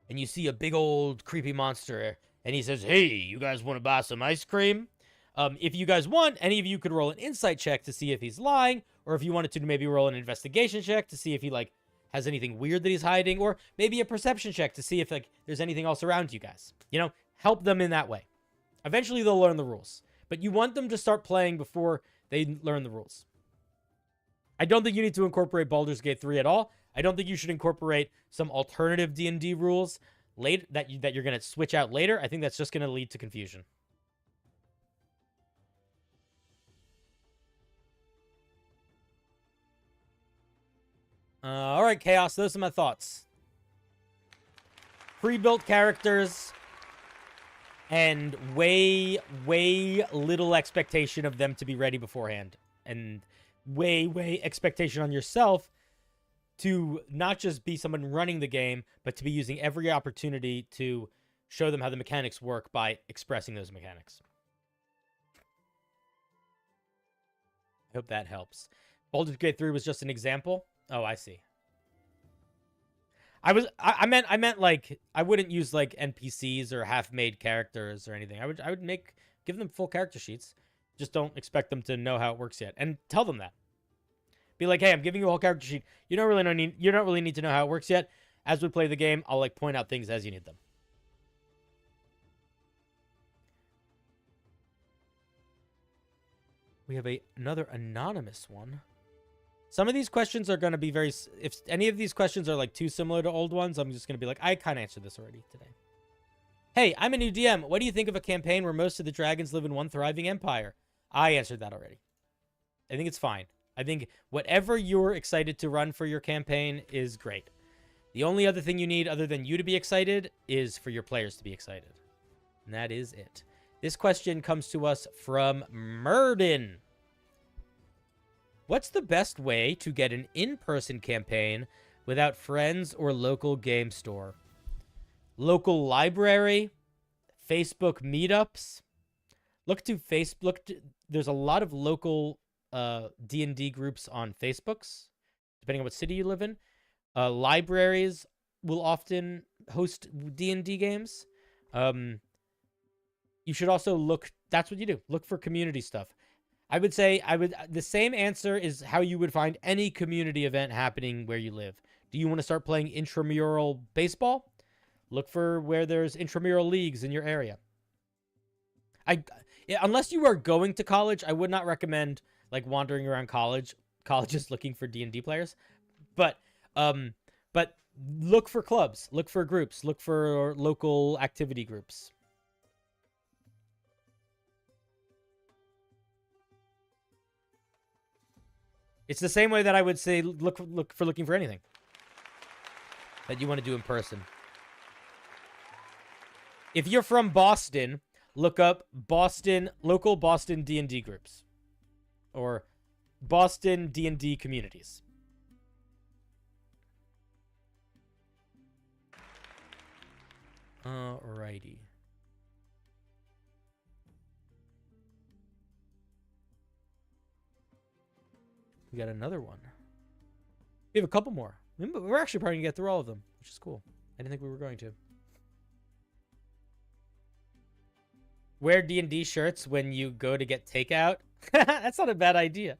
and you see a big old creepy monster and he says, "Hey, you guys want to buy some ice cream?" If you guys want, any of you could roll an insight check to see if he's lying, or if you wanted to maybe roll an investigation check to see if he has anything weird that he's hiding, or maybe a perception check to see if there's anything else around you guys. Help them in that way. Eventually they'll learn the rules, but you want them to start playing before they learn the rules. I don't think you need to incorporate Baldur's Gate 3 at all. I don't think you should incorporate some alternative D&D rules that you're going to switch out later. I think that's just going to lead to confusion. All right, Chaos, those are my thoughts. Pre-built characters and way little expectation of them to be ready beforehand. And way expectation on yourself to not just be someone running the game, but to be using every opportunity to show them how the mechanics work by expressing those mechanics. I hope that helps. Baldur's Gate 3 was just an example. Oh, I see. I meant I wouldn't use NPCs or half-made characters or anything. I would give them full character sheets. Just don't expect them to know how it works yet, and tell them that. Be like, "Hey, I'm giving you a whole character sheet. You don't really need to know how it works yet. As we play the game, I'll point out things as you need them." We have another anonymous one. Some of these questions are going to be if any of these questions are too similar to old ones, I'm just going to be like, I kind of answered this already today. "Hey, I'm a new DM. What do you think of a campaign where most of the dragons live in one thriving empire?" I answered that already. I think it's fine. I think whatever you're excited to run for your campaign is great. The only other thing you need other than you to be excited is for your players to be excited. And that is it. This question comes to us from Murden. What's the best way to get an in-person campaign without friends or local game store? Local library? Facebook meetups? There's a lot of local D&D groups on Facebooks, depending on what city you live in. Libraries will often host D&D games. You should also that's what you do. Look for community stuff. I would say the same answer is how you would find any community event happening where you live. Do you want to start playing intramural baseball? Look for where there's intramural leagues in your area. Unless you are going to college, I would not recommend wandering around colleges looking for D&D players. But look for clubs, look for groups, look for local activity groups. It's the same way that I would say looking for anything that you want to do in person. If you're from Boston, look up local Boston D&D groups or Boston D&D communities. Alrighty. We got another one. We have a couple more. We're actually probably going to get through all of them, which is cool. I didn't think we were going to. Wear D&D shirts when you go to get takeout. That's not a bad idea.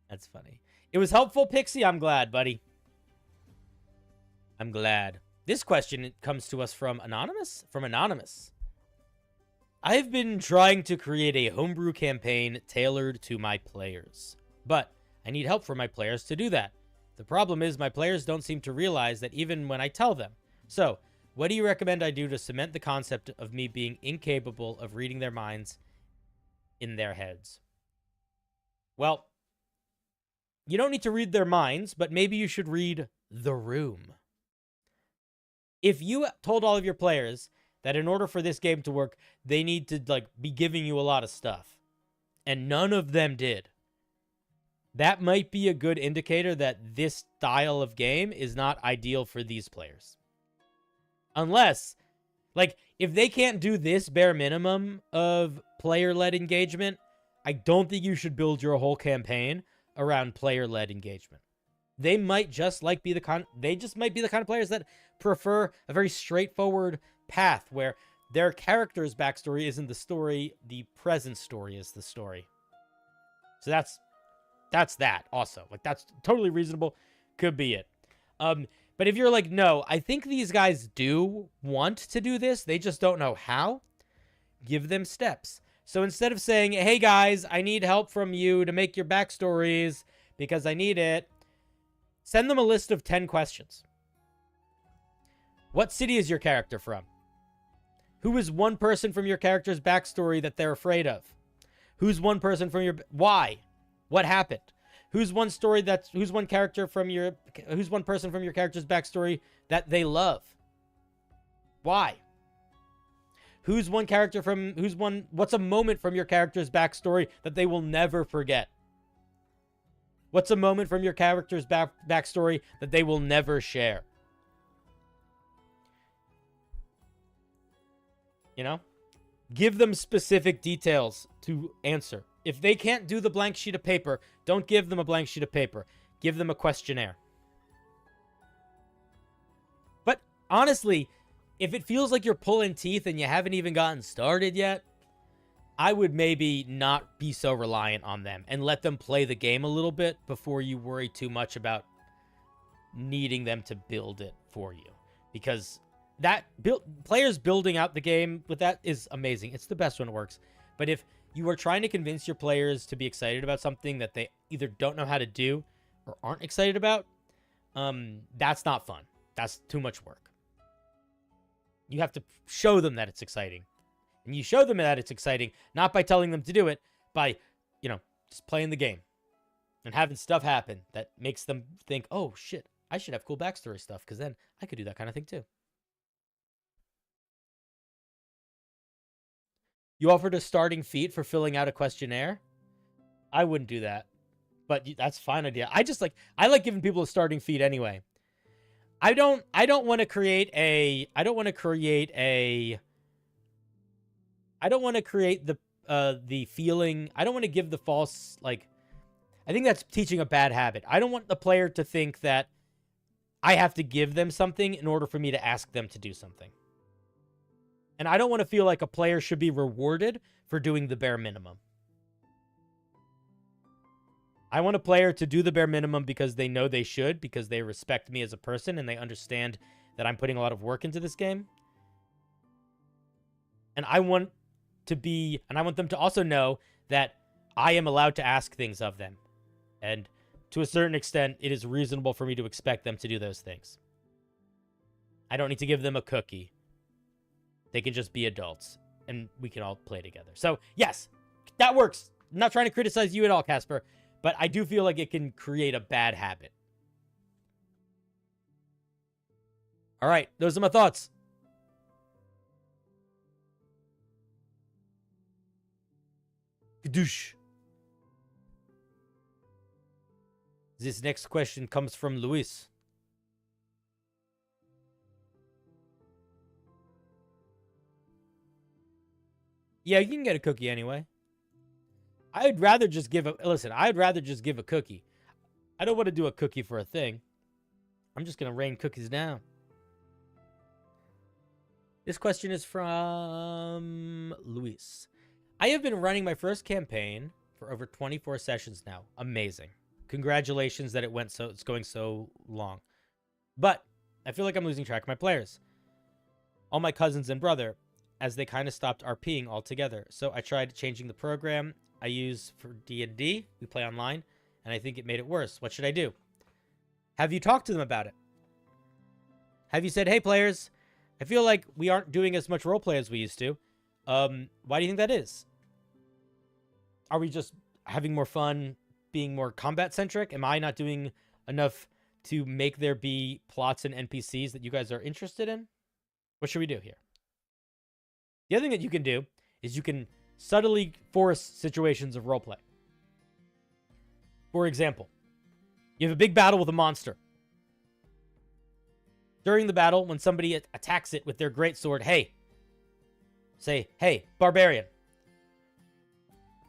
That's funny. It was helpful, Pixie. I'm glad, buddy. I'm glad. This question comes to us from Anonymous. I've been trying to create a homebrew campaign tailored to my players, but I need help from my players to do that. The problem is my players don't seem to realize that even when I tell them. So, what do you recommend I do to cement the concept of me being incapable of reading their minds in their heads? Well, you don't need to read their minds, but maybe you should read the room. If you told all of your players that in order for this game to work, they need to be giving you a lot of stuff, and none of them did, that might be a good indicator that this style of game is not ideal for these players. Unless, if they can't do this bare minimum of player-led engagement, I don't think you should build your whole campaign around player-led engagement. They might just be the kind of players that prefer a very straightforward path where their character's backstory isn't the story, the present story is the story. So that's that also. That's totally reasonable. Could be it. But if you're no, I think these guys do want to do this, they just don't know how, give them steps. So instead of saying, hey guys, I need help from you to make your backstories because I need it, send them a list of 10 questions. What city is your character from? Who is one person from your character's backstory that they're afraid of? Who's one person from your... Why? What happened? Who's one person from your character's backstory that they love? Why? What's a moment from your character's backstory that they will never forget? What's a moment from your character's backstory that they will never share? Give them specific details to answer. If they can't do the blank sheet of paper, don't give them a blank sheet of paper. Give them a questionnaire. But honestly, if it feels like you're pulling teeth and you haven't even gotten started yet, I would maybe not be so reliant on them and let them play the game a little bit before you worry too much about needing them to build it for you. Because players building out the game with that is amazing. It's the best when it works. But if you are trying to convince your players to be excited about something that they either don't know how to do or aren't excited about, that's not fun. That's too much work. You have to show them that it's exciting. And you show them that it's exciting, not by telling them to do it, by, just playing the game. And having stuff happen that makes them think, oh, shit, I should have cool backstory stuff, because then I could do that kind of thing too. You offered a starting feat for filling out a questionnaire? I wouldn't do that. But that's a fine idea. I like giving people a starting feat anyway. I don't want to create the feeling. I don't want to give the false, I think that's teaching a bad habit. I don't want the player to think that I have to give them something in order for me to ask them to do something. And I don't want to feel like a player should be rewarded for doing the bare minimum. I want a player to do the bare minimum because they know they should, because they respect me as a person and they understand that I'm putting a lot of work into this game. And I want them to also know that I am allowed to ask things of them. And to a certain extent, it is reasonable for me to expect them to do those things. I don't need to give them a cookie. They can just be adults, and we can all play together. So, yes, that works. I'm not trying to criticize you at all, Casper, but I do feel like it can create a bad habit. All right, those are my thoughts. Kadoosh. This next question comes from Luis. Yeah, you can get a cookie anyway. I'd rather just give a cookie. I don't want to do a cookie for a thing. I'm just going to rain cookies down. This question is from Luis. I have been running my first campaign for over 24 sessions now. Amazing. Congratulations that it's going so long. But I feel like I'm losing track of my players. All my cousins and brother, as they kind of stopped RPing altogether. So I tried changing the program I use for D&D. We play online, and I think it made it worse. What should I do? Have you talked to them about it? Have you said, hey, players, I feel like we aren't doing as much roleplay as we used to. Why do you think that is? Are we just having more fun, being more combat-centric? Am I not doing enough to make there be plots and NPCs that you guys are interested in? What should we do here? The other thing that you can do is you can subtly force situations of roleplay. For example, you have a big battle with a monster. During the battle, when somebody attacks it with their greatsword, say, hey, barbarian.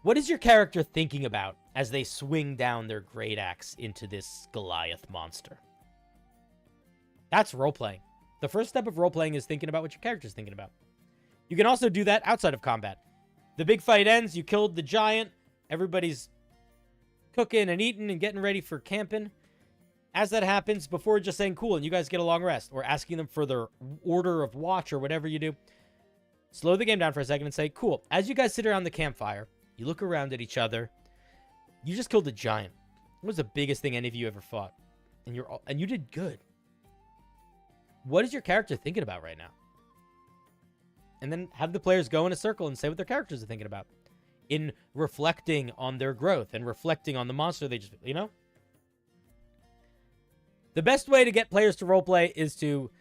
What is your character thinking about as they swing down their great axe into this Goliath monster? That's role-playing. The first step of role-playing is thinking about what your character's thinking about. You can also do that outside of combat. The big fight ends, you killed the giant, everybody's cooking and eating and getting ready for camping. As that happens, before just saying cool and you guys get a long rest, or asking them for their order of watch or whatever you do, slow the game down for a second and say, cool, as you guys sit around the campfire, you look around at each other, you just killed a giant. What was the biggest thing any of you ever fought? And you did good. What is your character thinking about right now? And then have the players go in a circle and say what their characters are thinking about in reflecting on their growth and reflecting on the monster they just, you know? The best way to get players to roleplay is to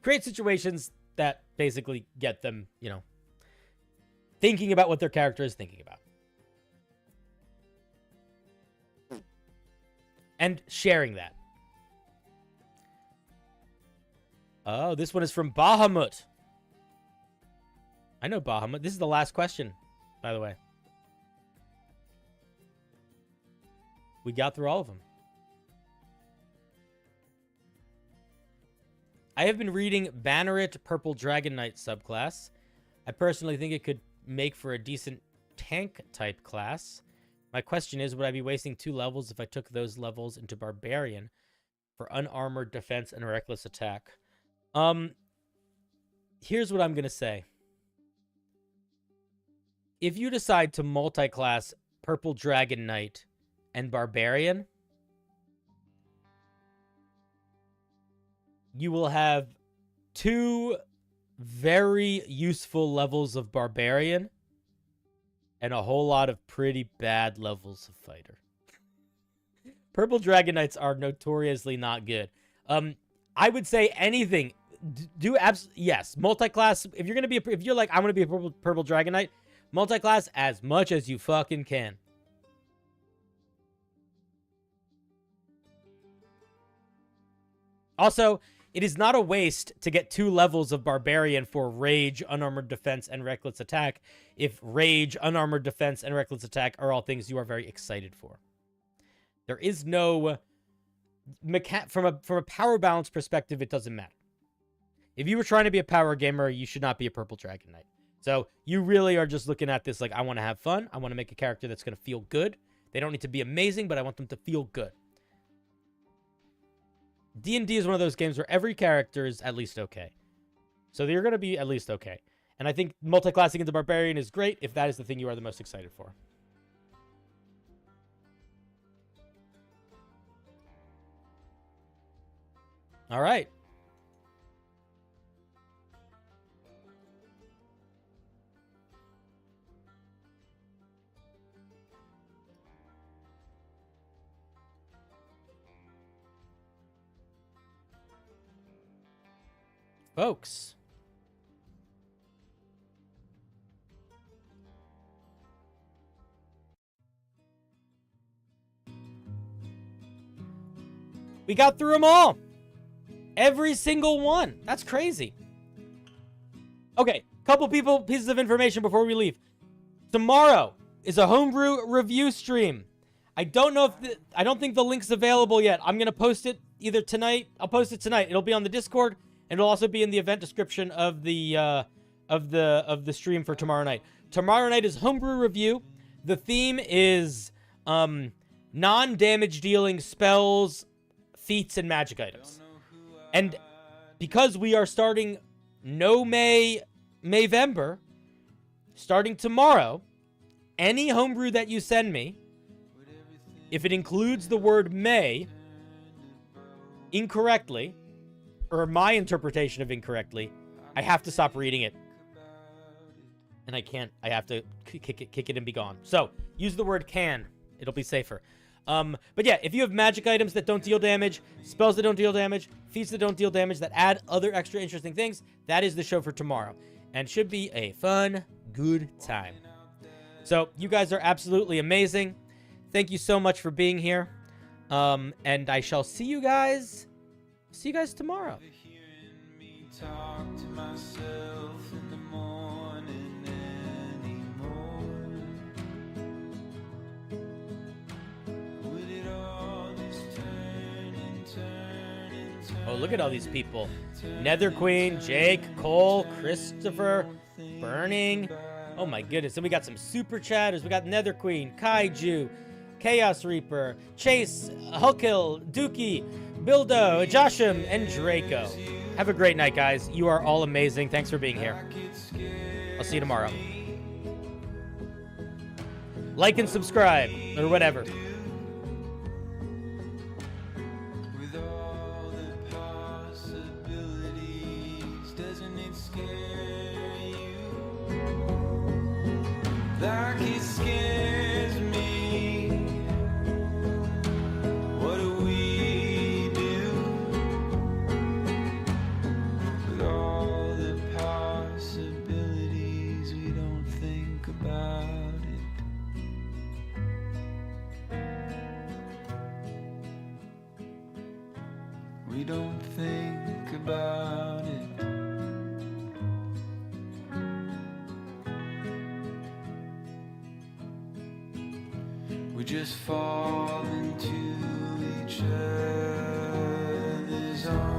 create situations that basically get them, you know, thinking about what their character is thinking about. And sharing that. Oh, this one is from Bahamut. I know Bahamut. This is the last question, by the way. We got through all of them. I have been reading Banneret Purple Dragon Knight subclass. I personally think it could make for a decent tank-type class. My question is, would I be wasting 2 levels if I took those levels into Barbarian for unarmored defense and reckless attack? Here's what I'm going to say. If you decide to multi-class Purple Dragon Knight and Barbarian, you will have 2 very useful levels of Barbarian and a whole lot of pretty bad levels of Fighter. Purple Dragon Knights are notoriously not good. I would say anything. Yes, multi-class. If you're gonna be, if you're like, I'm gonna be a purple Dragon Knight, multi-class as much as you fucking can. Also, it is not a waste to get 2 levels of Barbarian for Rage, Unarmored Defense, and Reckless Attack if Rage, Unarmored Defense, and Reckless Attack are all things you are very excited for. There is no... From a power balance perspective, it doesn't matter. If you were trying to be a power gamer, you should not be a Purple Dragon Knight. So you really are just looking at this like, I want to have fun. I want to make a character that's going to feel good. They don't need to be amazing, but I want them to feel good. D&D is one of those games where every character is at least okay. So you're going to be at least okay. And I think multi-classing into Barbarian is great if that is the thing you are the most excited for. All right. Folks, we got through them all. Every single one. That's crazy. Okay, couple pieces of information before we leave. Tomorrow is a Homebrew review stream. I don't know if I don't think the link's available yet. I'm gonna post it either tonight. I'll post it tonight. It'll be on the Discord, and it'll also be in the event description of the stream for tomorrow night. Tomorrow night is Homebrew review. The theme is non-damage dealing spells, feats, and magic items. And because we are starting Mayvember, starting tomorrow, any homebrew that you send me, if it includes the word May incorrectly, or my interpretation of incorrectly, I have to stop reading it. And I can't. I have to kick it and be gone. So, use the word can. It'll be safer. But yeah, if you have magic items that don't deal damage, spells that don't deal damage, feats that don't deal damage, that add other extra interesting things, that is the show for tomorrow. And should be a fun, good time. So, you guys are absolutely amazing. Thank you so much for being here. And I shall see you guys tomorrow. Oh, look at all these people. Nether Queen, Jake, Cole, Christopher, Burning. Oh my goodness. And we got some super chatters. We got Nether Queen, Kaiju, Chaos Reaper, Chase, Hulkill, Dookie, Bildo, Josham, and Draco. Have a great night, guys. You are all amazing. Thanks for being here. I'll see you tomorrow. Like and subscribe, or whatever. Like it scares me. What do we do with all the possibilities? We don't think about it. We don't think about it. We just fall into each other's arms.